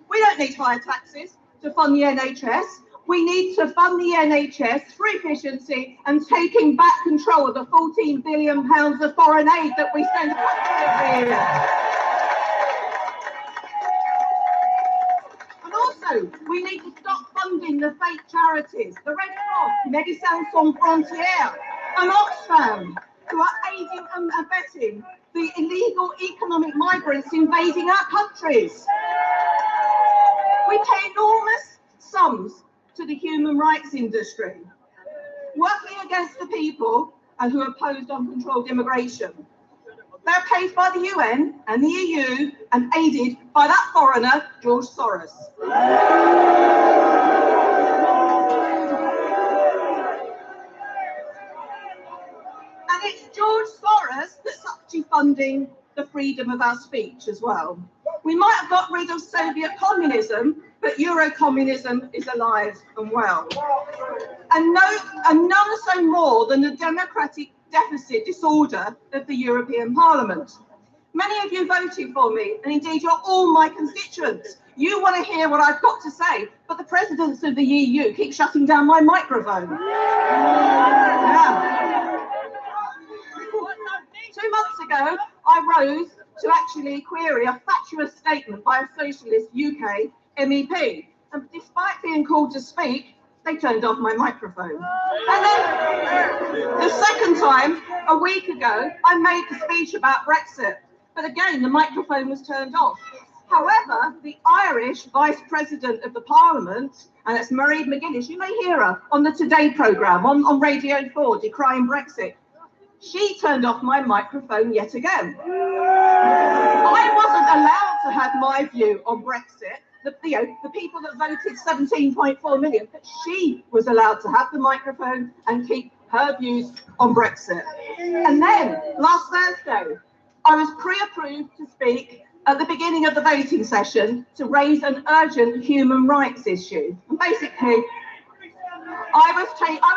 We don't need higher taxes to fund the NHS. We need to fund the NHS through efficiency and taking back control of the £14 billion of foreign aid that we send every year. And also, we need to stop funding the fake charities, the Red Cross, Médecins Sans Frontières, and Oxfam, who are aiding and abetting the illegal economic migrants invading our countries. We pay enormous sums to the human rights industry, working against the people and who opposed uncontrolled immigration. They're paid by the UN and the EU and aided by that foreigner, George Soros. And it's George Soros that's actually funding the freedom of our speech as well. We might have got rid of Soviet communism, but Euro-communism is alive and well. And none so more than the democratic deficit disorder of the European Parliament. Many of you voted for me, and indeed you're all my constituents. You want to hear what I've got to say, but the presidents of the EU keep shutting down my microphone. Yeah. 2 months ago, I rose to actually query a fatuous statement by a socialist UK MEP. And despite being called to speak, they turned off my microphone. And then the second time, a week ago, I made the speech about Brexit. But again, the microphone was turned off. However, the Irish Vice President of the Parliament, and that's Mairead McGuinness, you may hear her on the Today programme on Radio 4, decrying Brexit. She turned off my microphone yet again. I wasn't allowed to have my view on Brexit. The people that voted 17.4 million, but she was allowed to have the microphone and keep her views on Brexit. And then, last Thursday, I was pre-approved to speak at the beginning of the voting session to raise an urgent human rights issue. And basically, I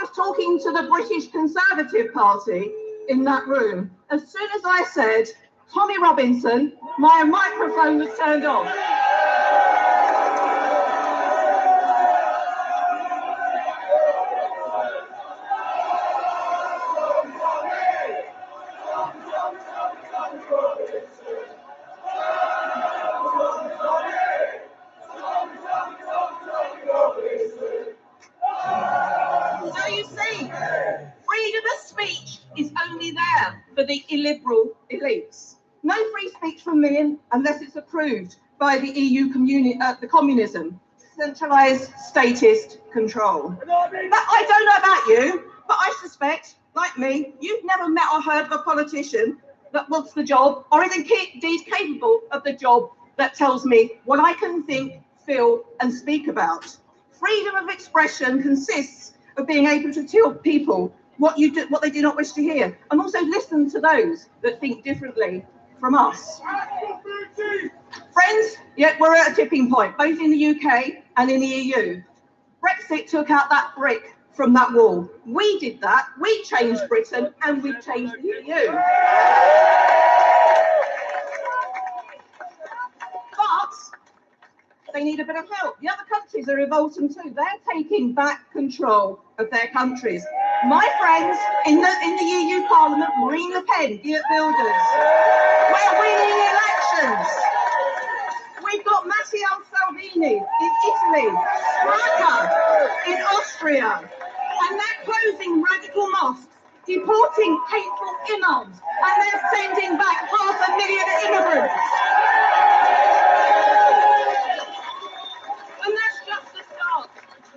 was talking to the British Conservative Party in that room. As soon as I said, Tommy Robinson, my microphone was turned off. So you see, freedom of speech is only there for the illiberal elites. No free speech from me unless it's approved by the EU the communism, centralised statist control. But I don't know about you, but I suspect, like me, you've never met or heard of a politician that wants the job, or is indeed capable of the job that tells me what I can think, feel, and speak about. Freedom of expression consists of being able to tell people what they do not wish to hear, and also listen to those that think differently from us. Friends, yeah, we're at a tipping point, both in the UK and in the EU. Brexit took out that brick from that wall. We did that. We changed Britain and we changed the EU. But they need a bit of help. The other countries are revolting too. They're taking back control of their countries. My friends in the EU Parliament, Marine Le Pen, Geert Wilders, we're winning elections. We've got Matteo Salvini in Italy, Straka in Austria, and they're closing radical mosques, deporting hateful imams, and they're sending back 500,000 immigrants. And that's just the start.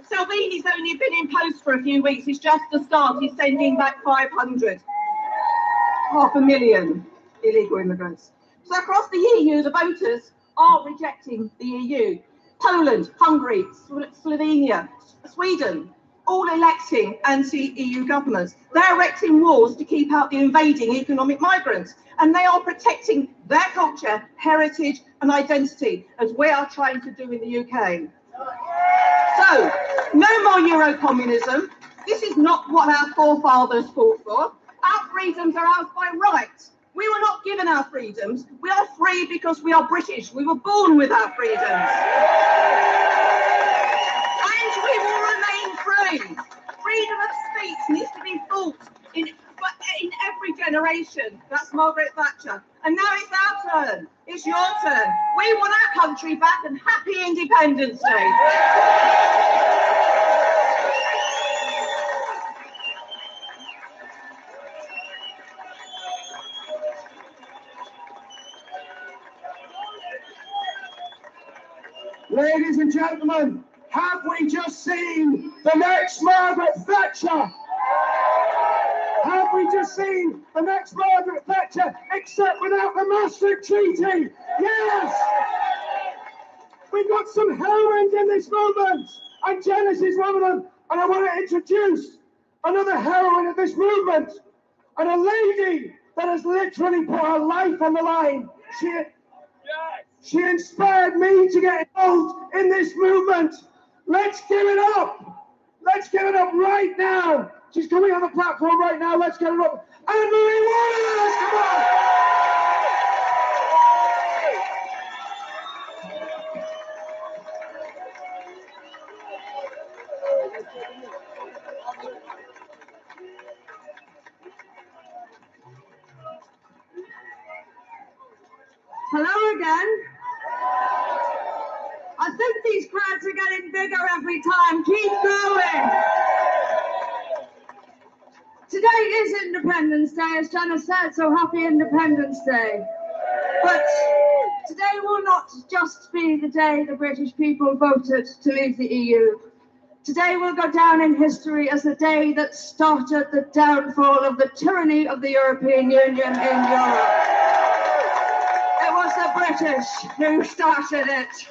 Salvini's only been in post for a few weeks. It's just the start. He's sending back 500,000 illegal immigrants. So across the EU, the voters are rejecting the EU. Poland, Hungary, Slovenia, Sweden, all electing anti-EU governments. They're erecting walls to keep out the invading economic migrants, and they are protecting their culture, heritage and identity, as we are trying to do in the UK. So, no more Euro-communism. This is not what our forefathers fought for. Our freedoms are ours by right. We were not given our freedoms. We are free because we are British. We were born with our freedoms. And we will remain free. Freedom of speech needs to be fought in every generation. That's Margaret Thatcher. And now it's our turn. It's your turn. We want our country back, and happy Independence Day. Ladies and gentlemen, have we just seen the next Margaret Thatcher? Have we just seen the next Margaret Thatcher, except without the Maastricht Treaty? Yes! We've got some heroines in this movement, and Janice is one of them. And I want to introduce another heroine of this movement, and a lady that has literally put her life on the line. She inspired me to get involved in this movement. Let's give it up. Let's give it up right now. She's coming on the platform right now. Let's get it up. Anne-Marie Waters, come on. Hello again. I think these crowds are getting bigger every time. Keep going. Today is Independence Day, as Janice said, so happy Independence Day. But today will not just be the day the British people voted to leave the EU. Today will go down in history as the day that started the downfall of the tyranny of the European Union in Europe. It was the British who started it.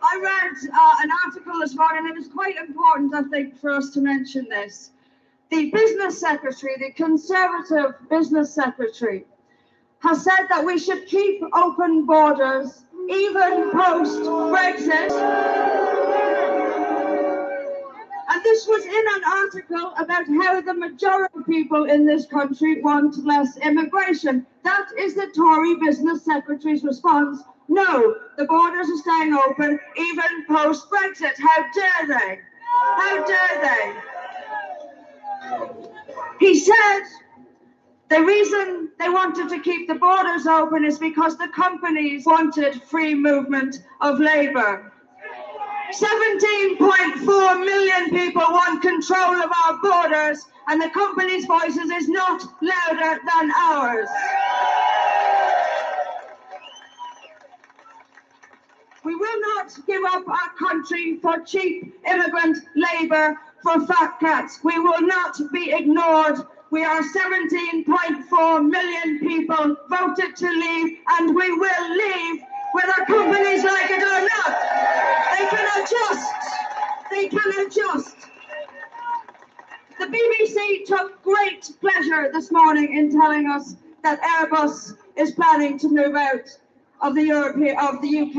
I read an article this morning, and it was quite important, I think, for us to mention this. The business secretary, the Conservative business secretary, has said that we should keep open borders even post-Brexit. And this was in an article about how the majority of people in this country want less immigration. That is the Tory business secretary's response. No, the borders are staying open even post-Brexit. How dare they? How dare they? He said the reason they wanted to keep the borders open is because the companies wanted free movement of labour. 17.4 million people want control of our borders, and the companies' voices is not louder than ours. We will not give up our country for cheap immigrant labour for fat cats. We will not be ignored. We are 17.4 million people voted to leave, and we will leave whether companies like it or not. They can adjust. They can adjust. The BBC took great pleasure this morning in telling us that Airbus is planning to move out of the UK.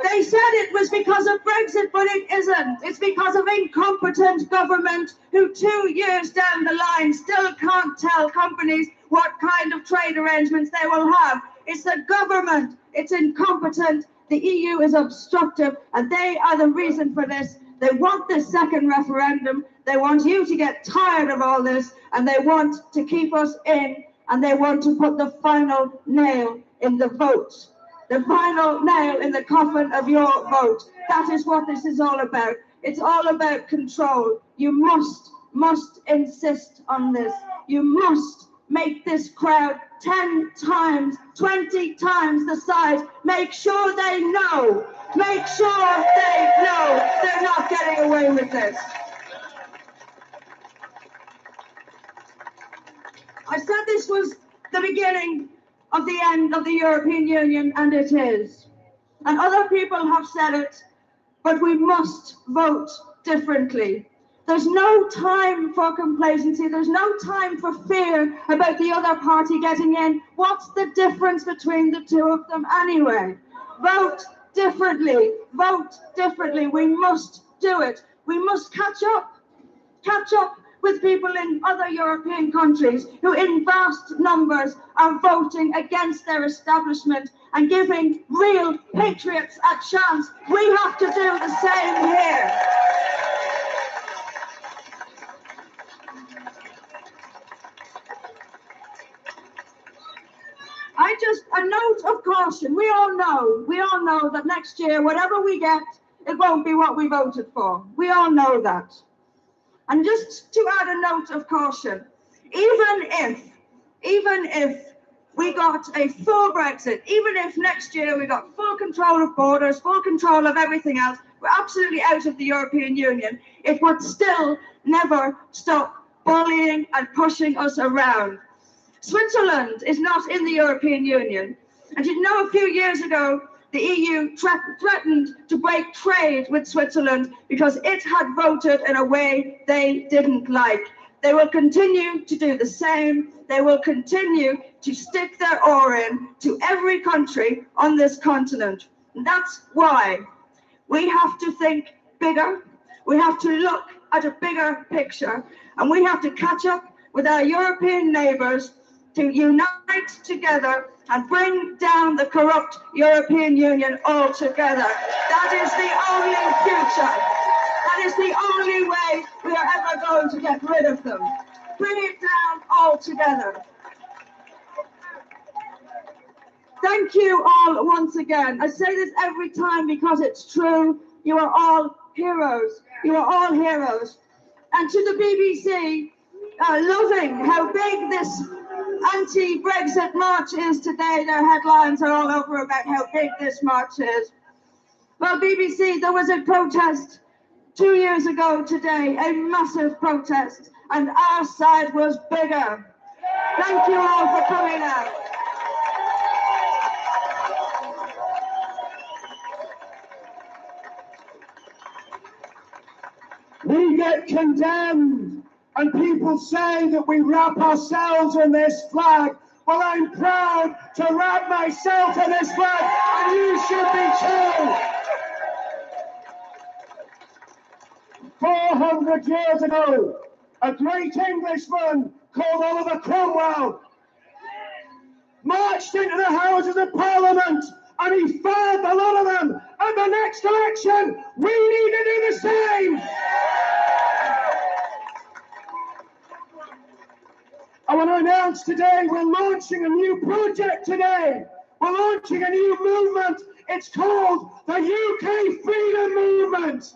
They said it was because of Brexit, but it isn't. It's because of incompetent government who 2 years down the line still can't tell companies what kind of trade arrangements they will have. It's the government. It's incompetent. The EU is obstructive, and they are the reason for this. They want this second referendum. They want you to get tired of all this, and they want to keep us in, and they want to put the final nail in the vote. The final nail in the coffin of your vote. That is what this is all about. It's all about control. You must insist on this. You must make this crowd 10 times, 20 times the size. Make sure they know. Make sure they know they're not getting away with this. I said this was the beginning of the end of the European Union, and it is. And other people have said it, but we must vote differently. There's no time for complacency. There's no time for fear about the other party getting in. What's the difference between the two of them anyway? Vote differently. Vote differently. We must do it. We must catch up. Catch up with people in other European countries who in vast numbers are voting against their establishment and giving real patriots a chance. We have to do the same here. A note of caution. We all know that next year, whatever we get, it won't be what we voted for. We all know that. And just to add a note of caution, even if we got a full Brexit, even if next year we got full control of borders, full control of everything else, we're absolutely out of the European Union, it would still never stop bullying and pushing us around. Switzerland is not in the European Union. And you know, a few years ago, the EU threatened to break trade with Switzerland because it had voted in a way they didn't like. They will continue to do the same. They will continue to stick their oar in to every country on this continent. And that's why we have to think bigger. We have to look at a bigger picture. And we have to catch up with our European neighbours to unite together and bring down the corrupt European Union altogether. That is the only future. That is the only way we are ever going to get rid of them. Bring it down altogether. Thank you all once again. I say this every time because it's true. You are all heroes. You are all heroes. And to the BBC, loving how big this anti-Brexit march is today. Their headlines are all over about how big this march is. Well, BBC, there was a protest 2 years ago today, a massive protest, and our side was bigger. Thank you all for coming out. We get condemned, and people say that we wrap ourselves in this flag. Well, I'm proud to wrap myself in this flag, and you should be too. 400 years ago, a great Englishman called Oliver Cromwell marched into the Houses of Parliament, and he fired a lot of them. At the next election, we need to do the same. I want to announce today we're launching a new project today. We're launching a new movement. It's called the UK Freedom Movement.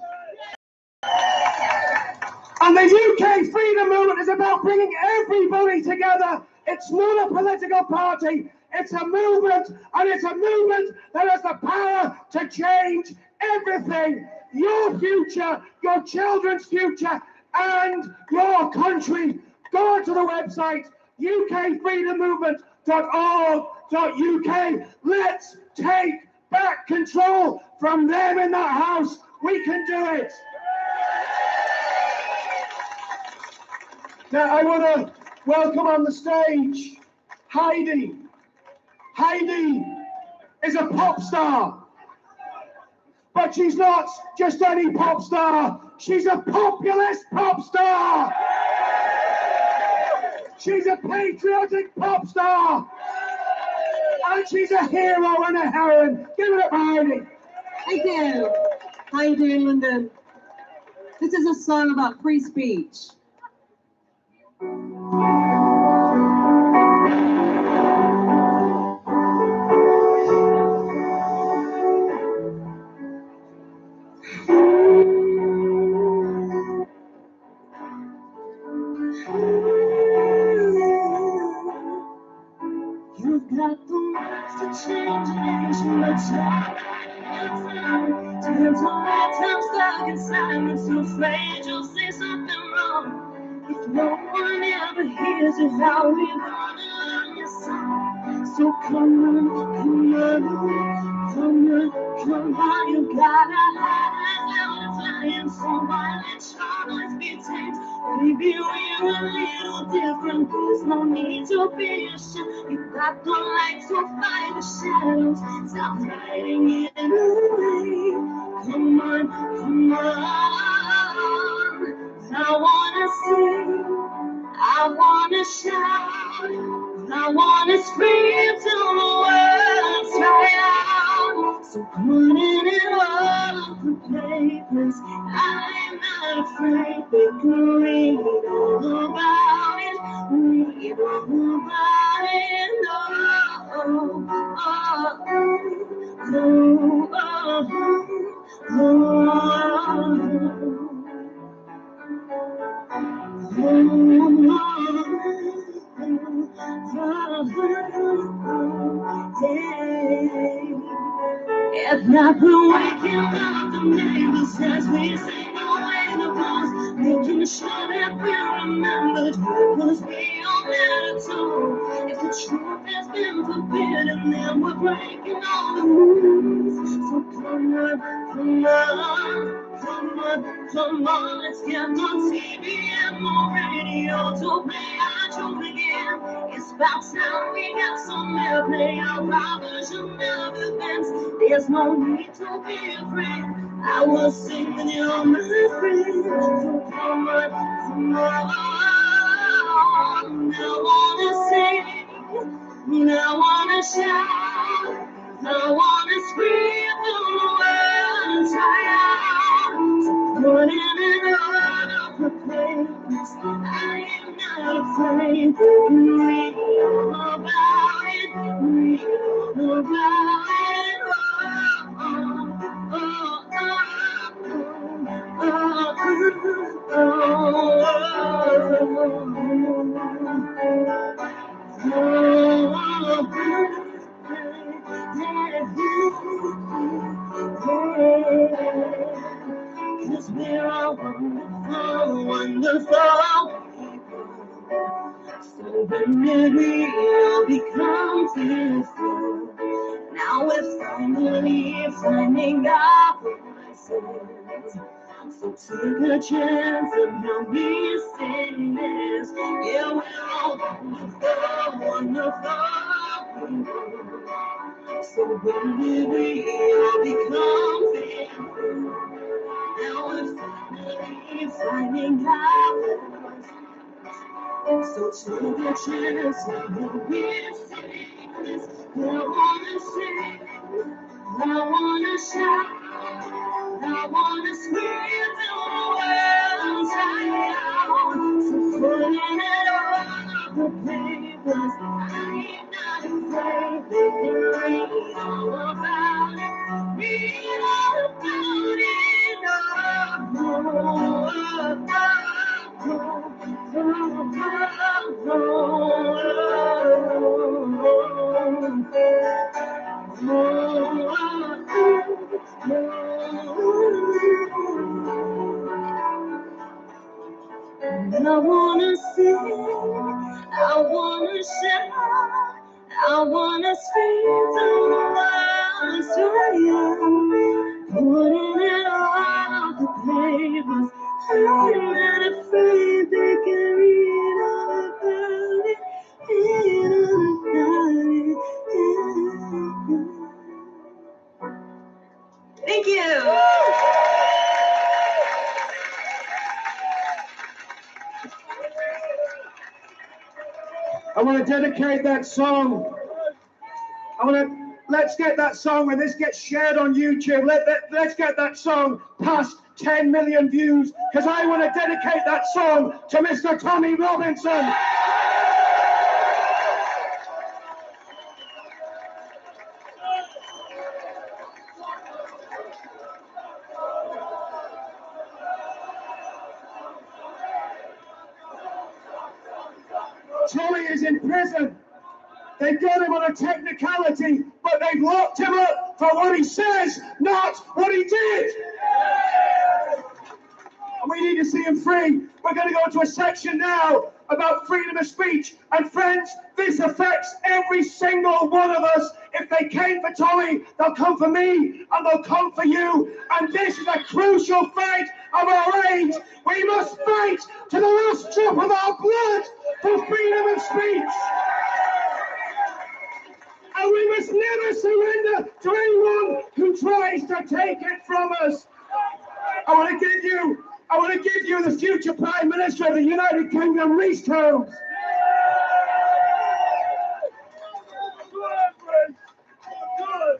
And the UK Freedom Movement is about bringing everybody together. It's not a political party. It's a movement, and it's a movement that has the power to change everything. Your future, your children's future, and your country. Go to the website, ukfreedommovement.org.uk. Let's take back control from them in that house. We can do it. Now I want to welcome on the stage Heidi. Heidi is a pop star, but she's not just any pop star. She's a populist pop star. She's a patriotic pop star. And she's a hero and a heroine. Give it up, Heidi. Thank you. How you doing, London? This is a song about free speech. You've got the words to change an nation, but turns on that time stuck in silence, so afraid you'll say something wrong. If no one ever hears it, how we gonna learn your song? So come on, come on, come on, come on. You gotta hide as loud as lions, so why let your voice be tamed? Baby, we're a little different. There's no need to be ashamed. You got the light, so fight the shadows. Stop hiding it away. Come on, come on. I wanna sing, I wanna shout, I wanna scream till the world's tired out. So putting it all on the papers, I'm not afraid. They can read all about it, read all about it. Oh, oh, oh, oh, If not, we're waking up the neighbors as we sing away the blues, making sure that we're remembered, cause we all matter too. If the truth has been forbidden, then we're breaking all the rules. So come on, come on, come on, come on, let's get on TV and more radio to play our truth again. It's about time we got some airplay, our version of events. There's no need to be afraid. I will sing with you, my friend. So come on, come on. I wanna sing, I wanna shout, I wanna scream through the world and try out. So putting it all on the papers, I am not afraid. Read all about it, read all about it. Oh, oh, Cause we're all wonderful, wonderful people. So when we all become fearful, now we're finally finding our voices. So take a chance and help me sing this. Yeah, we're all wonderful, wonderful people. So when we all become fearful, now we're finally finding our voices. So take a chance and help me sing this. I wanna sing, I wanna shout, I wanna scream till the world's tired out. So putting it all on the papers, I ain't not afraid. They can read all about it, read all about it. I wanna sing, I wanna shout, I wanna scream till the world's tired. Putting it all on the papers, I'm not afraid they can read Thank you. I want to dedicate that song. Let's get that song, when this gets shared on YouTube, let's get that song past 10 million views, because I want to dedicate that song to Mr. Tommy Robinson. Tommy is in prison. They got him on a technicality, but they've locked him up for what he says, not what he did. And we need to see him free. We're going to go into a section now about freedom of speech. And friends, this affects every single one of us. If they came for Tommy, they'll come for me, and they'll come for you. And this is a crucial fight of our age. We must fight to the last drop of our blood for freedom of speech. And we must never surrender to anyone who tries to take it from us. I want to give you the future Prime Minister of the United Kingdom, Rhys Combs.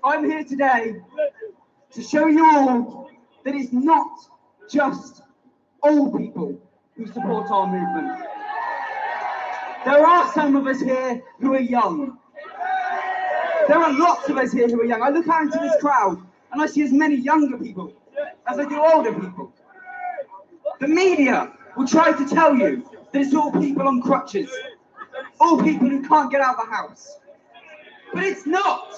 I'm here today to show you all that it's not just old people who support our movement. There are some of us here who are young. There are lots of us here who are young. I look out into this crowd and I see as many younger people as I do older people. The media will try to tell you that it's all people on crutches, all people who can't get out of the house. But it's not.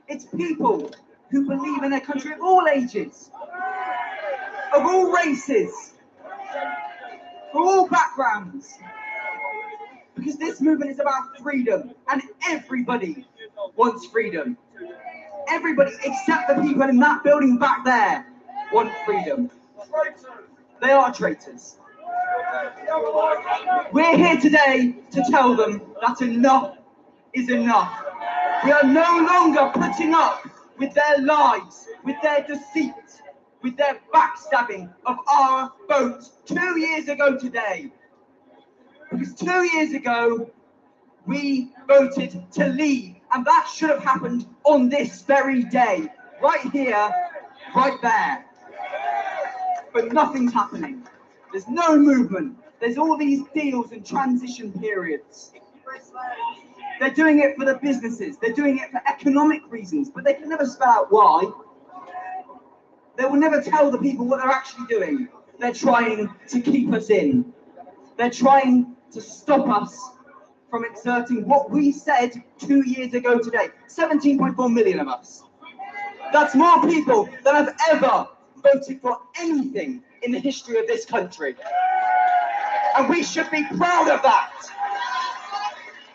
It's people who believe in their country of all ages, of all races, for all backgrounds. Because this movement is about freedom, and everybody wants freedom. Everybody except the people in that building back there want freedom. They are traitors. We're here today to tell them that enough is enough. We are no longer putting up with their lies, with their deceit, with their backstabbing of our vote 2 years ago today. Because 2 years ago, we voted to leave, and that should have happened on this very day, right here, right there. But nothing's happening. There's no movement. There's all these deals and transition periods. They're doing it for the businesses. They're doing it for economic reasons, but they can never spell out why. They will never tell the people what they're actually doing. They're trying to keep us in. They're trying to stop us from exerting what we said 2 years ago today. 17.4 million of us. That's more people than have ever voted for anything in the history of this country. And we should be proud of that.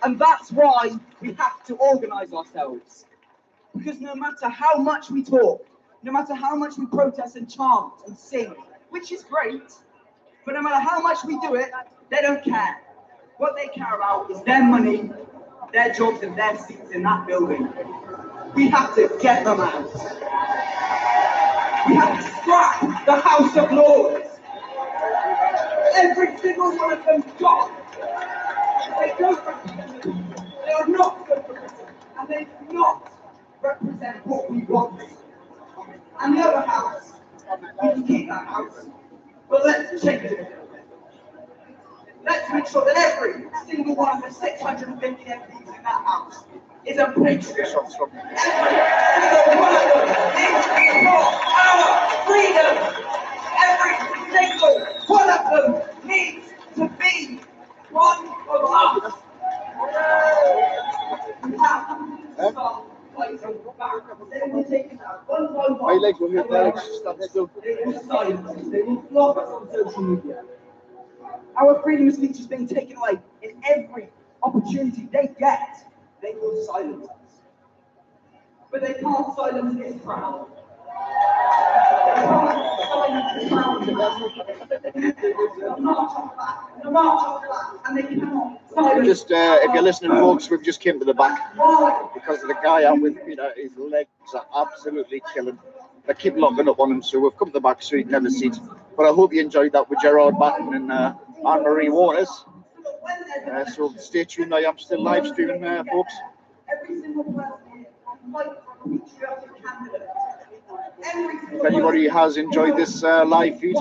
And that's why we have to organise ourselves. Because no matter how much we talk, no matter how much we protest and chant and sing, which is great, but no matter how much we do it, they don't care. What they care about is their money, their jobs and their seats in that building. We have to get them out. We have to scrap the House of Lords. Every single one of them gone. They don't represent them. They are not good for Britain, and they do not represent what we want. And the other house, we can keep that house, but let's change it. Let's make sure that every single one of the 650 MPs in that house is a patriot. Every single one of them needs to support our freedom. Every single one of them needs to be one of us. We have to start fighting back. They will take us out one by one. They will silence us. They will block us on social media. Our freedom of speech is being taken away in every opportunity they get. They will silence us. But they can't silence this crowd. They can't silence the crowd. The march on black, the march on black, and they cannot silence. Just, if you're listening, folks, we've just came to the back because the guy out with Peter, his legs are absolutely killing. they keep locking up on him, so we've come to the back so he can have a seat. But I hope you enjoyed that with Gerard Batten and Anne-Marie Waters. So stay tuned, I am still live streaming, folks. If anybody has enjoyed this live feed,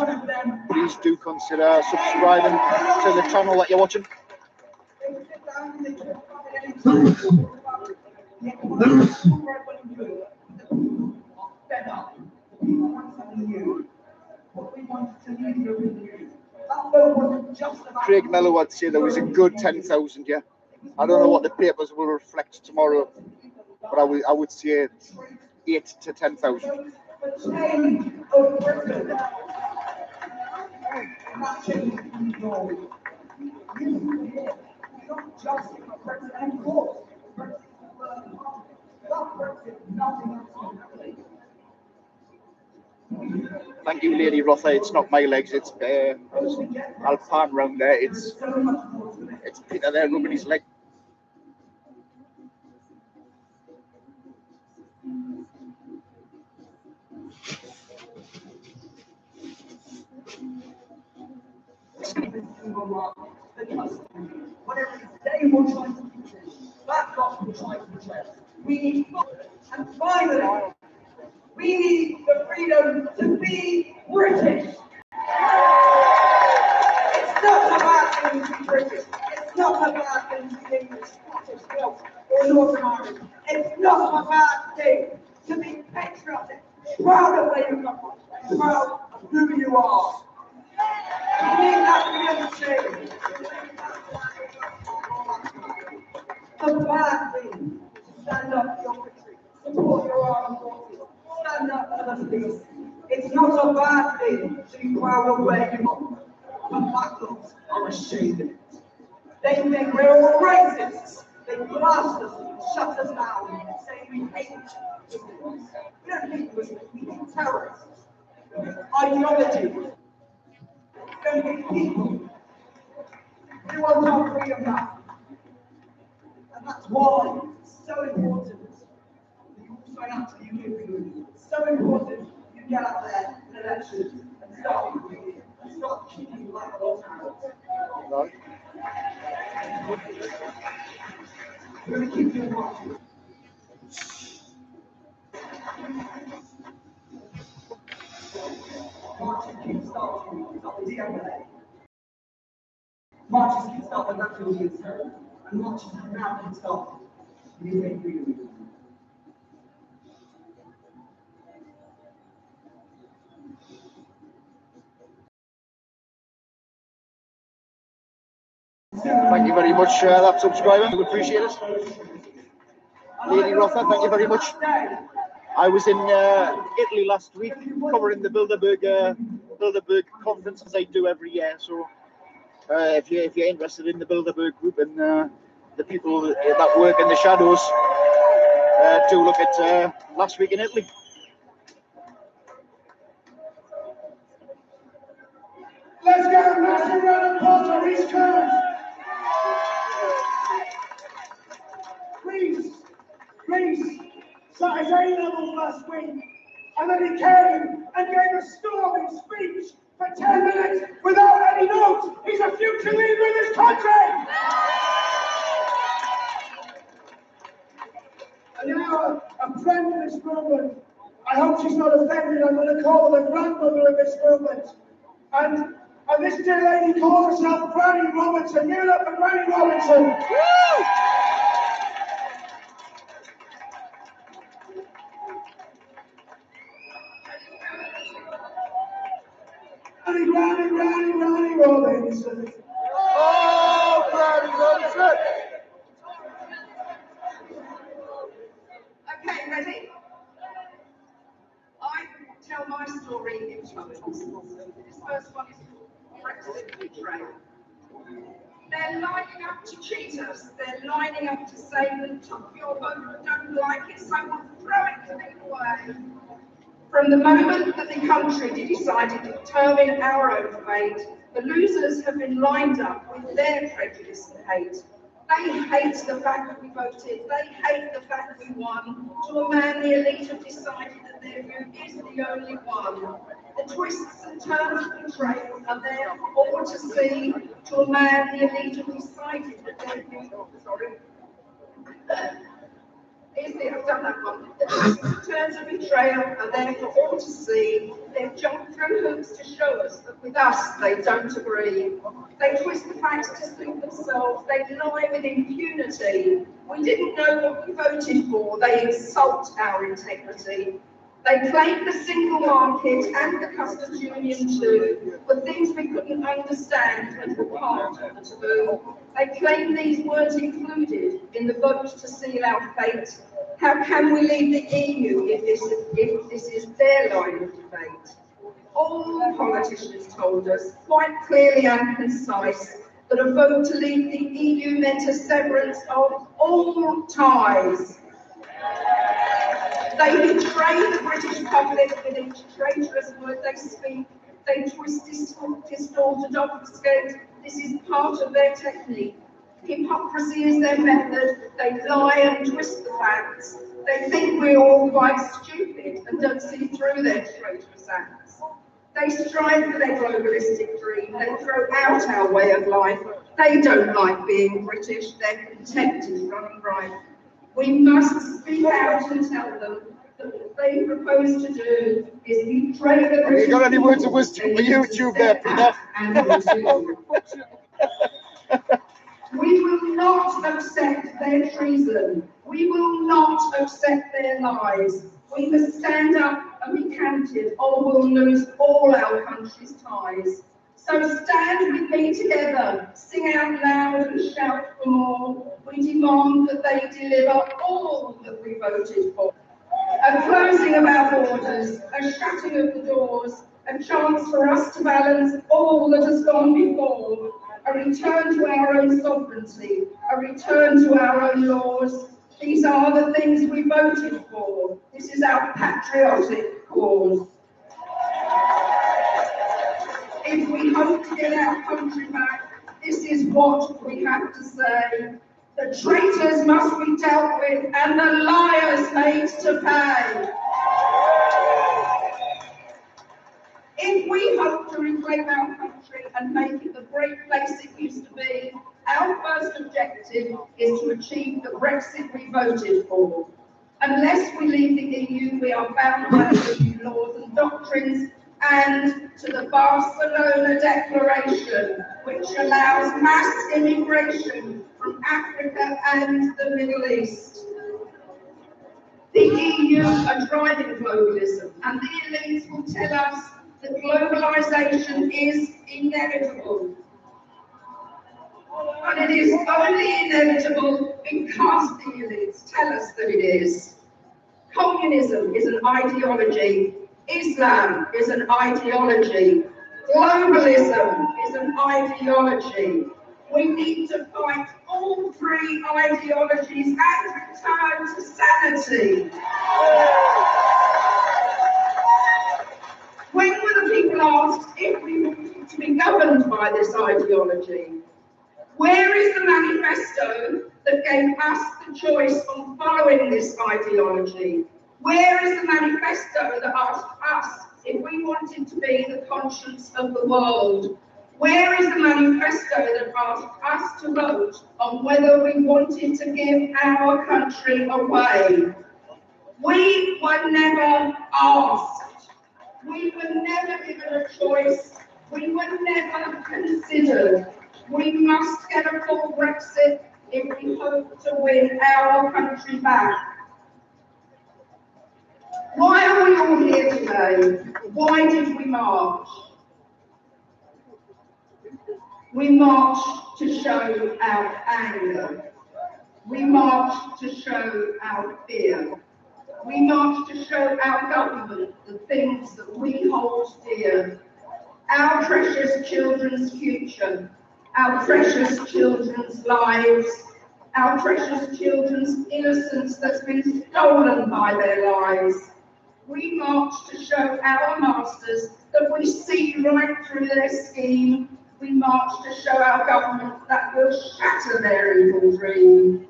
please do consider subscribing to the channel that you're watching. Craig Mello would say there was a good 10,000 here. I don't know what the papers will reflect tomorrow, but I would say 8 to 10,000. Thank you, Lady Rotha. It's not my legs, it's I'll pan round there. It's Peter there rubbing his leg. Whatever they will try to do, that gospel tries to address. We need, and finally, we need the freedom to be British. It's not a bad thing to be British. It's not a bad thing to be English, Scottish, Welsh, or Northern Irish. It's not a bad thing to be patriotic, proud of where you come from, proud of who you are. We need that freedom change. The bad thing to stand up for your country, support your armed forces, stand up for the police. It's not a bad thing to be proud of where you are. The Blackhawks are ashamed of it. They think we're all racists. They blast us, shut us down, say we hate Muslims. We don't hate Muslims, we hate terrorists. Ideology. We don't hate people. We want our freedom back. And that's why it's so important that you all sign up to the UK Freedom Movement. It's so important you get out there in elections and start moving and start keeping black laws out. We're going to keep doing marching. Marches can start the DMLA. Marches can start the National Youth Service. And marches now can start the UK Freedom Movement. Thank you very much, that subscriber. We appreciate it. Lady Rotha, thank you very much. I was in Italy last week covering the Bilderberg conference, as I do every year. So if you're interested in the Bilderberg group and the people that work in the shadows, do look at last week in Italy. Let's get a massive round of applause for East Coast. Please, sat his A-levels last week, and then he came and gave a storming speech for 10 minutes without any notes. He's a future leader in this country. And now, a friend of this movement, I hope she's not offended, I'm going to call her the grandmother of this movement. And this dear lady calls herself Granny Robinson. Give it up for Granny Robinson. Woo! Granny Robinson. Oh, Granny Robinson. Okay, ready? I tell my story in chunks. This first one is called Brexit Betrayal. They're lining up to cheat us. They're lining up to say we took your vote and don't like it, so we'll throw it clean away. From the moment that the country decided to determine our own fate, the losers have been lined up with their prejudice and hate. They hate the fact that we voted. They hate the fact that we won. To a man, the elite have decided that their view is the only one. The twists and turns of betrayal are there for all to see. To a man, the elite have decided that their view, I've done that one. The twists and turns of betrayal are there for all to see. They've jumped through hoops to show us that with us they don't agree. They twist the facts to suit themselves. They lie with impunity. We didn't know what we voted for. They insult our integrity. They claim the single market and the customs union too, but things we couldn't understand and were part of the taboo. They claim these weren't included in the vote to seal our fate. How can we leave the EU if this is their line of debate? All politicians told us, quite clearly and concise, that a vote to leave the EU meant a severance of all ties. They betray the British public with each traitorous word they speak. They twist, distort and obfuscate. This is part of their technique. Hypocrisy is their method. They lie and twist the facts. They think we're all quite stupid and don't see through their traitorous acts. They strive for their globalistic dream. They throw out our way of life. They don't like being British. They're content to run right. We must speak out and tell them that what they propose to do is betray the British. Have you got any words of wisdom for YouTube there, Peter? We will not accept their treason. We will not accept their lies. We must stand up and be counted, or we'll lose all our country's ties. So stand with me together, sing out loud and shout for more. We demand that they deliver all that we voted for. A closing of our borders, a shutting of the doors, a chance for us to balance all that has gone before, a return to our own sovereignty, a return to our own laws. These are the things we voted for. This is our patriotic cause. If we hope to get our country back, this is what we have to say. The traitors must be dealt with and the liars made to pay. If we hope to reclaim our country and make it the great place it used to be, our first objective is to achieve the Brexit we voted for. Unless we leave the EU, we are bound by the EU laws and doctrines and to the Barcelona Declaration, which allows mass immigration from Africa and the Middle East. The EU are driving globalism, and the elites will tell us that globalization is inevitable. And it is only inevitable because the elites tell us that it is. Communism is an ideology. Islam is an ideology. Globalism is an ideology. We need to fight all three ideologies and return to sanity. When were the people asked if we wanted to be governed by this ideology? Where is the manifesto that gave us the choice on following this ideology? Where is the manifesto that asked us if we wanted to be the conscience of the world? Where is the manifesto that asked us to vote on whether we wanted to give our country away? We were never asked. We were never given a choice. We were never considered. We must get a full Brexit if we hope to win our country back. Why are we all here today? Why did we march? We marched to show our anger. We marched to show our fear. We marched to show our government the things that we hold dear. Our precious children's future, our precious children's lives, our precious children's innocence that's been stolen by their lives. We march to show our masters that we see right through their scheme. We march to show our government that will shatter their evil dream.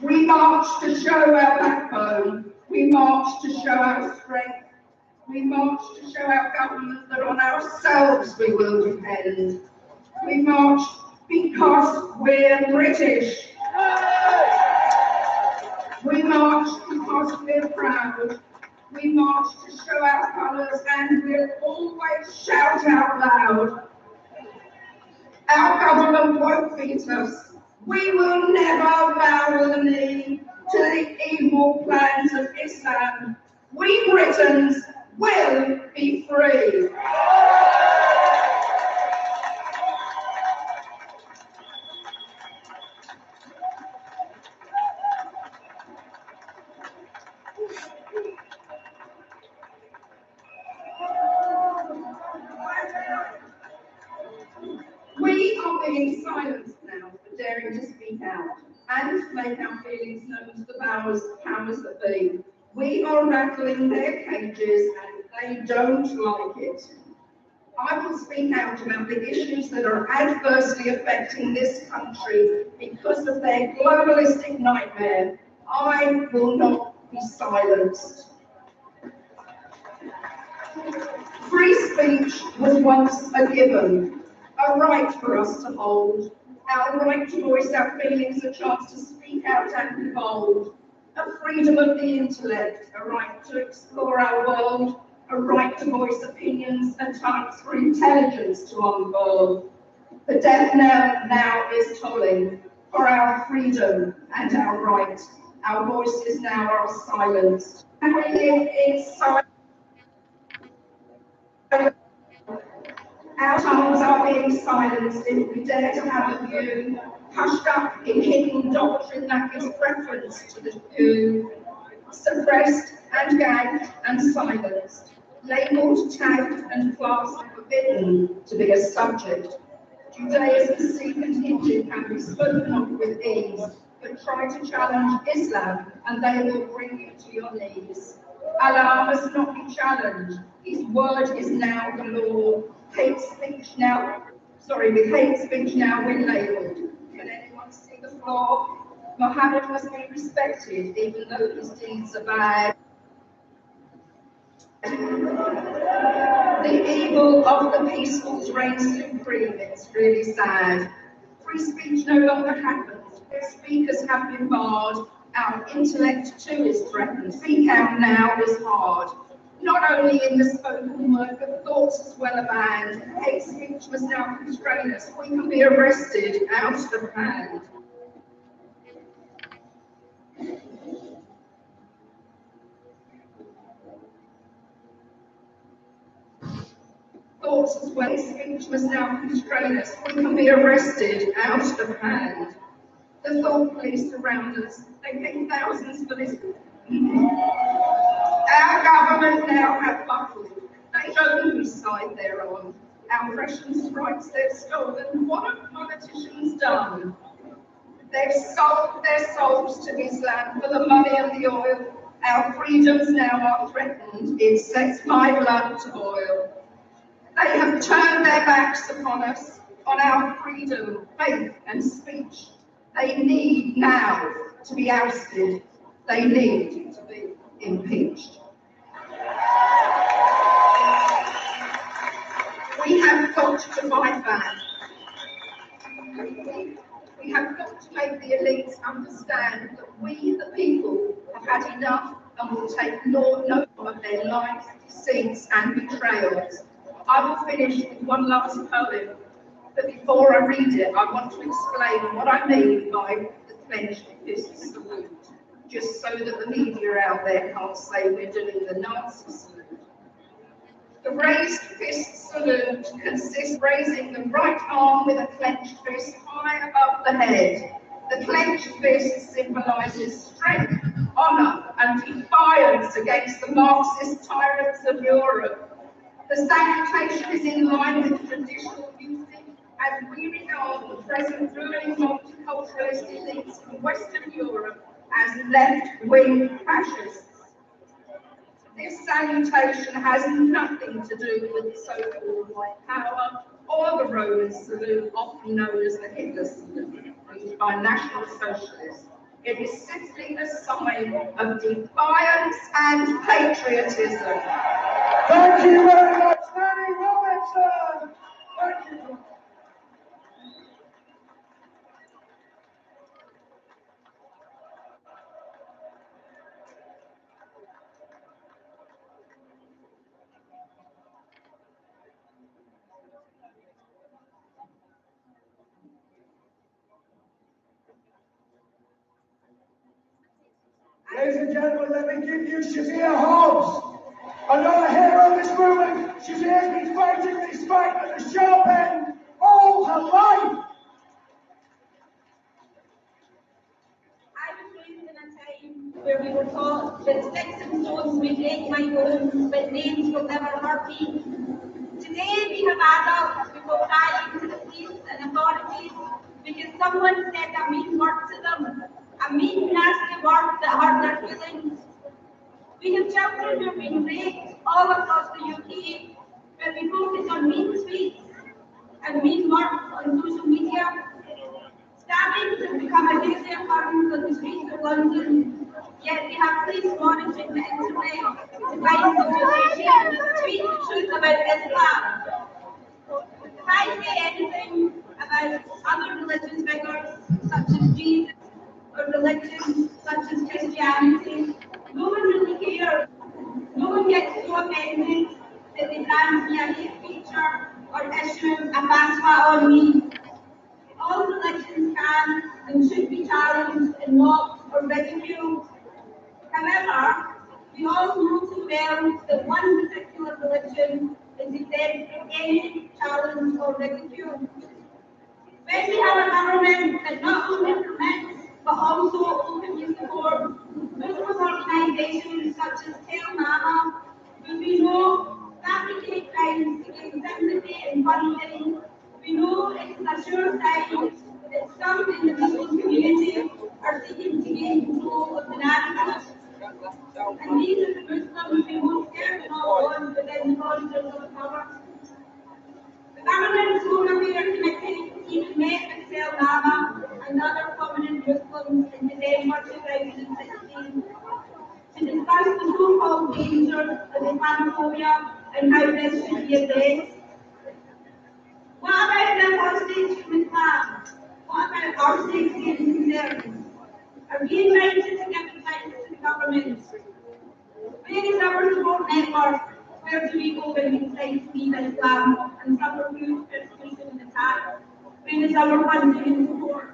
We march to show our backbone. We march to show our strength. We march to show our government that on ourselves we will depend. We march because we're British. We march because we're proud. We march to show our colours and we'll always shout out loud. Our government won't beat us. We will never bow the knee to the evil plans of Islam. We Britons will be free. We are being silenced now for daring to speak out and to make our feelings known to the powers that be. We are rattling their cages and they don't like it. I will speak out about the issues that are adversely affecting this country because of their globalistic nightmare. I will not be silenced. Free speech was once a given, a right for us to hold, our right to voice our feelings, a chance to speak out and be bold, a freedom of the intellect, a right to explore our world, a right to voice opinions, a chance for intelligence to unfurl. The death knell now is tolling for our freedom and our right. Our voices now are silenced. And we live in silence. Our tongues are being silenced if we dare to have a view, hushed up in hidden doctrine that gives preference to the few, suppressed and gagged and silenced, labelled, tagged and classed forbidden to be a subject. Judaism's secret hinges can be spoken of with ease, but try to challenge Islam and they will bring you to your knees. Allah must not be challenged. His word is now the law. With hate speech now we're labelled. Can anyone see the flaw? Muhammad must be respected, even though his deeds are bad. The evil of the peacefuls reigns supreme. It's really sad. Free speech no longer happens. Speakers have been barred. Our intellect too is threatened. Speak out now is hard. Not only in the spoken word, but thoughts as well are banned. Hate speech must now constrain us. We can be arrested out of hand. Thoughts as well as speech must now constrain us. We can be arrested out of hand. The thought police surround us. They pay thousands for this. Our government now have buckled. They don't know whose side they're on. Our precious rights they've stolen. What have politicians done? They've sold their souls to Islam for the money and the oil. Our freedoms now are threatened. It sets my blood to boil. They have turned their backs upon us, on our freedom, faith and speech. They need now to be ousted. They need to be impeached. We have got to fight back. We have got to make the elites understand that we, the people, have had enough and will take note of their lies, deceits and betrayals. I will finish with one last poem, but before I read it, I want to explain what I mean by the clenched fist salute, just so that the media out there can't say we're doing the Nazi salute. The raised fist salute consists of raising the right arm with a clenched fist high above the head. The clenched fist symbolises strength, honour and defiance against the Marxist tyrants of Europe. The salutation is in line with traditional usage as we regard the present ruling multiculturalist elites in Western Europe as left-wing fascists. This salutation has nothing to do with the so-called white power or the Roman salute, often known as the Hitler salute, used by National Socialists. It is simply a sign of defiance and patriotism. Thank you very much, Nanny Robinson. Thank you. Ladies and gentlemen, let me give you Shazia Hobbs, another hero of this movement. Shazia's been fighting this fight at the sharp end all her life. I was raised in a time where we were taught that sticks and stones may break my bones, but names will never hurt me. Today we have adults who go crying to the police and authorities because someone said a mean word to them, a mean, nasty word that hurt their feelings. We have children who have been raped all across the UK, but we focus on mean tweets and mean words on social media. Stabbings have become a daily occurrence on the streets of London, yet we have police monitoring the internet to find those who tweet the truth about Islam. If I say anything about other religious figures, such as Jesus, or religions, such as Christianity, no one really cares. No one gets so offended that they brand me a hate feature or issue a fatwa on me. All religions can and should be challenged and mocked or ridiculed. However, we all know too well that one particular religion is exempt from any challenge or ridicule. When we have a government that not only permits but also openly supports Muslim organisations such as Tell Mama, who we know fabricate crimes to gain sympathy and funding, we know it is a sure sign that some in the Muslim community are seeking to gain control of the narrative. And these are the Muslims we most care all on within the borders of power. The government's Home Affairs Committee even met with Sel Nama and other prominent Muslims in December 2016 to discuss the so-called dangers of Islamophobia and how this should be addressed. What about the hostage from Islam? What about our safety and concerns? Are we invited to give advice to the government? Where is our support network? Where do we go when we decide to leave Islam and suffer huge persecution and attack? Where is our funding and support?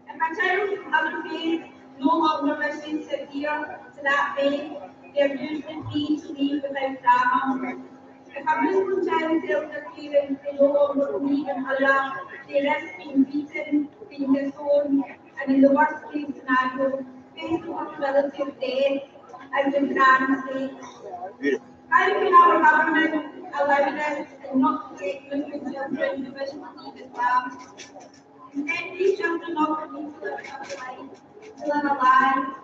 If a child from other faiths no longer wishes to adhere to that faith, they are usually free to leave without drama. If a Muslim child tells their parents they no longer believe in Allah, they risk being beaten, being disowned, and in the worst case scenario, face the possibility of death, as the Quran states. How can our government allow this and not create Muslim children who wish to leave Islam? Instead, these children often need to live another life, to live a lie.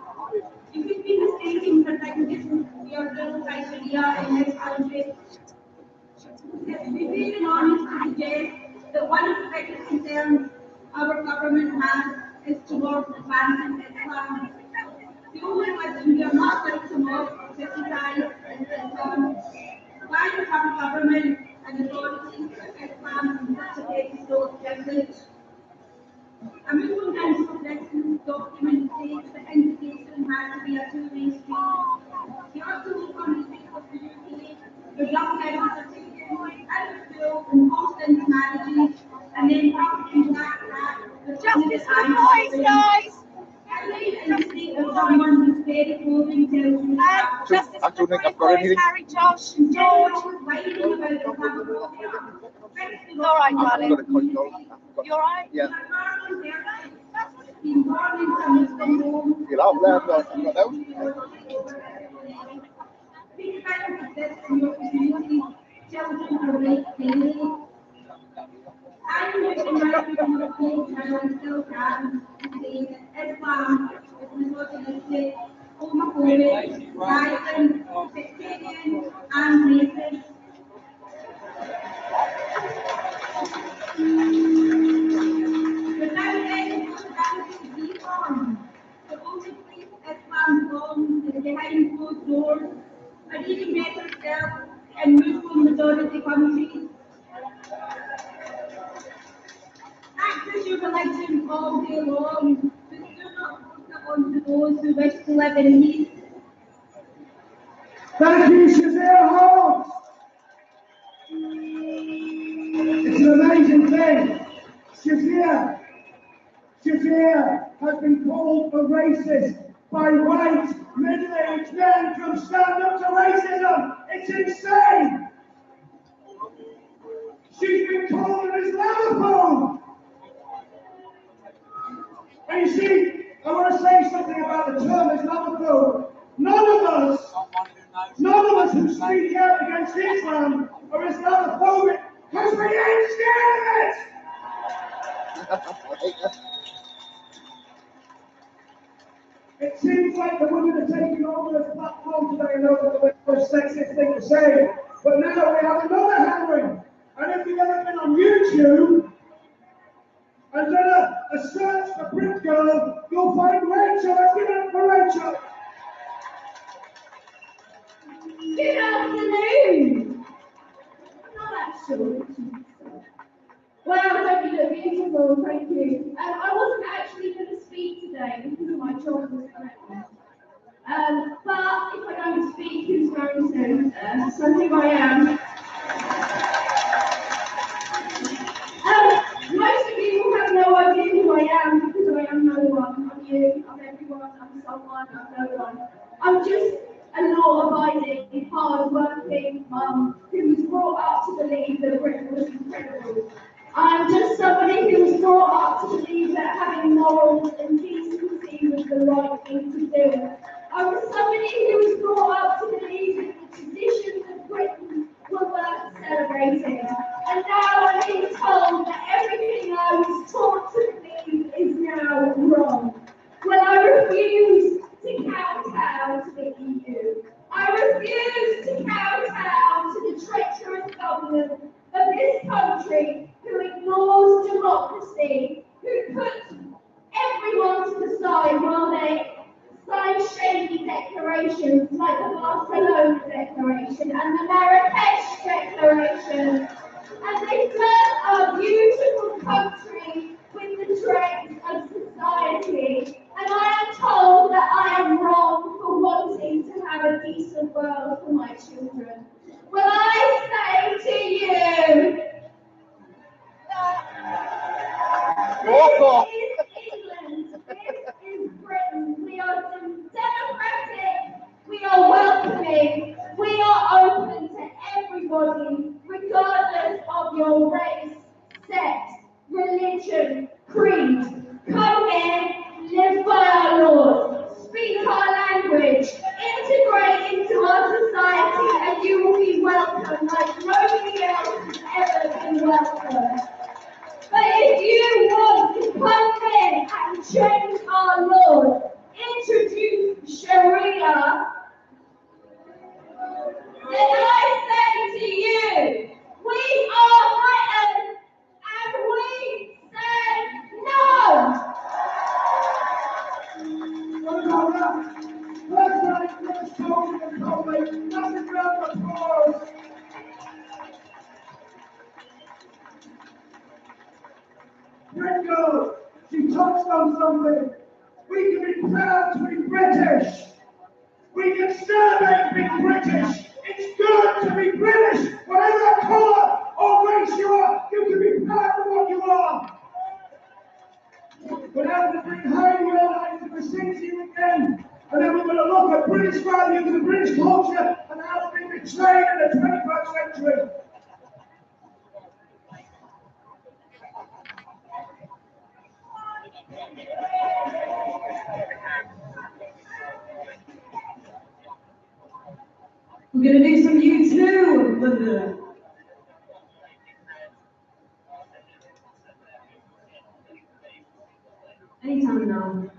You could be mistaken for thinking we are ruled by Sharia in this country. It's really honest to suggest that one of the biggest concerns our government has is towards advancing Islam. The only religion we are not going to mock or criticize is Islam. Why does our government and authorities put Islam in such a pedestal of privilege? A Muslim Council Brexit document states that integration has to be a two-way street. The also look on the people of the UK, where young girls are taken out of school and forced into marriages, and then probably back with Justice for the boys, guys! Justice for the boys, Harry, Josh, and George. It's all right, darling. You all right? Yeah. Get out there, got out. Islam is misogynistic, homophobic, violent, there in Muslim majority countries. Actors you've elected all day long, but do not look onto those who wish to live in peace. Thank you, Shazia Hall. It's an amazing thing. Shazia has been called a racist by white, middle-aged men from Stand Up to Racism. It's insane. She's been called an Islamophobe. And you see, I want to say something about the term Islamophobe. None of us who speak out against Islam are Islamophobic because we ain't scared of it. It seems like the women are taking over this platform today. I know that the most sexist thing to say, but now we have another Henry. And if you've ever been on YouTube and done a search for Brit Girl, you'll find Rachel. Let's give it up for Rachel. Good afternoon. Not actually. Wow, don't you look beautiful, thank you. I wasn't actually going to speak today because of my job was threatened. But if I don't speak, who's going to? So here I am. Most of you will have no idea who I am because I am no one. I'm you, I'm everyone, I'm someone, I'm no one. I'm just a law-abiding, hard-working mum who was brought up to believe that Britain was incredible. I'm just somebody who was brought up to believe that having morals and decency was the right thing to do. I was somebody who was brought up to believe that the traditions of Britain were worth celebrating. And now I'm being told that everything I was taught to believe is now wrong. Well, I refuse to kowtow to the EU. I refuse to kowtow to the treacherous government of this country who ignores democracy, who puts everyone to the side while they sign shady declarations like the Barcelona Declaration and the Marrakesh Declaration. And they flood our beautiful country with the dregs of society. And I am told that I am wrong for wanting to have a decent world for my children. Well, I say to you, this is England, this is Britain. We are democratic, we are welcoming, we are open to everybody, regardless of your race, sex, religion, creed. Come in, live by our laws, speak our language, integrate into our society, and you will be welcome like nobody else has ever been welcomed. But if you want to come in and change our laws, introduce Sharia, then I say to you, we are Britain, and we say no! What about that? Let's talk in public. That's a round of applause. Gringo, she touched on something. We can be proud to be British. We can celebrate being British. It's good to be British. Whatever colour or race you are, you can be proud of what you are. But now to bring home your into the city again. And then we're going to look at British values and British culture and how it's been betrayed in the 21st century. We're going to do some U2, Linda. Anytime now.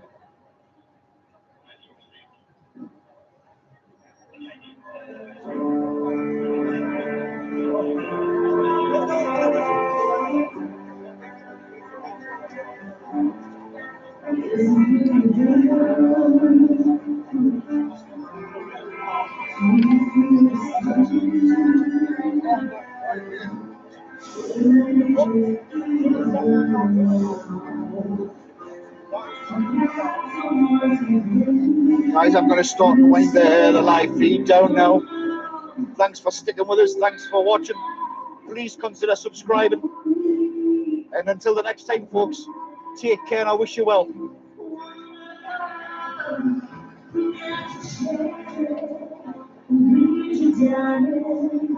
going to start to wind the live feed down now. Thanks for sticking with us. Thanks for watching. Please consider subscribing. And until the next time, folks, take care and I wish you well. Darling.